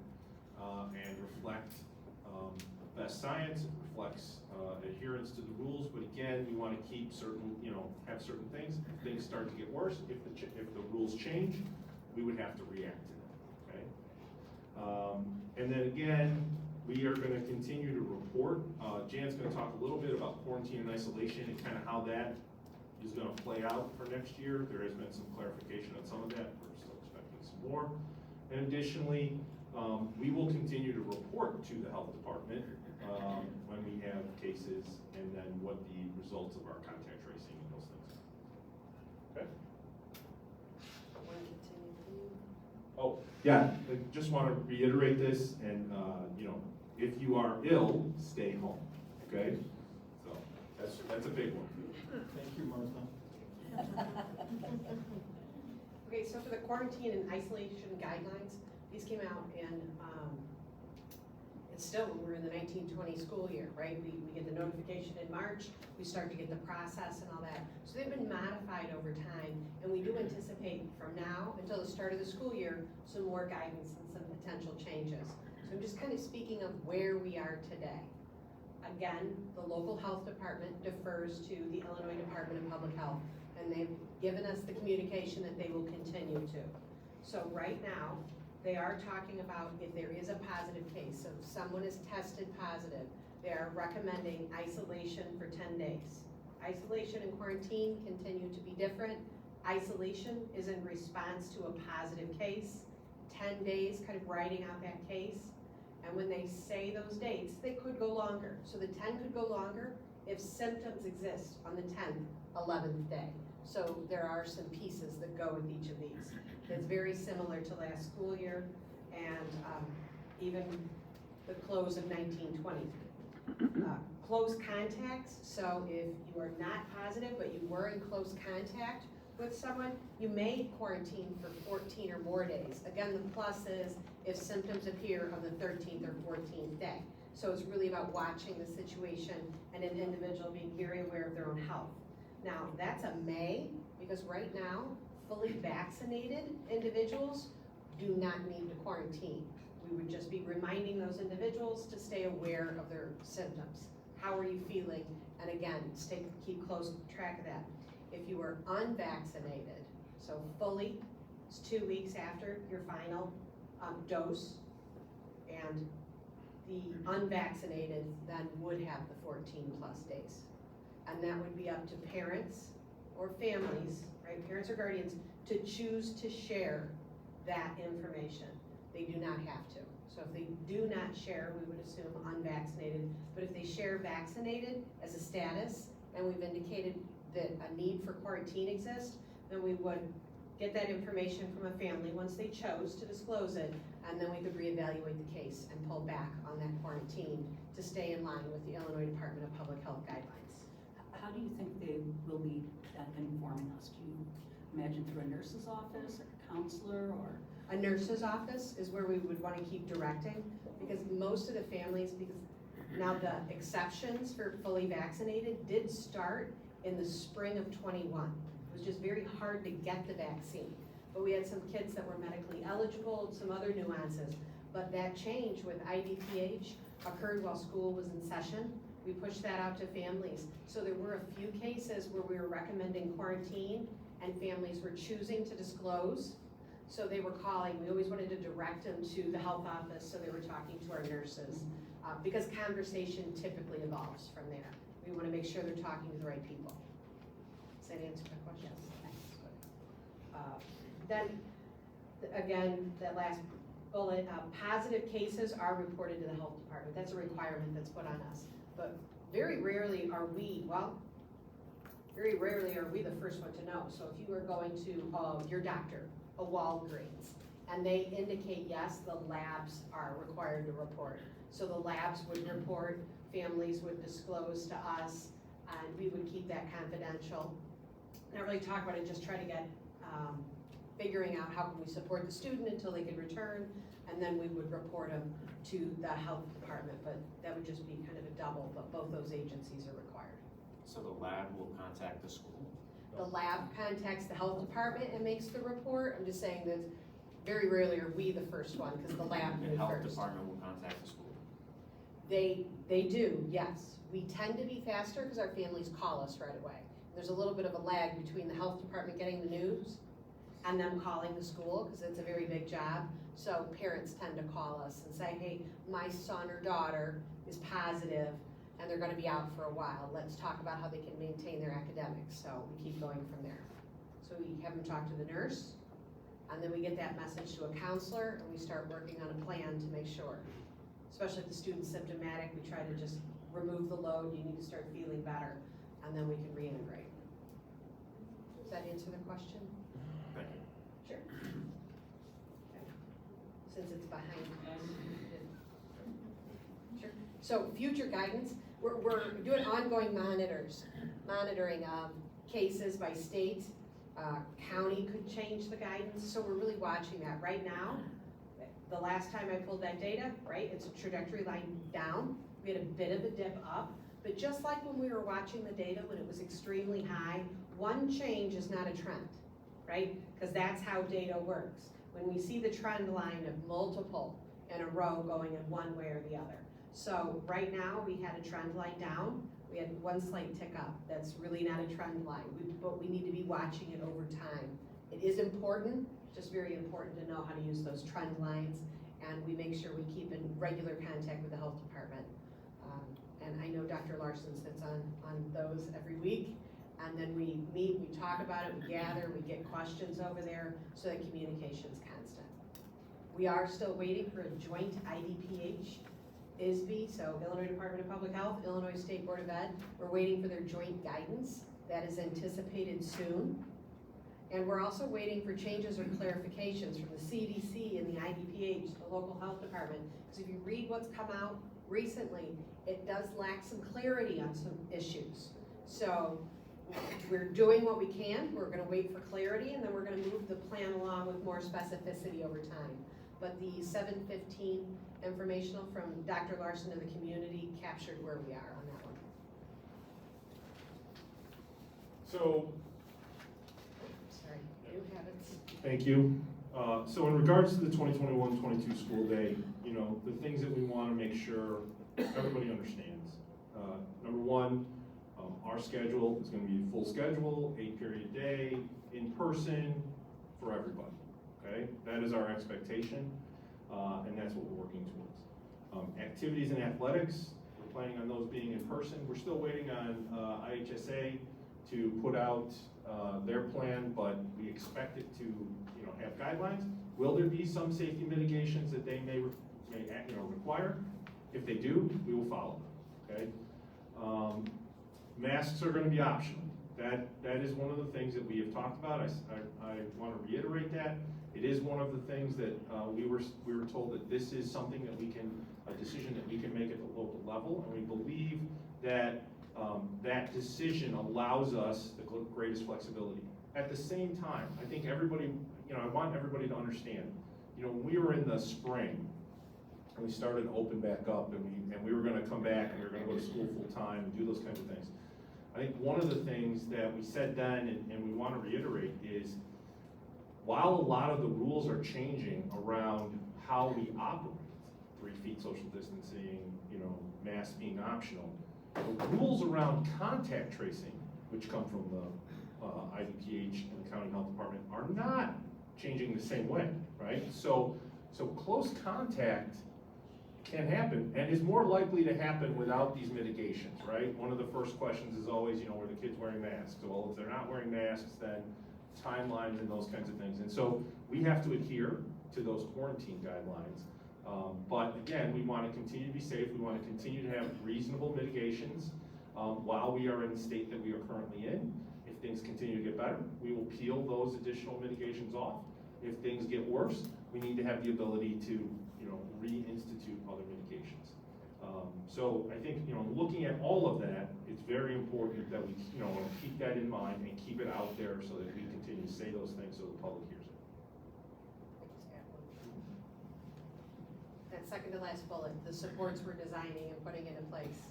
Speaker 9: and reflect best science, it reflects adherence to the rules, but again, we want to keep certain, have certain things. If things start to get worse, if the rules change, we would have to react to them, okay? And then again, we are going to continue to report. Jan's going to talk a little bit about quarantine and isolation and kind of how that is going to play out for next year. There has been some clarification on some of that. We're still expecting some more. And additionally, we will continue to report to the health department when we have cases and then what the results of our contact tracing and those things are. Okay? Oh, yeah, I just want to reiterate this and, if you are ill, stay home, okay? So that's a big one.
Speaker 15: Thank you, Martha.
Speaker 8: Okay, so for the quarantine and isolation guidelines, these came out in, it's still, we're in the 1920 school year, right? We get the notification in March, we start to get the process and all that. So they've been modified over time, and we do anticipate from now until the start of the school year, some more guidance and some potential changes. So I'm just kind of speaking of where we are today. Again, the local health department defers to the Illinois Department of Public Health, and they've given us the communication that they will continue to. So right now, they are talking about if there is a positive case, so if someone is tested positive, they are recommending isolation for 10 days. Isolation and quarantine continue to be different. Isolation is in response to a positive case. 10 days, kind of writing out that case. And when they say those dates, they could go longer. So the 10 could go longer if symptoms exist on the 10th, 11th day. So there are some pieces that go with each of these. It's very similar to last school year and even the close of 1920. Close contacts, so if you are not positive but you were in close contact with someone, you may quarantine for 14 or more days. Again, the plus is if symptoms appear on the 13th or 14th day. So it's really about watching the situation and an individual being very aware of their own health. Now, that's a may, because right now, fully vaccinated individuals do not need to quarantine. We would just be reminding those individuals to stay aware of their symptoms. How are you feeling? And again, keep close track of that. If you are unvaccinated, so fully, it's 2 weeks after your final dose, and the unvaccinated then would have the 14 plus days. And that would be up to parents or families, right, parents or guardians, to choose to share that information. They do not have to. So if they do not share, we would assume unvaccinated, but if they share vaccinated as a status, and we've indicated that a need for quarantine exists, then we would get that information from a family once they chose to disclose it, and then we could reevaluate the case and pull back on that quarantine to stay in line with the Illinois Department of Public Health guidelines.
Speaker 2: How do you think they will be informing us? Do you imagine through a nurse's office, or a counselor, or?
Speaker 8: A nurse's office is where we would want to keep directing, because most of the families, because now the exceptions for fully vaccinated did start in the spring of 21. It was just very hard to get the vaccine. But we had some kids that were medically eligible, some other nuances. But that change with IDPH occurred while school was in session. We pushed that out to families. So there were a few cases where we were recommending quarantine and families were choosing to disclose. So they were calling, we always wanted to direct them to the health office, so they were talking to our nurses, because conversation typically evolves from there. We want to make sure they're talking to the right people. Does that answer my question? Yes, thanks. Then, again, that last bullet, positive cases are reported to the health department. That's a requirement that's put on us. But very rarely are we, very rarely are we the first one to know. So if you are going to your doctor, a Walgreens, and they indicate, yes, the labs are required to report. So the labs would report, families would disclose to us, and we would keep that confidential. Not really talk about it, just try to get figuring out how can we support the student until they could return, and then we would report them to the health department, but that would just be kind of a double, but both those agencies are required.
Speaker 16: So the lab will contact the school?
Speaker 8: The lab contacts the health department and makes the report. I'm just saying that very rarely are we the first one, because the lab
Speaker 16: The
Speaker 8: did
Speaker 16: health
Speaker 8: first.
Speaker 16: department will contact the school?
Speaker 8: They do, yes. We tend to be faster because our families call us right away. There's a little bit of a lag between the health department getting the news and them calling the school, because it's a very big job. So parents tend to call us and say, hey, my son or daughter is positive and they're gonna be out for a while. Let's talk about how they can maintain their academics. So we keep going from there. So we have them talk to the nurse, and then we get that message to a counselor, and we start working on a plan to make sure. Especially if the student's symptomatic, we try to just remove the load, you need to start feeling better, and then we can reintegrate. Does that answer the question?
Speaker 16: Thank you.
Speaker 8: Sure. Okay. Since it's behind us. Sure. So future guidance, we're doing ongoing monitoring cases by state. County could change the guidance, so we're really watching that. Right now, the last time I pulled that data, right, it's a trajectory line down. We had a bit of a dip up, but just like when we were watching the data when it was extremely high, one change is not a trend, right? Because that's how data works. When we see the trend line of multiple in a row going in one way or the other. So right now, we had a trend line down. We had one slight tick up. That's really not a trend line, but we need to be watching it over time. It is important, just very important to know how to use those trend lines, and we make sure we keep in regular contact with the health department. And I know Dr. Larson sits on those every week, and then we meet, we talk about it, we gather, we get questions over there, so that communication's constant. We are still waiting for a joint IDPH ISB, so Illinois Department of Public Health, Illinois State Board of Ed. We're waiting for their joint guidance. That is anticipated soon. And we're also waiting for changes or clarifications from the CDC and the IDPH, the local health department. Because if you read what's come out recently, it does lack some clarity on some issues. So we're doing what we can. We're gonna wait for clarity, and then we're gonna move the plan along with more specificity over time. But the 715 informational from Dr. Larson to the community captured where we are on that one.
Speaker 9: So,
Speaker 8: Sorry, new habits.
Speaker 9: thank you. So in regards to the 2021-22 school day, you know, the things that we want to make sure everybody understands. Number one, our schedule is going to be a full schedule, 8-period day, in person, for everybody, okay? That is our expectation, and that's what we're working towards. Activities and athletics, we're planning on those being in person. We're still waiting on IHSA to put out their plan, but we expect it to, you know, have guidelines. Will there be some safety mitigations that they may require? If they do, we will follow them, okay? Masks are going to be optional. That is one of the things that we have talked about. I want to reiterate that. It is one of the things that we were told that this is something that we can, a decision that we can make at the local level, and we believe that that decision allows us the greatest flexibility. At the same time, I think everybody, you know, I want everybody to understand, you know, when we were in the spring, and we started to open back up, and we were going to come back, and we were going to go to school full time and do those kinds of things. I think one of the things that we said then, and we want to reiterate, is while a lot of the rules are changing around how we operate, 3 feet social distancing, you know, masks being optional, the rules around contact tracing, which come from the IDPH and the county health department, are not changing the same way, right? So close contact can happen, and is more likely to happen without these mitigations, right? One of the first questions is always, you know, were the kids wearing masks? Well, if they're not wearing masks, then timelines and those kinds of things. And so we have to adhere to those quarantine guidelines. But again, we want to continue to be safe. We want to continue to have reasonable mitigations while we are in the state that we are currently in. If things continue to get better, we will peel those additional mitigations off. If things get worse, we need to have the ability to, you know, reinstitute other mitigations. So I think, you know, looking at all of that, it's very important that we, you know, keep that in mind and keep it out there so that we continue to say those things so the public hears it.
Speaker 8: second to last bullet, the supports we're designing and putting into place.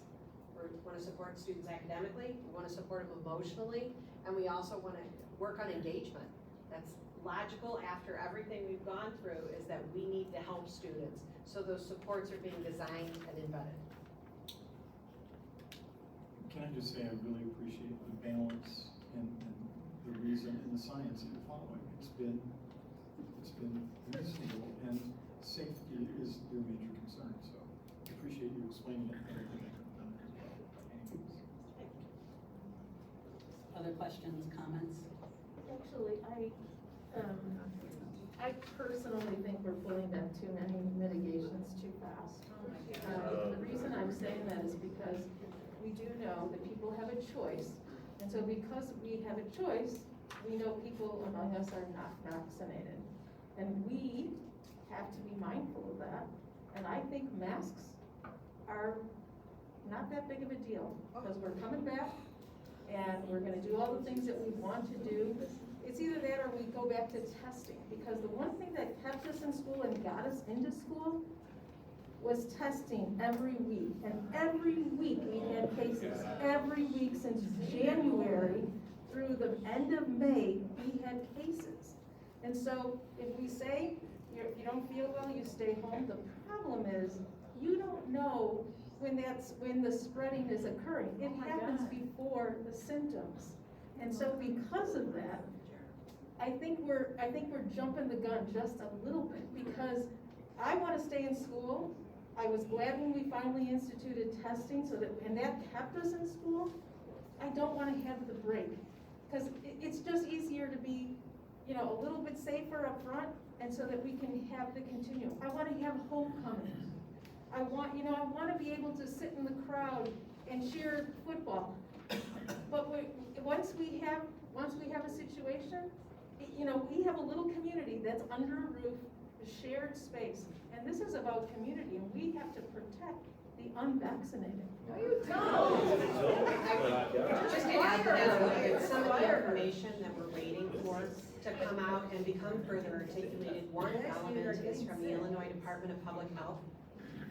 Speaker 8: We want to support students academically, we want to support them emotionally, and we also want to work on engagement. That's logical after everything we've gone through, is that we need to help students. So those supports are being designed and embedded.
Speaker 15: Can I just say, I really appreciate the balance and the reason and the science that you're following. It's been reasonable, and safety is your major concern, so I appreciate you explaining it.
Speaker 2: Other questions, comments?
Speaker 3: Actually, I personally think we're pulling back too many mitigations too fast. The reason I'm saying that is because we do know that people have a choice, and so because we have a choice, we know people among us are not vaccinated. And we have to be mindful of that, and I think masks are not that big of a deal, because we're coming back, and we're gonna do all the things that we want to do. It's either that or we go back to testing, because the one thing that kept us in school and got us into school was testing every week. And every week we had cases. Every week since January through the end of May, we had cases. And so if we say you don't feel well, you stay home, the problem is you don't know when the spreading is occurring. It happens before the symptoms. And so because of that, I think we're jumping the gun just a little bit, because I want to stay in school. I was glad when we finally instituted testing, and that kept us in school. I don't want to have the break, because it's just easier to be, a little bit safer up front, and so that we can have the continuum. I want to have homecoming. I want to be able to sit in the crowd and cheer football. But once we have a situation, we have a little community that's under a roof, a shared space, and this is about community, and we have to protect the unvaccinated. No, you
Speaker 8: Just to add to that, some of the information that we're waiting for to come out and become further articulated. One element is from the Illinois Department of Public Health,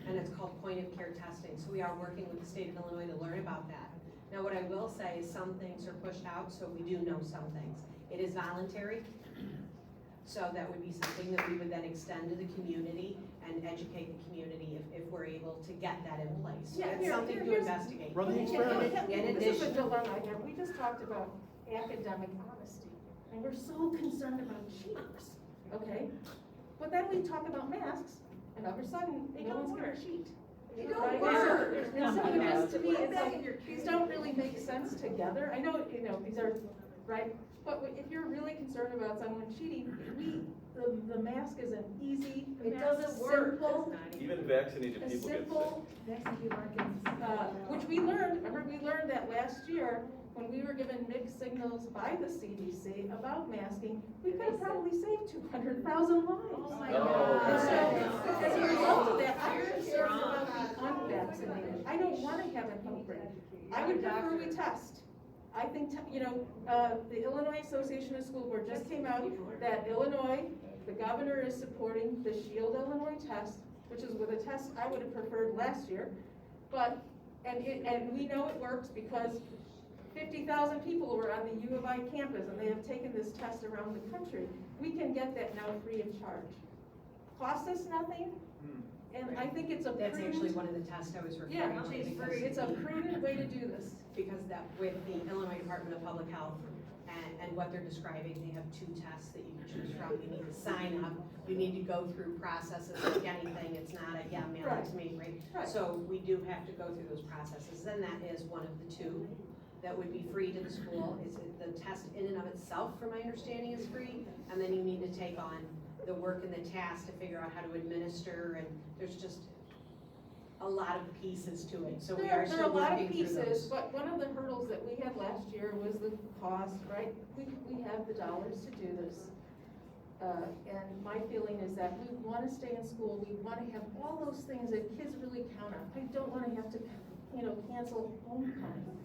Speaker 8: and it's called point of care testing. So we are working with the state of Illinois to learn about that. Now, what I will say is some things are pushed out, so we do know some things. It is voluntary, so that would be something that we would then extend to the community and educate the community if we're able to get that in place. So it's something to investigate.
Speaker 15: Run the experiment.
Speaker 8: In
Speaker 3: This is a
Speaker 8: addition,
Speaker 3: dilemma I have. We just talked about academic honesty, and we're so concerned about cheaters, okay? But then we talk about masks, and all of a sudden, no one's gonna cheat.
Speaker 8: They
Speaker 3: Right?
Speaker 8: don't work.
Speaker 3: And so it just, to me, it's like, these don't really make sense together. I know, these are, right? But if you're really concerned about someone cheating, the mask is an easy,
Speaker 1: It doesn't work.
Speaker 3: simple,
Speaker 17: Even vaccinated
Speaker 3: a
Speaker 17: people get sick.
Speaker 3: simple, which we learned that last year, when we were given mixed signals by the CDC about masking, we could have probably saved 200,000 lives.
Speaker 1: Oh my
Speaker 17: God.
Speaker 3: And so, as a result of that, I'm concerned about the unvaccinated. I don't want to have an outbreak. I would prefer we test. I think, the Illinois Association of School Board just came out that Illinois, the governor is supporting the Shield Illinois test, which is with a test I would have preferred last year. But, and we know it works because 50,000 people were on the U of I campus, and they have taken this test around the country. We can get that now free of charge. Cost us nothing, and I think it's a prudent.
Speaker 8: that's actually one of the tests I was referring to. Because
Speaker 3: It's a prudent way to do this.
Speaker 8: Because that with the Illinois Department of Public Health and what they're describing, they have 2 tests that you can choose from. You need to sign up, you need to go through processes like anything. It's not a, mail it to me, right? So we do have to go through those processes, and that is one of the 2 that would be free to the school. Is the test in and of itself, from my understanding, is free, and then you need to take on the work and the task to figure out how to administer, and there's just a lot of pieces to it, so we are still working through those.
Speaker 3: There are a lot of pieces, but one of the hurdles that we had last year was the cost, right? We have the dollars to do this. And my feeling is that we want to stay in school, we want to have all those things that kids really count on. I don't want to have to, cancel homecoming.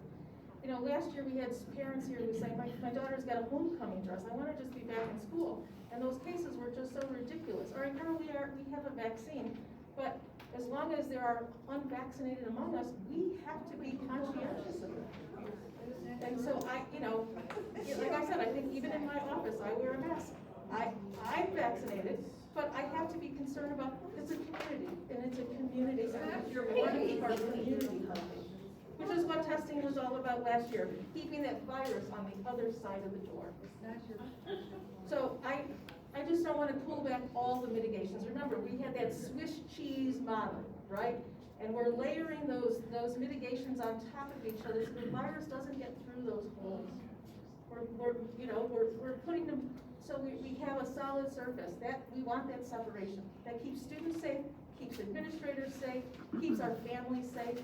Speaker 3: Last year we had parents here who say, my daughter's got a homecoming dress, I want to just be back in school. And those cases were just so ridiculous. All right, now we have a vaccine, but as long as there are unvaccinated among us, we have to be conscientious of that. And so like I said, I think even in my office, I wear a mask. I'm vaccinated, but I have to be concerned about, it's a community, and it's a community effort. We want to keep our community healthy, which is what testing was all about last year, keeping that virus on the other side of the door. So I just don't want to pull back all the mitigations. Remember, we had that Swiss cheese model, right? And we're layering those mitigations on top of each other so the virus doesn't get through those holes. We're putting them, so we have a solid surface. That, we want that separation. That keeps students safe, keeps administrators safe, keeps our families safe.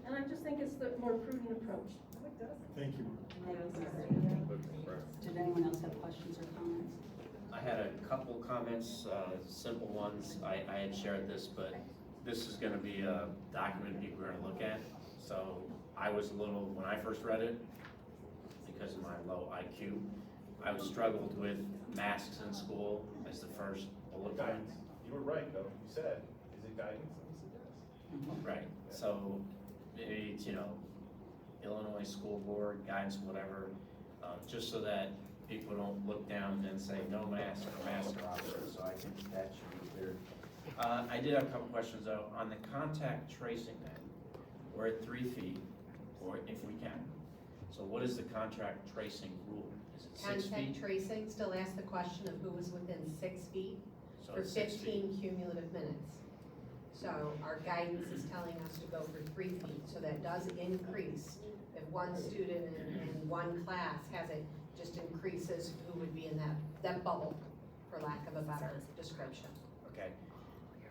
Speaker 3: And I just think it's the more prudent approach.
Speaker 15: Thank you.
Speaker 2: Did anyone else have questions or comments?
Speaker 16: I had a couple comments, simple ones. I had shared this, but this is gonna be a document people are gonna look at. So I was a little, when I first read it, because of my low IQ, I was struggled with masks in school as the first bullet point.
Speaker 9: Guidance. You were right, though. You said, is it guidance? And we said yes.
Speaker 16: Right, so maybe it's, Illinois School Board, guidance, whatever, just so that people don't look down and say, no mask or mask are optional, so I think that should be clear. I did have a couple questions though. On the contact tracing then, we're at 3 feet, or if we can. So what is the contact tracing rule? Is it 6 feet?
Speaker 8: Contact tracing, still ask the question of who was within 6 feet
Speaker 16: So
Speaker 8: for
Speaker 16: it's 6 feet.
Speaker 8: 15 cumulative minutes. So our guidance is telling us to go for 3 feet, so that does increase. If one student in one class has it, just increases who would be in that bubble, for lack of a better description.
Speaker 16: Okay.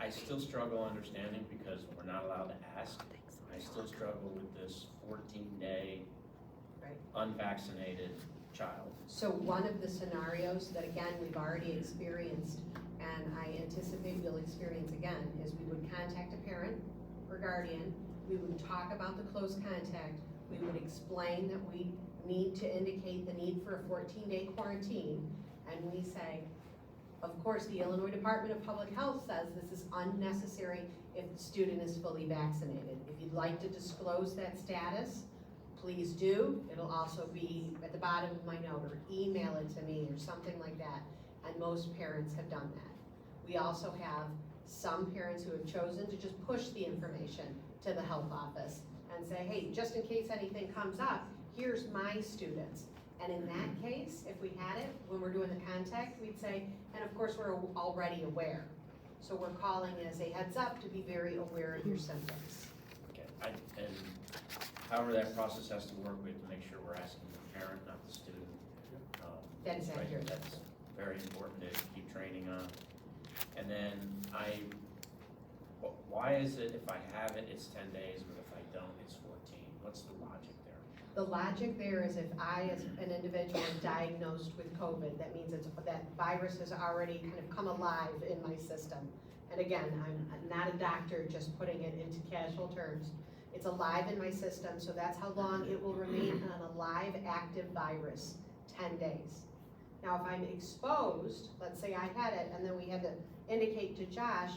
Speaker 16: I still struggle understanding because we're not allowed to ask. I still struggle with this 14-day
Speaker 8: Right.
Speaker 16: unvaccinated child.
Speaker 8: So one of the scenarios that, again, we've already experienced, and I anticipate we'll experience again, is we would contact a parent or guardian, we would talk about the close contact, we would explain that we need to indicate the need for a 14-day quarantine, and we say, of course, the Illinois Department of Public Health says this is unnecessary if the student is fully vaccinated. If you'd like to disclose that status, please do. It'll also be at the bottom of my note, or email it to me or something like that. And most parents have done that. We also have some parents who have chosen to just push the information to the health office and say, hey, just in case anything comes up, here's my students. And in that case, if we had it, when we're doing the contact, we'd say, and of course, we're already aware. So we're calling as a heads up to be very aware of your symptoms.
Speaker 16: Okay, and however that process has to work, we have to make sure we're asking the parent, not the student.
Speaker 8: That is
Speaker 16: Right,
Speaker 8: accurate.
Speaker 16: that's very important to keep training on. And then why is it if I have it, it's 10 days, but if I don't, it's 14? What's the logic there?
Speaker 8: The logic there is if I, as an individual, am diagnosed with COVID, that means that virus has already kind of come alive in my system. And again, I'm not a doctor, just putting it into casual terms. It's alive in my system, so that's how long it will remain on a live, active virus, 10 days. Now, if I'm exposed, let's say I had it, and then we had to indicate to Josh,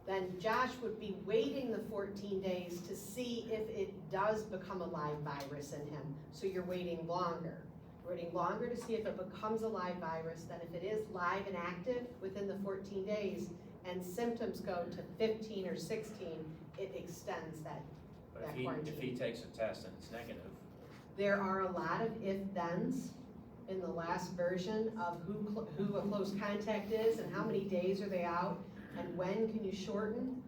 Speaker 8: then Josh would be waiting the 14 days to see if it does become a live virus in him. So you're waiting longer. Waiting longer to see if it becomes a live virus, then if it is live and active within the 14 days, and symptoms go to 15 or 16, it extends that quarantine.
Speaker 16: If he takes a test and it's negative,
Speaker 8: There are a lot of if-thens in the last version of who a close contact is and how many days are they out and when can you shorten.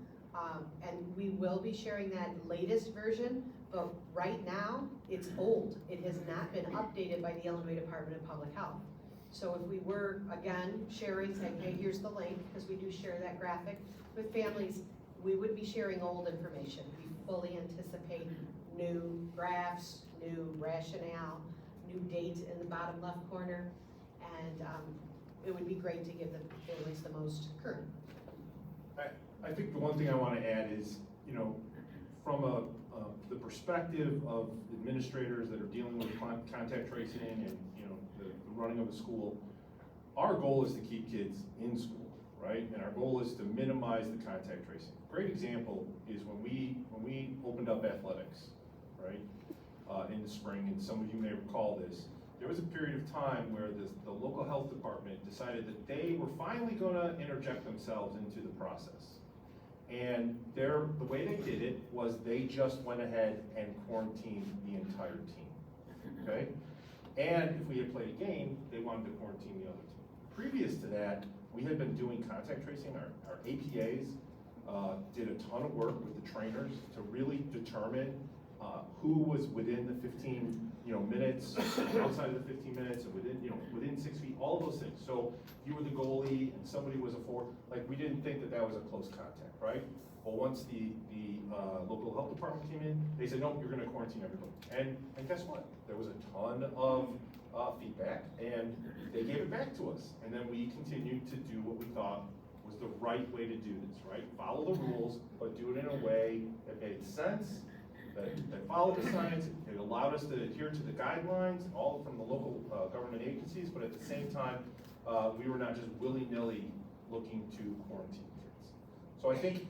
Speaker 8: And we will be sharing that latest version, but right now, it's old. It has not been updated by the Illinois Department of Public Health. So if we were, again, sharing, saying, hey, here's the link, because we do share that graphic with families, we would be sharing old information. We fully anticipate new graphs, new rationale, new date in the bottom left corner, and it would be great to give the families the most current.
Speaker 9: I think the one thing I want to add is, from the perspective of administrators that are dealing with contact tracing and, the running of a school, our goal is to keep kids in school, right? And our goal is to minimize the contact tracing. Great example is when we opened up athletics, right? In the spring, and some of you may recall this, there was a period of time where the local health department decided that they were finally gonna interject themselves into the process. And the way they did it was they just went ahead and quarantined the entire team, okay? And if we had played a game, they wanted to quarantine the other team. Previous to that, we had been doing contact tracing. Our APAs did a ton of work with the trainers to really determine who was within the 15 minutes, outside of the 15 minutes, and within 6 feet, all of those things. So if you were the goalie and somebody was a forward, like, we didn't think that was a close contact, right? Well, once the local health department came in, they said, no, you're gonna quarantine everybody. And guess what? There was a ton of feedback, and they gave it back to us. And then we continued to do what we thought was the right way to do this, right? Follow the rules, but do it in a way that made sense, that followed the science. It allowed us to adhere to the guidelines, all from the local government agencies, but at the same time, we were not just willy-nilly looking to quarantine kids. So I think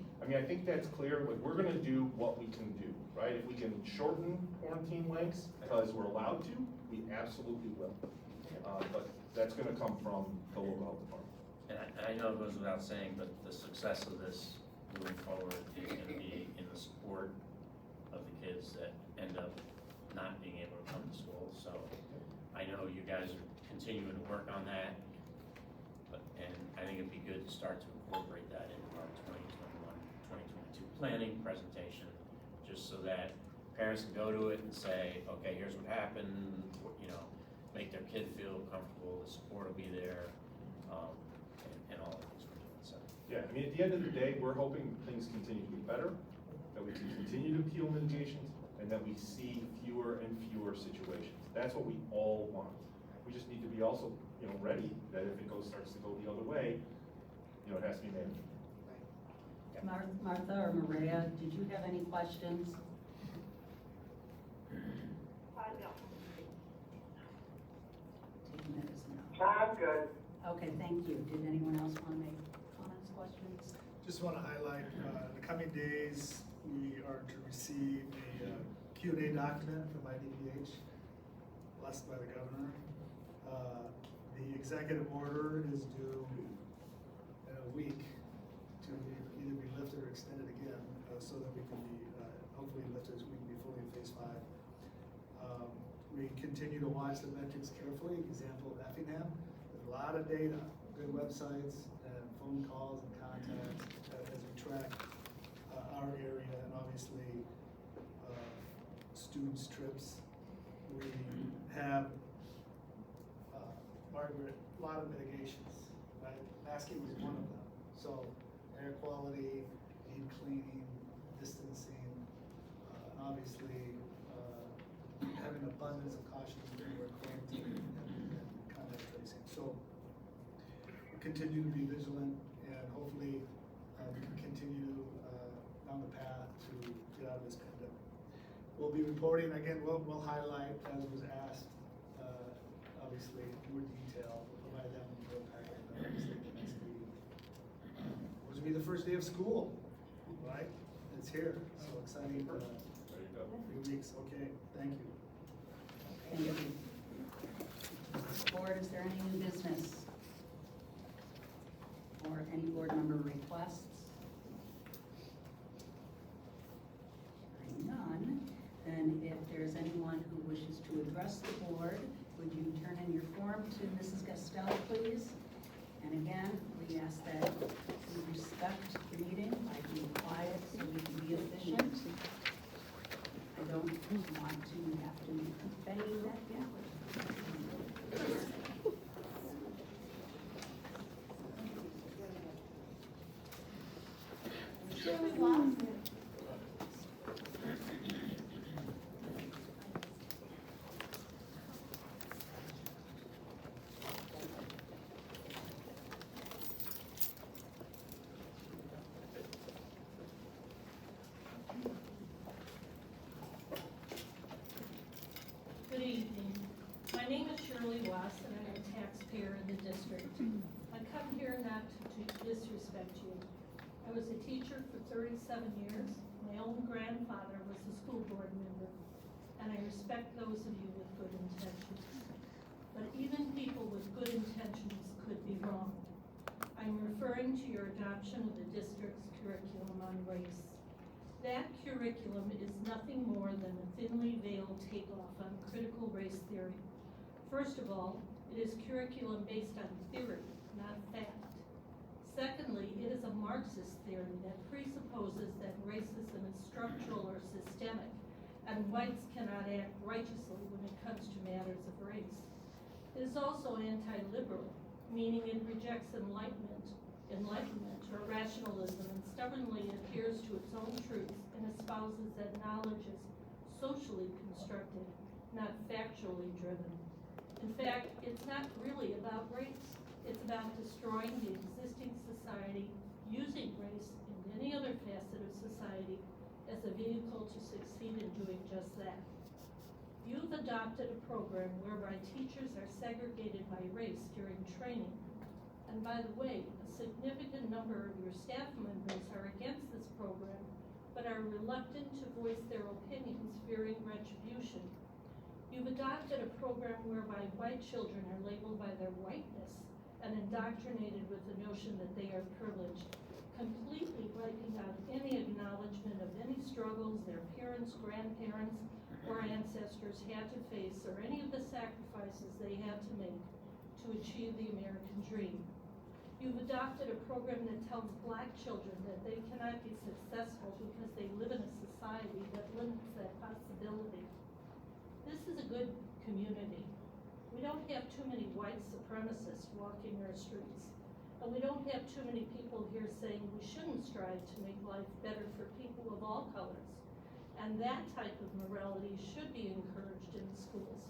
Speaker 9: that's clear. Like, we're gonna do what we can do, right? If we can shorten quarantine lengths because we're allowed to, we absolutely will. But that's gonna come from the local health department.
Speaker 16: And I know it goes without saying, but the success of this moving forward is gonna be in the support of the kids that end up not being able to come to school. So I know you guys are continuing to work on that, and I think it'd be good to start to incorporate that into our 2021-2022 planning presentation, just so that parents can go to it and say, okay, here's what happened, make their kid feel comfortable, the support will be there, and all the things we're doing. So
Speaker 9: yeah, I mean, at the end of the day, we're hoping things continue to get better, that we can continue to appeal mitigations, and that we see fewer and fewer situations. That's what we all want. We just need to be also, ready that if it starts to go the other way, it has to be managed.
Speaker 2: Martha or Maria, did you have any questions?
Speaker 12: No.
Speaker 2: Taking that as no.
Speaker 12: I'm good.
Speaker 2: Okay, thank you. Did anyone else want to make comments, questions?
Speaker 14: Just want to highlight, in the coming days, we are to receive a Q&A document from IDPH, blessed by the governor. The executive order is due in a week to either be lifted or extended again, so that we can be, hopefully lifted, so we can be fully in phase 5. We continue to watch the metrics carefully. Example of Effingham, there's a lot of data, good websites, and phone calls and contacts as we track our area, and obviously students' trips. We have, Margaret, a lot of mitigations, right? Masking was one of them. So air quality, deep cleaning, distancing, obviously having abundance of caution when we're quarantining and contact tracing. So we continue to be vigilant, and hopefully we can continue down the path to get out of this pandemic. We'll be reporting, again, we'll highlight, as was asked, obviously, more detail. We'll provide that in the board packet, obviously, the next meeting. Which will be the first day of school, right? It's here, so exciting. 3 weeks, okay, thank you.
Speaker 2: Thank you. Board, is there any new business? Or any board member requests? Hearing none, then if there's anyone who wishes to address the board, would you turn in your form to Mrs. Gastel, please? And again, we ask that you respect the meeting by being quiet so we can be efficient. I don't want to have to bang that gavel.
Speaker 1: Shirley Watson.
Speaker 4: Good evening. My name is Shirley West, and I'm a taxpayer in the district. I come here not to disrespect you. I was a teacher for 37 years. My own grandfather was a school board member, and I respect those of you with good intentions. But even people with good intentions could be wrong. I'm referring to your adoption of the district's curriculum on race. That curriculum is nothing more than a thinly veiled takeoff on critical race theory. First of all, it is curriculum based on theory, not fact. Secondly, it is a Marxist theory that presupposes that racism is structural or systemic, and whites cannot act righteously when it comes to matters of race. It is also anti-liberal, meaning it rejects enlightenment or rationalism and stubbornly adheres to its own truths and espouses that knowledge is socially constructed, not factually driven. In fact, it's not really about race. It's about destroying the existing society, using race and any other facet of society as a vehicle to succeed in doing just that. You've adopted a program whereby teachers are segregated by race during training. And by the way, a significant number of your staff members are against this program, but are reluctant to voice their opinions, fearing retribution. You've adopted a program whereby white children are labeled by their whiteness and indoctrinated with the notion that they are privileged, completely wiping out any acknowledgement of any struggles their parents, grandparents, or ancestors had to face, or any of the sacrifices they had to make to achieve the American dream. You've adopted a program that tells black children that they cannot be successful because they live in a society that limits that possibility. This is a good community. We don't have too many white supremacists walking our streets. And we don't have too many people here saying we shouldn't strive to make life better for people of all colors. And that type of morality should be encouraged in the schools.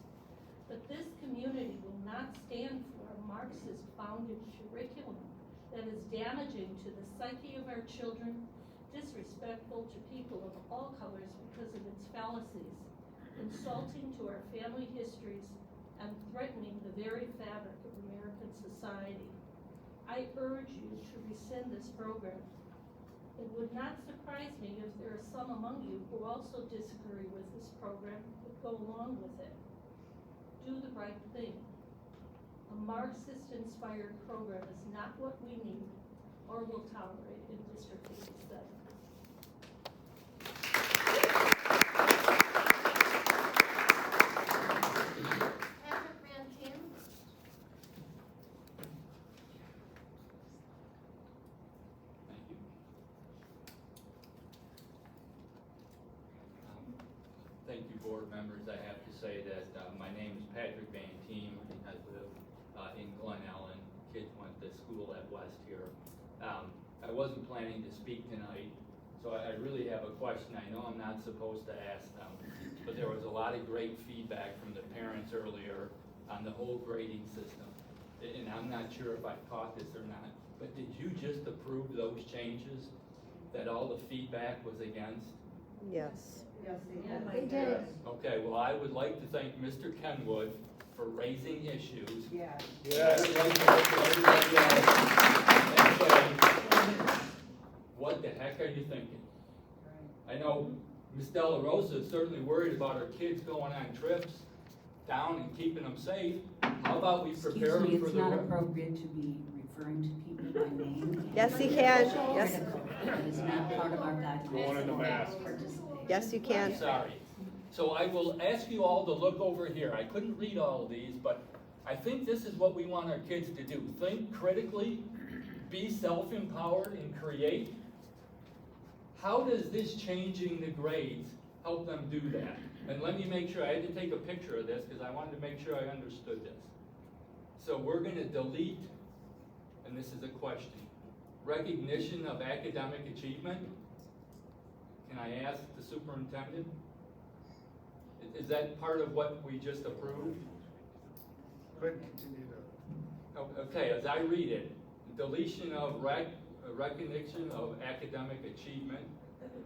Speaker 4: But this community will not stand for a Marxist-founded curriculum that is damaging to the psyche of our children, disrespectful to people of all colors because of its fallacies, insulting to our family histories, and threatening the very fabric of American society. I urge you to rescind this program. It would not surprise me if there are some among you who also disagree with this program but go along with it. Do the right thing. A Marxist-inspired program is not what we need or will tolerate in District 87.
Speaker 18: Thank you, board members. I have to say that my name is Patrick Van Team, and I live in Glen Ellen. Kids went to school at West here. I wasn't planning to speak tonight, so I really have a question. I know I'm not supposed to ask them, but there was a lot of great feedback from the parents earlier on the whole grading system. And I'm not sure if I caught this or not, but did you just approve those changes that all the feedback was against?
Speaker 7: Yes.
Speaker 3: Yes,
Speaker 19: We did.
Speaker 18: Okay, well, I would like to thank Mr. Kenwood for raising issues.
Speaker 3: Yeah.
Speaker 18: Yes. I'd like to look at everybody else and say, what the heck are you thinking? I know Ms. Della Rosa is certainly worried about her kids going on trips down and keeping them safe. How about we prepare them for the...
Speaker 2: Excuse me, it's not appropriate to be referring to people by name.
Speaker 7: Yes, you can. Yes.
Speaker 2: It is not part of our guidelines.
Speaker 17: Go on in the mask.
Speaker 7: Yes, you can.
Speaker 18: Sorry. So I will ask you all to look over here. I couldn't read all of these, but I think this is what we want our kids to do. Think critically, be self-empowered, and create. How does this changing the grades help them do that? And let me make sure, I had to take a picture of this because I wanted to make sure I understood this. So we're going to delete, and this is a question, recognition of academic achievement. Can I ask the superintendent? Is that part of what we just approved?
Speaker 14: Go ahead and continue to.
Speaker 18: Okay, as I read it, deletion of recognition of academic achievement,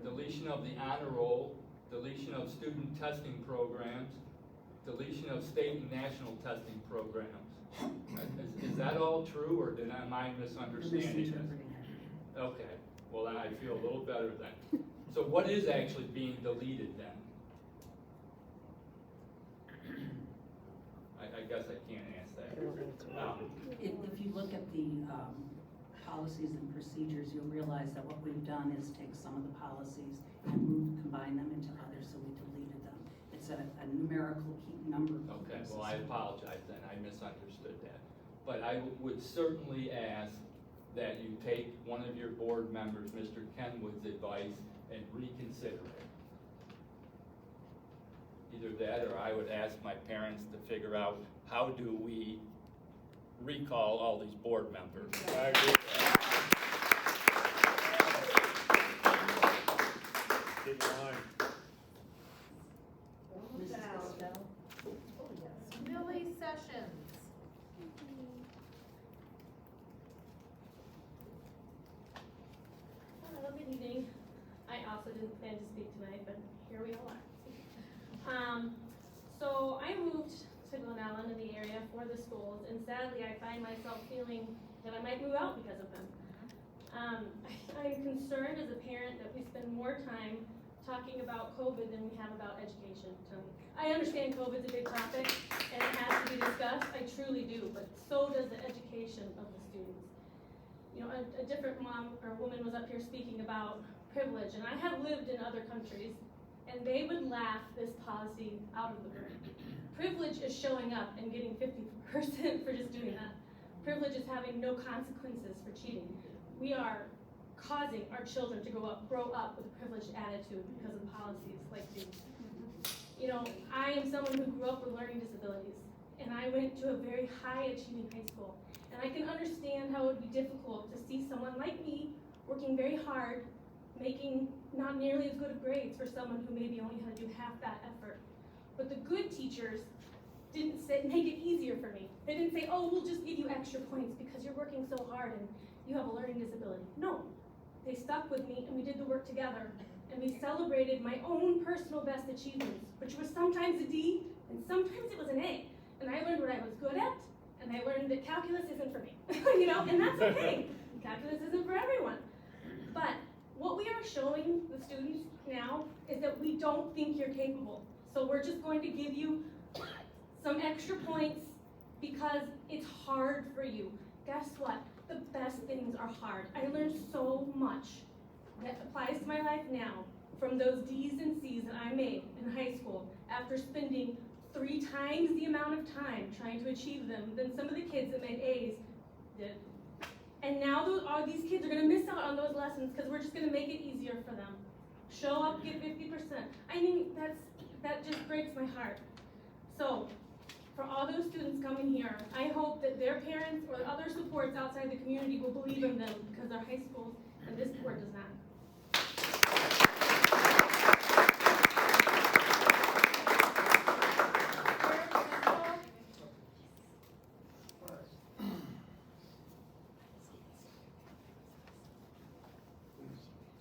Speaker 18: deletion of the honor roll, deletion of student testing programs, deletion of state and national testing programs. Is that all true, or am I misunderstanding this? Okay, well then I feel a little better then. So what is actually being deleted then? I guess I can't ask that.
Speaker 2: If you look at the policies and procedures, you'll realize that what we've done is take some of the policies and combine them into others, so we deleted them. It's a numerical number.
Speaker 18: Okay, well I apologize then, I misunderstood that. But I would certainly ask that you take one of your board members, Mr. Kenwood's advice, and reconsider it. Either that, or I would ask my parents to figure out how do we recall all these board members.
Speaker 17: I agree with that. Get in line.
Speaker 2: Mrs. Costello?
Speaker 1: Millie Sessions.
Speaker 11: Hello, good evening. I also didn't plan to speak tonight, but here we all are. So I moved to Glen Ellen in the area for the schools, and sadly I find myself feeling that I might move out because of them. I'm concerned as a parent that we spend more time talking about COVID than we have about education. I understand COVID's a big topic and it has to be discussed, I truly do, but so does the education of the students. You know, a different mom or woman was up here speaking about privilege, and I have lived in other countries, and they would laugh this policy out of the room. Privilege is showing up and getting 50% for just doing that. Privilege is having no consequences for cheating. We are causing our children to grow up with a privileged attitude because of policies like these. You know, I am someone who grew up with learning disabilities, and I went to a very high achieving high school. And I can understand how it would be difficult to see someone like me working very hard, making not nearly as good of grades for someone who maybe only had to do half that effort. But the good teachers didn't make it easier for me. They didn't say, oh, we'll just give you extra points because you're working so hard and you have a learning disability. No, they stuck with me and we did the work together. And we celebrated my own personal best achievements, which was sometimes a D and sometimes it was an A. And I learned what I was good at, and I learned that calculus isn't for me, you know, and that's okay. Calculus isn't for everyone. But what we are showing the students now is that we don't think you're capable. So we're just going to give you some extra points because it's hard for you. Guess what? The best things are hard. I learned so much that applies to my life now from those D's and C's that I made in high school after spending 3 times the amount of time trying to achieve them than some of the kids that made A's did. And now all these kids are going to miss out on those lessons because we're just going to make it easier for them. Show up, get 50%. I mean, that just breaks my heart. So, for all those students coming here, I hope that their parents or other supports outside the community will believe in them because our high schools and this board does not.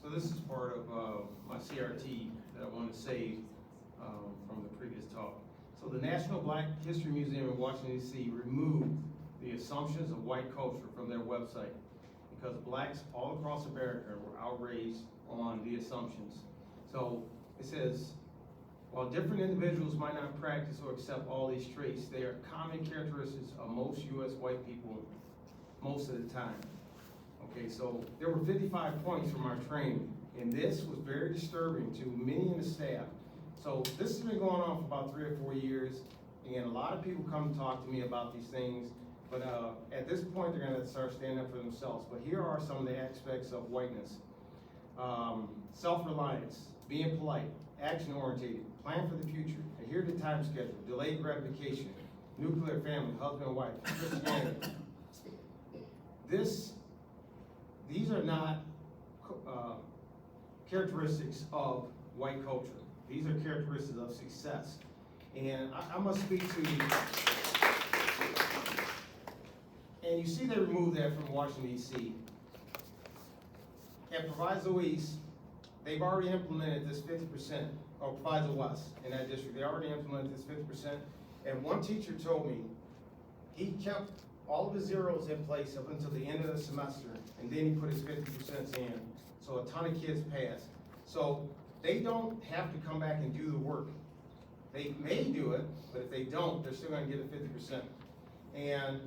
Speaker 21: So this is part of my CRT that I want to save from the previous talk. So the National Black History Museum in Washington, D.C. removed the assumptions of white culture from their website because blacks all across America were outraged on the assumptions. So it says, while different individuals might not practice or accept all these traits, they are common characteristics of most U.S. white people most of the time. Okay, so there were 55 points from our training, and this was very disturbing to many in the staff. So this has been going on for about 3 or 4 years, and a lot of people come to talk to me about these things, but at this point they're gonna start standing up for themselves. But here are some of the aspects of whiteness. Self-reliance, being polite, action-oriented, plan for the future, adhere to time schedule, delayed gratification, nuclear family, husband and wife, Christianity. These are not characteristics of white culture. These are characteristics of success. And I must speak to, and you see they removed that from Washington, D.C. At Proviso East, they've already implemented this 50% or provides a WES in that district. They already implemented this 50%. And one teacher told me he kept all of his zeros in place up until the end of the semester, and then he put his 50% in. So a ton of kids passed. So they don't have to come back and do the work. They may do it, but if they don't, they're still gonna get a 50%. And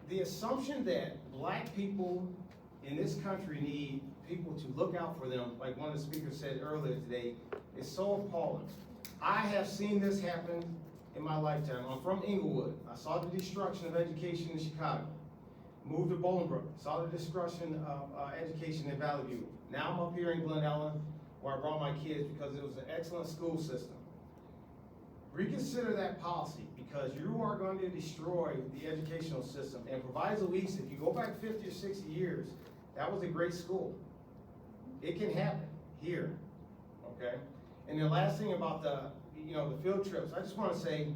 Speaker 21: the assumption that black people in this country need people to look out for them, like one of the speakers said earlier today, is so appalling. I have seen this happen in my lifetime. I'm from Inglewood. I saw the destruction of education in Chicago. Moved to Bolingbrook, saw the destruction of education in Valley View. Now I'm up here in Glen Ellen, where I brought my kids because it was an excellent school system. Reconsider that policy, because you are going to destroy the educational system. And Proviso East, if you go back 50 or 60 years, that was a great school. It can happen here, okay? And the last thing about the field trips, I just want to say,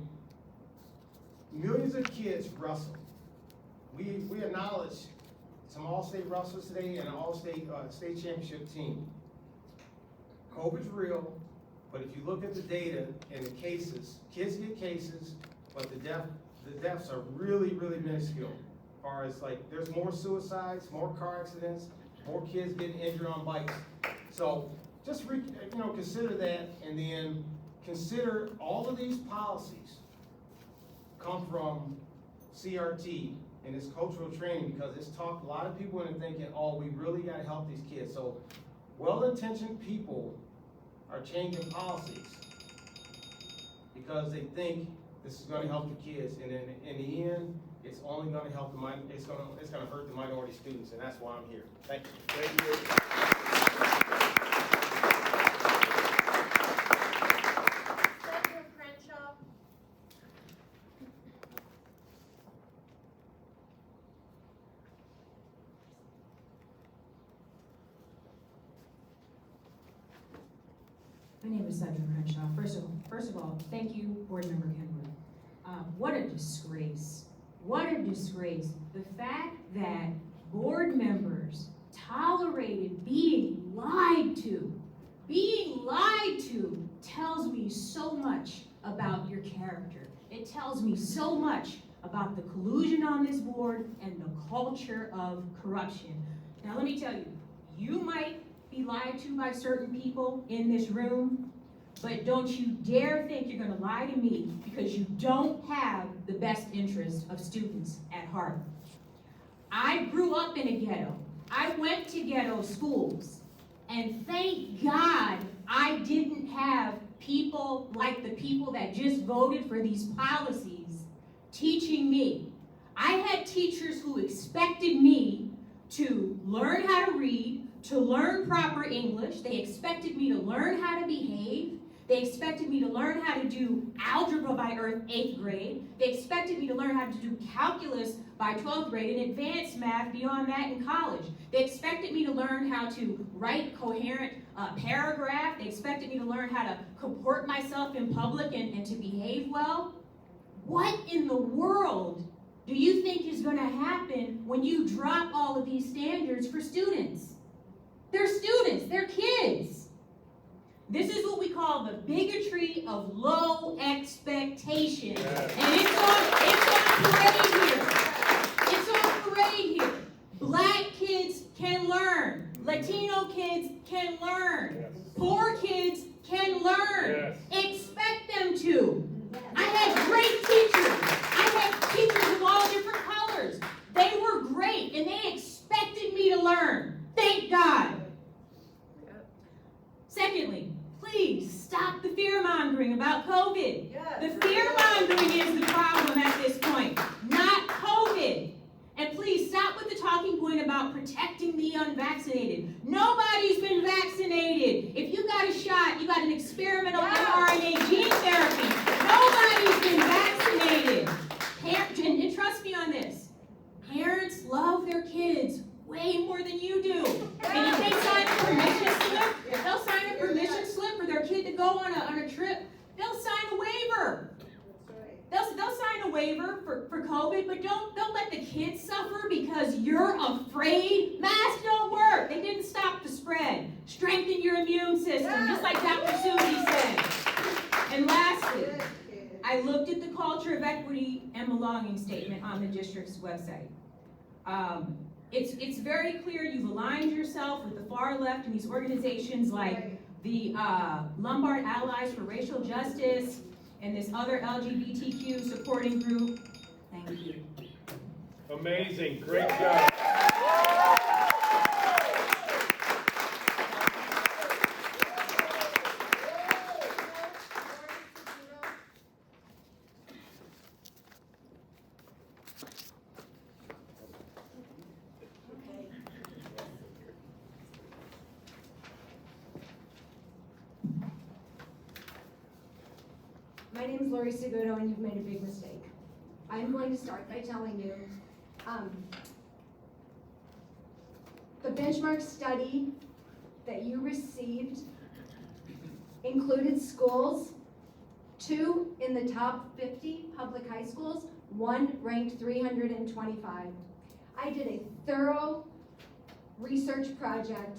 Speaker 21: millions of kids wrestle. We acknowledge some all-state wrestlers today and an all-state state championship team. COVID's real, but if you look at the data and the cases, kids get cases, but the deaths are really, really minuscule. As far as like, there's more suicides, more car accidents, more kids getting injured on bikes. So just consider that, and then consider all of these policies come from CRT and this cultural training, because it's talked a lot of people into thinking, oh, we really got to help these kids. So well-intentioned people are changing policies because they think this is going to help the kids, and then in the end, it's only going to help it's going to hurt the minority students, and that's why I'm here. Thank you.
Speaker 17: Thank you.
Speaker 1: Senator Crenshaw.
Speaker 10: My name is Senator Crenshaw. First of all, thank you, Board Member Kenwood. What a disgrace. What a disgrace. The fact that board members tolerated being lied to tells me so much about your character. It tells me so much about the collusion on this board and the culture of corruption. Now let me tell you, you might be lied to by certain people in this room, but don't you dare think you're gonna lie to me, because you don't have the best interest of students at heart. I grew up in a ghetto. I went to ghetto schools, and thank God I didn't have people like the people that just voted for these policies teaching me. I had teachers who expected me to learn how to read, to learn proper English. They expected me to learn how to behave. They expected me to learn how to do algebra by 8th grade. They expected me to learn how to do calculus by 12th grade and advanced math beyond that in college. They expected me to learn how to write coherent paragraph. They expected me to learn how to comport myself in public and to behave well. What in the world do you think is going to happen when you drop all of these standards for students? They're students, they're kids. This is what we call the bigotry of low expectations. And it's on parade here. It's on parade here. Black kids can learn. Latino kids can learn. Poor kids can learn. Expect them to. I had great teachers. I had teachers of all different colors. They were great, and they expected me to learn. Thank God. Secondly, please stop the fear-mongering about COVID. The fear-mongering is the problem at this point, not COVID. And please stop with the talking point about protecting the unvaccinated. Nobody's been vaccinated. If you got a shot, you got an experimental mRNA gene therapy. Nobody's been vaccinated. waiver for COVID, but don't let the kids suffer because you're afraid. Masks don't work. They didn't stop the spread. Strengthen your immune system, just like Dr. Susie said. And lastly, I looked at the culture of equity and belonging statement on the district's website. It's very clear you've aligned yourself with the far left and these organizations like the Lombard Allies for Racial Justice and this other LGBTQ supporting group. Thank you.
Speaker 17: Amazing, great job.
Speaker 19: My name is Lori Segudo, and you've made a big mistake. I'm going to start by telling you, the benchmark study that you received included schools, 2 in the top 50 public high schools, 1 ranked 325. I did a thorough research project.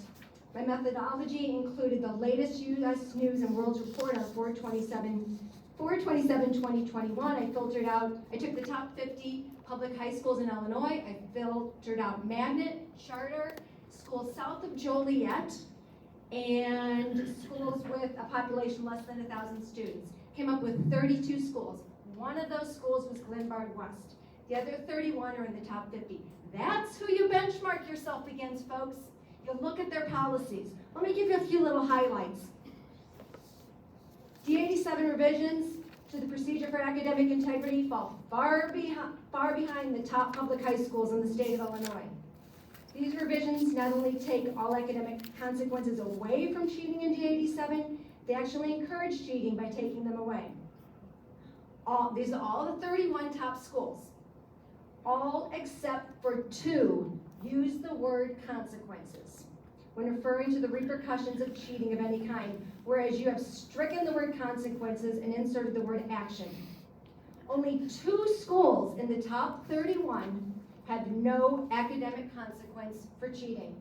Speaker 19: My methodology included the latest U.S. News and World Report on 4/27/2021. I took the top 50 public high schools in Illinois. I filtered out magnet, charter, schools south of Joliet, and schools with a population less than 1,000 students. Came up with 32 schools. One of those schools was Glenbard West. The other 31 are in the top 50. That's who you benchmark yourself against, folks. You look at their policies. Let me give you a few little highlights. D87 revisions to the procedure for academic integrity fall far behind the top public high schools in the state of Illinois. These revisions not only take all academic consequences away from cheating in D87, they actually encourage cheating by taking them away. These are all the 31 top schools. All except for 2 use the word consequences when referring to the repercussions of cheating of any kind, whereas you have stricken the word consequences and inserted the word action. Only 2 schools in the top 31 have no academic consequence for cheating.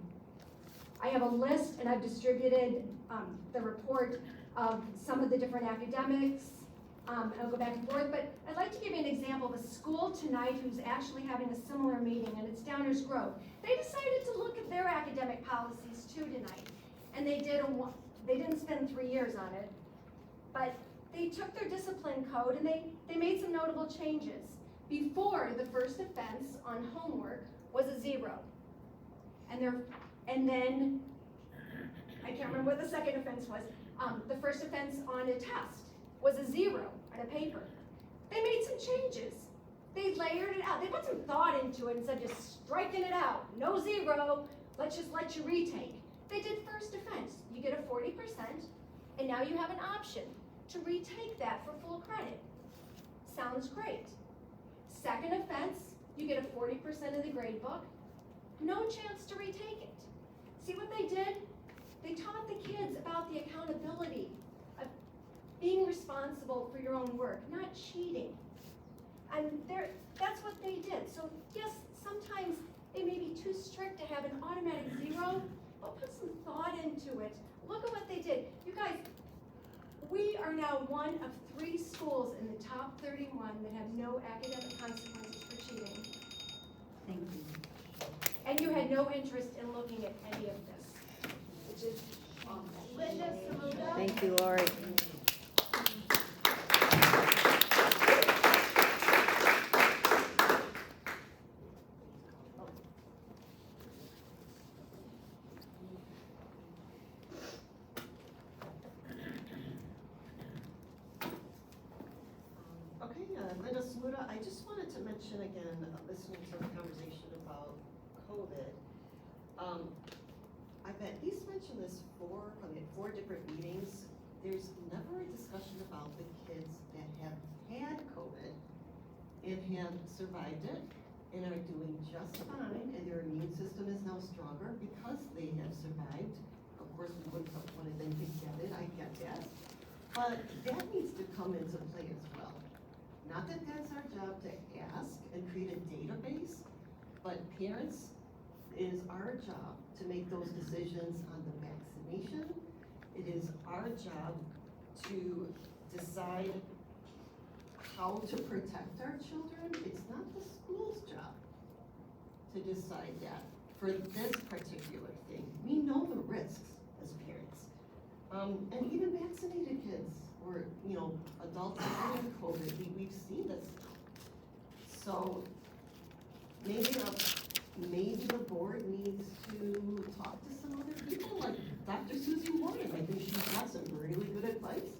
Speaker 19: I have a list, and I've distributed the report of some of the different academics. I'll go back and forth, but I'd like to give you an example of a school tonight who's actually having a similar meeting, and it's Downers Grove. They decided to look at their academic policies too tonight, and they didn't spend 3 years on it, but they took their discipline code and they made some notable changes. Before, the first offense on homework was a 0, and then I can't remember what the second offense was. The first offense on a test was a 0 on a paper. They made some changes. They layered it out. They put some thought into it instead of just striking it out. No 0, let's just let you retake. They did first offense. You get a 40%, and now you have an option to retake that for full credit. Sounds great. Second offense, you get a 40% of the grade book. No chance to retake it. See what they did? They taught the kids about the accountability of being responsible for your own work, not cheating. And that's what they did. So yes, sometimes they may be too strict to have an automatic 0, but put some thought into it. Look at what they did. You guys, we are now one of 3 schools in the top 31 that have no academic consequences for cheating.
Speaker 2: Thank you.
Speaker 19: And you had no interest in looking at any of this, which is awful. Linda Samuda.
Speaker 7: Thank you, Lori.
Speaker 6: Linda Samuda, I just wanted to mention again, listening to the conversation about COVID, I've at least mentioned this 4 different meetings. There's never a discussion about the kids that have had COVID and have survived it and are doing just fine, and their immune system is now stronger because they have survived. Of course, we wouldn't have wanted them to get it, I get that. But that needs to come into play as well. Not not that that's our job to ask and create a database, but parents, it is our job to make those decisions on the vaccination. It is our job to decide how to protect our children. It's not the school's job to decide that for this particular thing. We know the risks as parents. And even vaccinated kids or, you know, adults having COVID, we've seen this now. So maybe the board needs to talk to some other people, like Dr. Susie Warren. I think she's got some really good advice.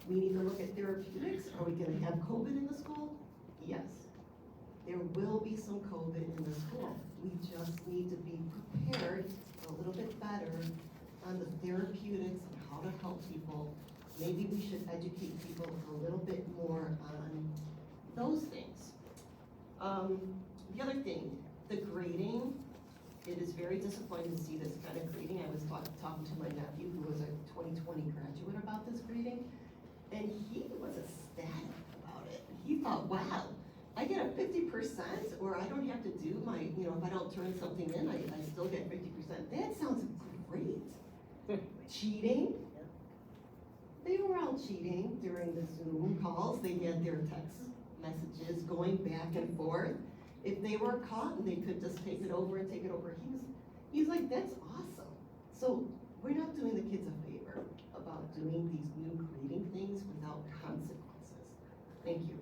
Speaker 6: We need to look at therapeutics. Are we gonna have COVID in the school? Yes. There will be some COVID in the school. We just need to be prepared a little bit better on the therapeutics and how to help people. Maybe we should educate people a little bit more on those things. The other thing, the grading, it is very disappointing to see this kind of grading. I was talking to my nephew who was a 2020 graduate about this grading, and he was ecstatic about it. He thought, wow, I get a 50%, or I don't have to do my, you know, if I don't turn something in, I still get 50%. That sounds great. Cheating. They were all cheating during the Zoom calls. They had their text messages going back and forth. If they were caught and they could just take it over and take it over, he's like, that's awesome. So we're not doing the kids a favor about doing these new grading things without consequences. Thank you.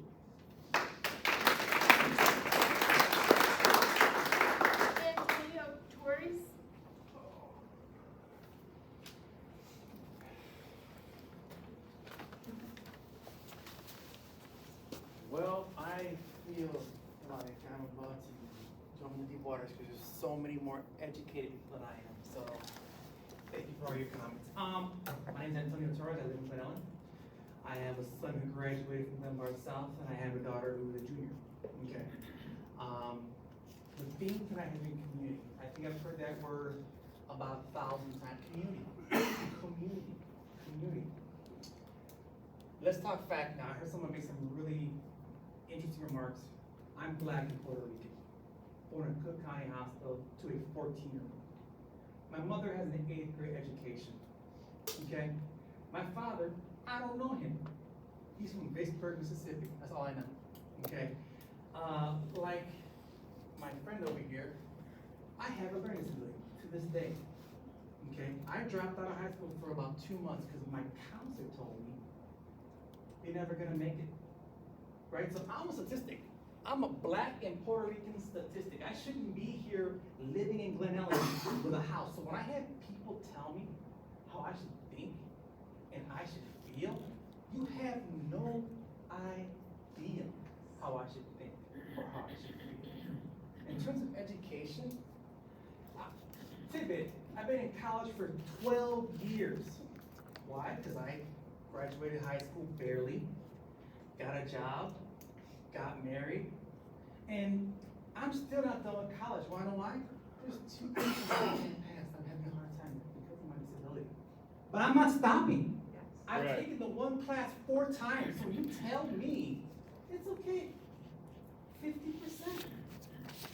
Speaker 1: Tories?
Speaker 13: Well, I feel like I'm about to jump into deep waters because there's so many more educated people than I am. So, thank you for all your comments. My name is Antonio Torres. I live in Glen Ellen. I have a son who graduated from Glenbard South, and I have a daughter who's a junior. Okay. The theme tonight has been community. I think I've heard that word about 1,000 times. Community. Community. Let's talk fact now. I heard someone make some really interesting remarks. I'm Black and Puerto Rican, born in Cook County Hospital to a 14-year-old. My mother has an 8th grade education, okay? My father, I don't know him. He's from Vicksburg, Mississippi. That's all I know, okay? Like my friend over here, I have a learning disability to this day, okay? I dropped out of high school for about 2 months because my counselor told me you're never gonna make it, right? So I'm a statistic. I'm a Black and Puerto Rican statistic. I shouldn't be here living in Glen Ellen with a house. So when I have people tell me how I should think and I should feel, you have no idea how I should think or how I should feel. In terms of education, tidbit, I've been in college for 12 years. Why? Because I graduated high school barely, got a job, got married, and I'm still not done with college. Wanna know why? There's 2 things that in the past I'm having a hard time with because of my disability. But I'm not stopping. I've taken the one class 4 times, so you tell me it's okay. 50%.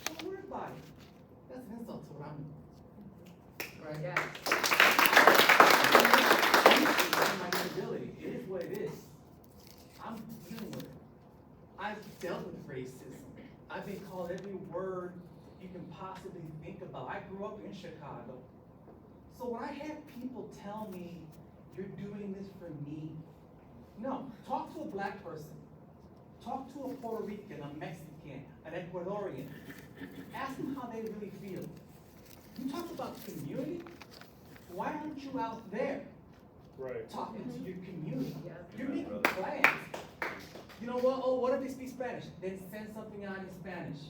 Speaker 13: Don't worry about it. That's an insult to what I'm doing. Right? Yeah. My disability. It is what it is. I'm dealing with it. I've dealt with racism. I've been called every word you can possibly think about. I grew up in Chicago. So when I have people tell me, you're doing this for me, no. Talk to a Black person. Talk to a Puerto Rican, a Mexican, an Ecuadorian. Ask them how they really feel. You talk about community. Why aren't you out there?
Speaker 9: Right.
Speaker 13: Talking to your community. You're making plans. You know what? Oh, what if they speak Spanish? Then send something out in Spanish.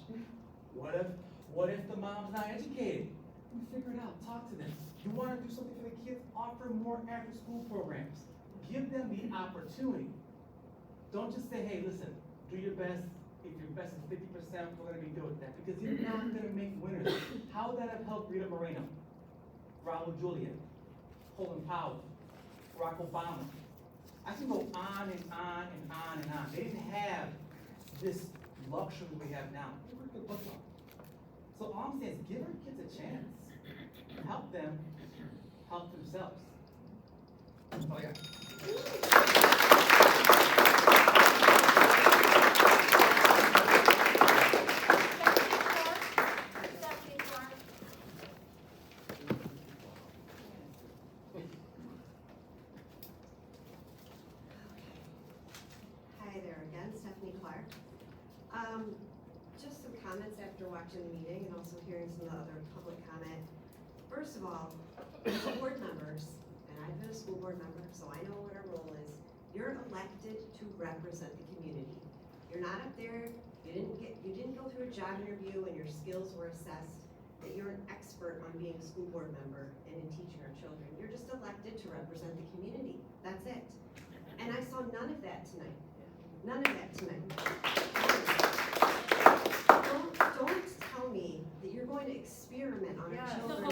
Speaker 13: What if the mom's not educated? You figure it out. Talk to them. You want to do something for the kids? Offer more after-school programs. Give them the opportunity. Don't just say, hey, listen, do your best. If your best is 50%, we're going to be good with that. Because you're not going to make winners. How would that have helped Rita Moreno, Raul Julia, Colin Powell, Barack Obama? I can go on and on and on and on. They didn't have this luxury we have now. What's up? So all I'm saying is give our kids a chance. Help them help themselves. That's all I got.
Speaker 6: Hi there again, Stephanie Clark. Just some comments after watching the meeting and also hearing some of the other public comment. First of all, as board members, and I've been a school board member, so I know what our role is. You're elected to represent the community. You're not up there, you didn't go through a job interview and your skills were assessed, that you're an expert on being a school board member and in teaching our children. You're just elected to represent the community. That's it. And I saw none of that tonight. None of that tonight. Don't tell me that you're going to experiment on our children.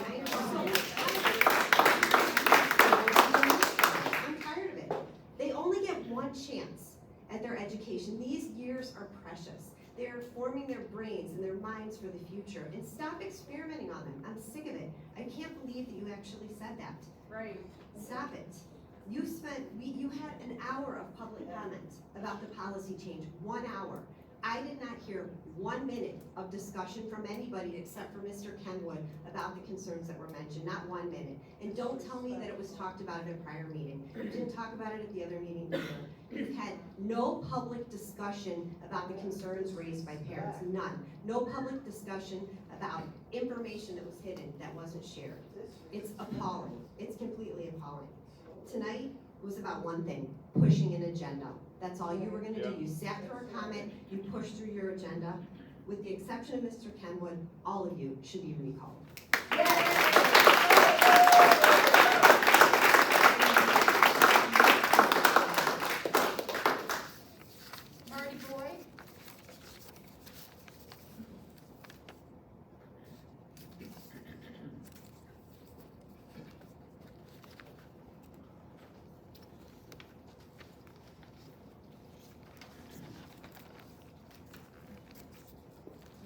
Speaker 6: I'm tired of it. They only get one chance at their education. These years are precious. They're forming their brains and their minds for the future. And stop experimenting on them. I'm sick of it. I can't believe that you actually said that.
Speaker 3: Right.
Speaker 6: Stop it. You had an hour of public comment about the policy change, 1 hour. I did not hear 1 minute of discussion from anybody except for Mr. Kenwood about the concerns that were mentioned, not 1 minute. And don't tell me that it was talked about at a prior meeting. You didn't talk about it at the other meeting either. You've had no public discussion about the concerns raised by parents, none. No public discussion about information that was hidden, that wasn't shared. It's appalling. It's completely appalling. Tonight was about one thing, pushing an agenda. That's all you were gonna do. You sat through our comment, you pushed through your agenda. With the exception of Mr. Kenwood, all of you should be recalled.
Speaker 19: Marty Boyd?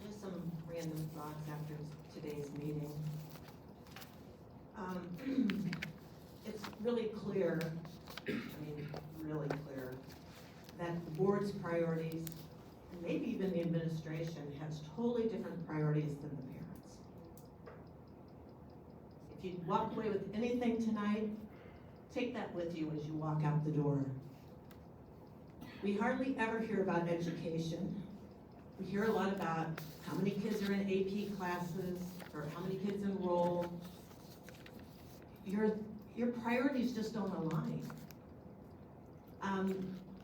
Speaker 6: Just some random thoughts after today's meeting. It's really clear, really clear, that the board's priorities, and maybe even the administration, has totally different priorities than the parents. If you walk away with anything tonight, take that with you as you walk out the door. We hardly ever hear about education. We hear a lot about how many kids are in AP classes, or how many kids enroll. Your priorities just don't align.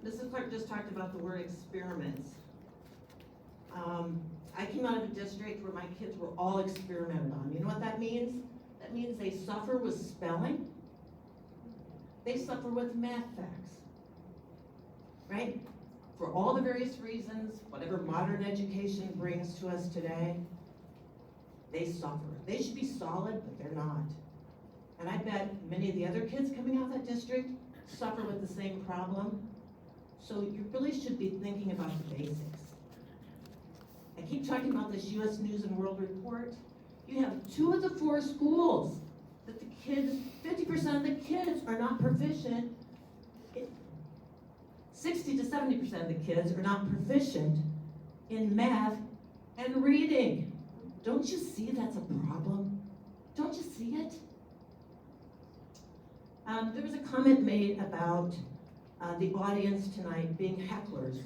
Speaker 6: Mrs. Clark just talked about the word experiments. I came out of a district where my kids were all experimented on. You know what that means? That means they suffer with spelling. They suffer with math facts, right? For all the various reasons, whatever modern education brings to us today, they suffer. They should be solid, but they're not. And I bet many of the other kids coming out of that district suffer with the same problem. So you really should be thinking about the basics. I keep talking about this U.S. News and World Report. You have 2 of the 4 schools that the kids, 50% of the kids are not proficient. 60 to 70% of the kids are not proficient in math and reading. Don't you see that's a problem? Don't you see it? There was a comment made about the audience tonight being hecklers.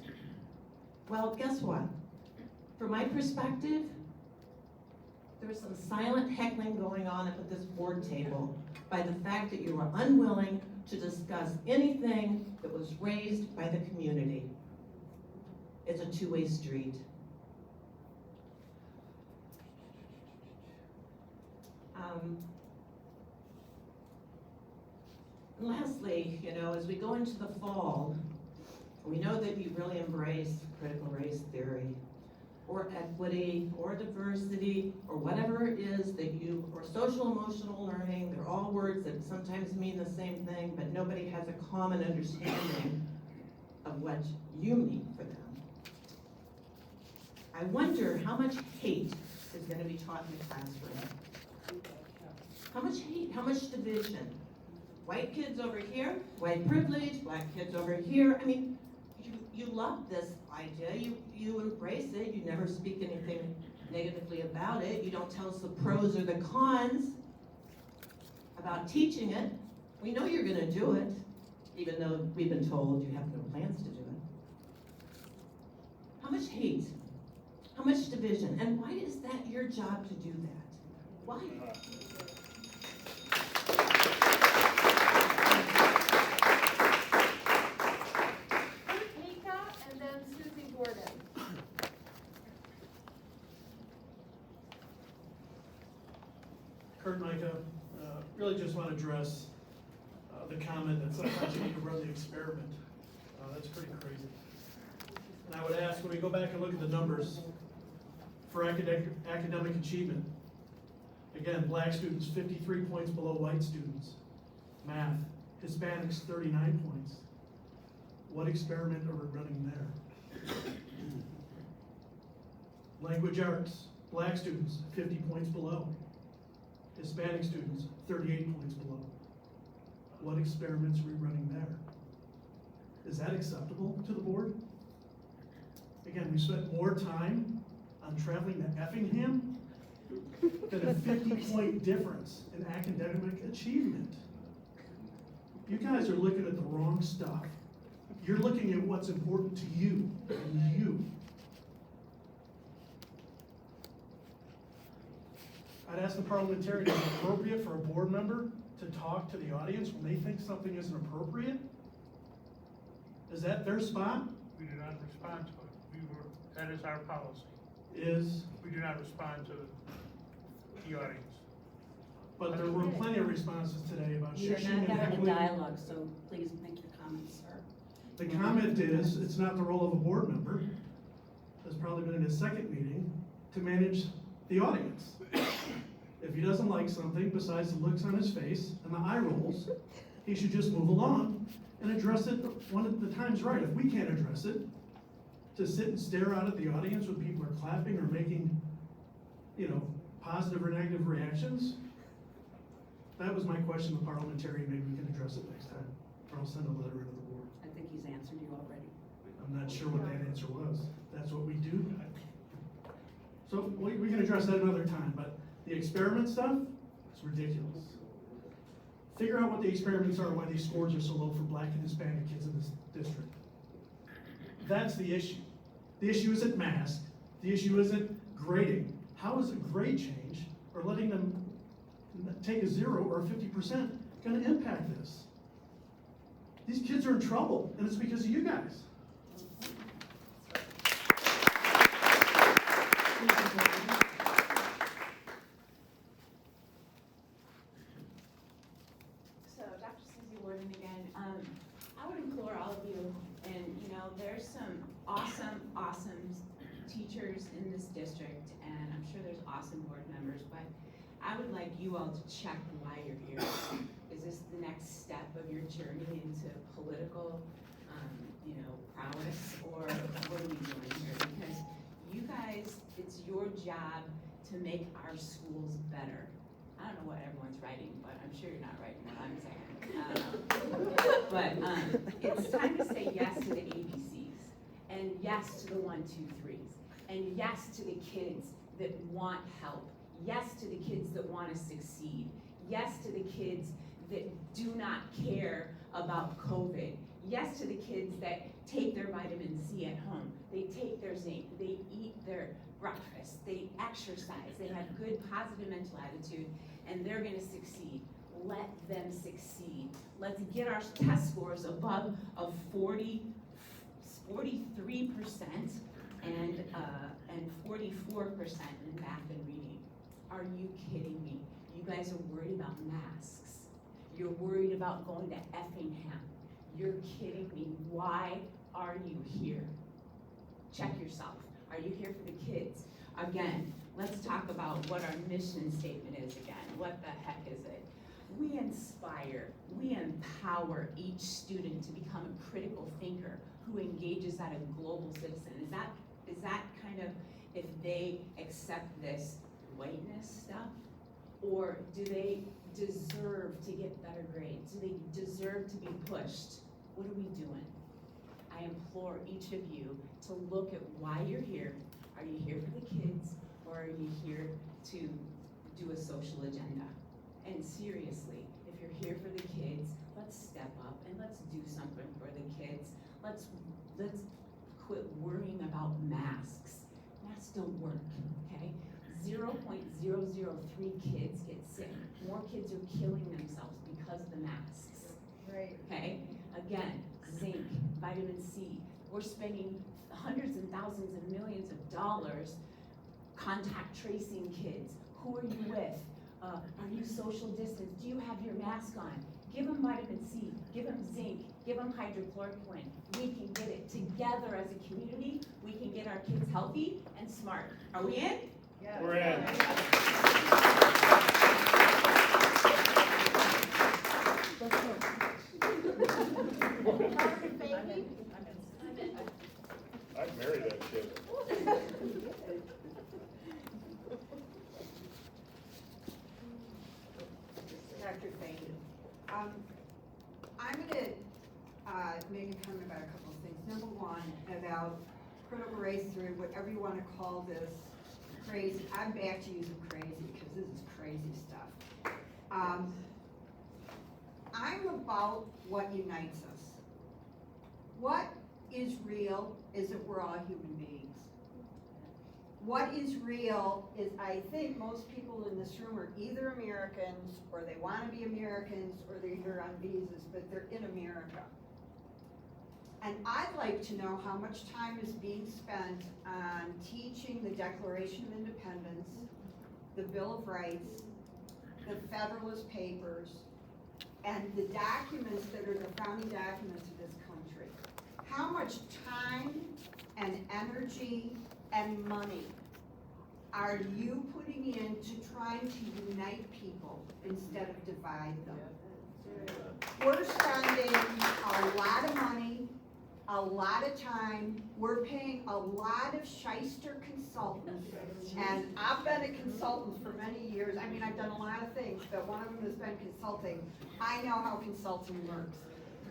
Speaker 6: Well, guess what? From my perspective, there was some silent heckling going on up at this board table by the fact that you were unwilling to discuss anything that was raised by the community. It's a two-way street. Lastly, as we go into the fall, we know that you really embrace critical race theory, or equity, or diversity, or whatever it is that or social emotional learning. They're all words that sometimes mean the same thing, but nobody has a common understanding of what you mean for them.
Speaker 20: I wonder how much hate is gonna be taught in the classroom. How much hate, how much division? White kids over here, white privilege, black kids over here. I mean, you love this idea, you embrace it, you never speak anything negatively about it, you don't tell us the pros or the cons about teaching it. We know you're gonna do it, even though we've been told you have no plans to do it. How much hate? How much division? And why is that your job to do that? Why?
Speaker 1: Mika and then Susie Gordon.
Speaker 22: Kurt Micah, really just want to address the comment that sometimes you need to run the experiment. That's pretty crazy. And I would ask, when we go back and look at the numbers for academic achievement, again, black students 53 points below white students. Math, Hispanics 39 points. What experiment are we running there? Language arts, black students 50 points below. Hispanic students, 38 points below. What experiments are we running there? Is that acceptable to the board? Again, we spent more time on traveling to Effingham than a 50-point difference in academic achievement. You guys are looking at the wrong stuff. You're looking at what's important to you and you. I'd ask the parliamentarian, is it appropriate for a board member to talk to the audience when they think something isn't appropriate? Is that their spot?
Speaker 23: We do not respond to it. That is our policy. We do not respond to the audience.
Speaker 22: But there were plenty of responses today about
Speaker 2: You're
Speaker 22: shushing
Speaker 2: not
Speaker 22: and
Speaker 2: having a
Speaker 22: heckling.
Speaker 2: dialogue, so please make your comments, sir.
Speaker 22: The comment is, it's not the role of a board member, that's probably been in his second meeting, to manage the audience. If he doesn't like something, besides the looks on his face and the eye rolls, he should just move along and address it when the time's right. If we can't address it, to sit and stare out at the audience when people are clapping or making, positive or negative reactions, that was my question to the parliamentarian. Maybe we can address it next time, or I'll send a letter into the board.
Speaker 2: I think he's answered you already.
Speaker 22: I'm not sure what that answer was. That's what we do. So we can address that another time, but the experiment stuff is ridiculous. Figure out what the experiments are, why these scores are so low for black and Hispanic kids in this district. That's the issue. The issue isn't mask. The issue isn't grading. How is a grade change or letting them take a 0 or a 50% going to impact this? These kids are in trouble, and it's because of you guys.
Speaker 24: So, Dr. Susie Warden again. I would implore all of you, and there's some awesome teachers in this district, and I'm sure there's awesome board members, but I would like you all to check why you're here. Is this the next step of your journey into political, prowess, or what are we doing here? Because you guys, it's your job to make our schools better. I don't know what everyone's writing, but I'm sure you're not writing what I'm saying. But it's time to say yes to the ABCs, and yes to the 1, 2, 3s, and yes to the kids that want help, yes to the kids that want to succeed, yes to the kids that do not care about COVID, yes to the kids that take their vitamin C at home, they take their zinc, they eat their breakfast, they exercise, they have good positive mental attitude, and they're going to succeed. Let them succeed. Let's get our test scores above of 43% and 44% in math and reading. Are you kidding me? You guys are worried about masks. You're worried about going to Effingham. You're kidding me. Why are you here? Check yourself. Are you here for the kids? Again, let's talk about what our mission statement is again. What the heck is it? We inspire, we empower each student to become a critical thinker who engages as a global citizen. Is that kind of if they accept this whiteness stuff? Or do they deserve to get better grades? Do they deserve to be pushed? What are we doing? I implore each of you to look at why you're here. Are you here for the kids, or are you here to do a social agenda? And seriously, if you're here for the kids, let's step up and let's do something for the kids. Let's quit worrying about masks. Masks don't work, okay? 0.003 kids get sick. More kids are killing themselves because of the masks.
Speaker 19: Right.
Speaker 24: Okay? Again, zinc, vitamin C. We're spending hundreds and thousands and millions of dollars contact tracing kids. Who are you with? Are you social distance? Do you have your mask on? Give them vitamin C, give them zinc, give them hydrochloroquine. We can get it together as a community. We can get our kids healthy and smart. Are we in?
Speaker 19: Yes.
Speaker 17: We're in. I'd marry that kid.
Speaker 5: Dr. Fahy. I'm going to make a comment about a couple of things. Number one, about critical race theory, whatever you want to call this, crazy. I'm back to using crazy because this is crazy stuff. I'm about what unites us. What is real is that we're all human beings. What is real is, I think most people in this room are either Americans, or they want to be Americans, or they're here on visas, but they're in America. And I'd like to know how much time is being spent on teaching the Declaration of Independence, the Bill of Rights, the Federalist Papers, and the documents that are the founding documents of this country. How much time and energy and money are you putting into trying to unite people instead of divide them? We're spending a lot of money, a lot of time. We're paying a lot of shyster consultants, and I've been a consultant for many years. I mean, I've done a lot of things, but one of them has been consulting. I know how consulting works.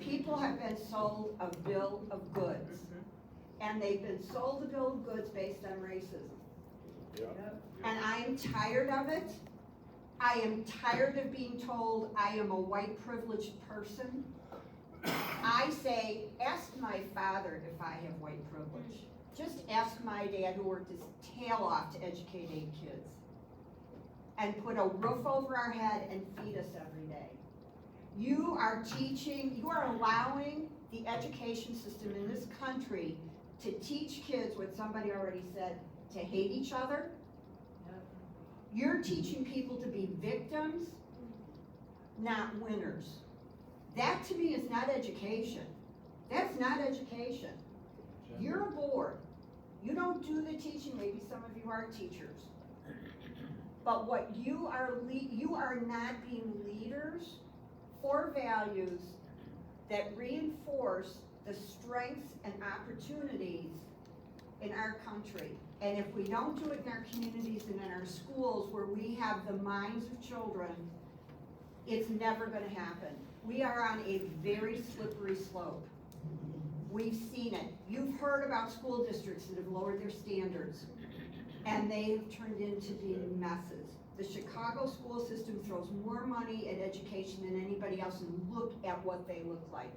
Speaker 5: People have been sold a bill of goods, and they've been sold a bill of goods based on racism.
Speaker 17: Yeah.
Speaker 5: And I am tired of it. I am tired of being told I am a white privileged person. I say, ask my father if I have white privilege. Just ask my dad, who worked his tail off to educate 8 kids and put a roof over our head and feed us every day. You are teaching, you are allowing the education system in this country to teach kids what somebody already said, to hate each other. You're teaching people to be victims, not winners. That to me is not education. That's not education. You're a board. You don't do the teaching, maybe some of you are teachers. But what you are not being leaders for values that reinforce the strengths and opportunities in our country. And if we don't do it in our communities and in our schools where we have the minds of children, it's never going to happen. We are on a very slippery slope. We've seen it. You've heard about school districts that have lowered their standards, and they've turned into being messes. The Chicago school system throws more money at education than anybody else, and look at what they look like.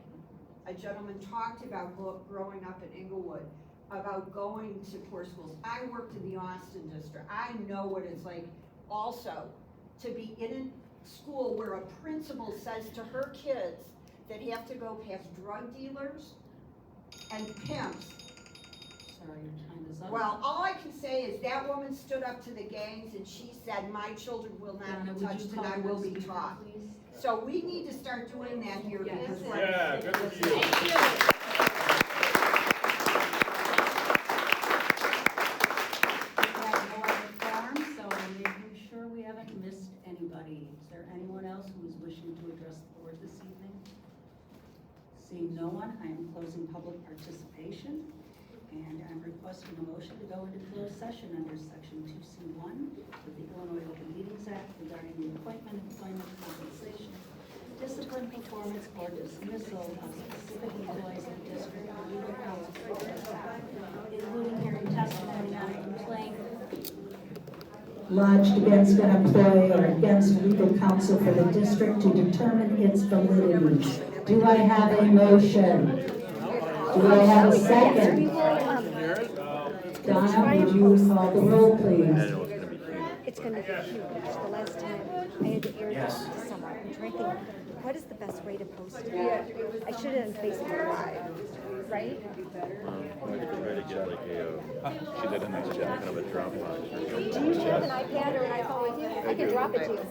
Speaker 5: A gentleman talked about growing up in Inglewood, about going to poor schools. I worked in the Austin district. I know what it's like also to be in a school where a principal says to her kids that have to go past drug dealers and pimps.
Speaker 2: Sorry, your time is up.
Speaker 5: Well, all I can say is that woman stood up to the gangs and she said, my children will not be touched and I will be taught. So we need to start doing that here. Because
Speaker 17: Yeah, good for you.
Speaker 5: Thank you.
Speaker 2: Anyone else who is wishing to address the board this evening? Seeing no one, I am closing public participation And I'm requesting a motion to go into closed session under section 2C1 of the Illinois Open Meetings Act regarding the appointment, employment, compensation, discipline, performance, or dismissal of specific employees of the district or legal counsel for the staff, including hearing testimony on a complaint
Speaker 8: lodged against an employee or against legal counsel for the district to determine its validity. Do I have a motion? Do I have a second? Donna, would you call the roll, please?
Speaker 1: It's gonna be huge. The last time I had to air this to someone, I'm trying to think, what is the best way to post it? I should have done Facebook Live, right?
Speaker 17: I could try to get like she did a nice job, kind of a Dropbox.
Speaker 1: Do you have an iPad or an iPhone with you? I can drop it to you.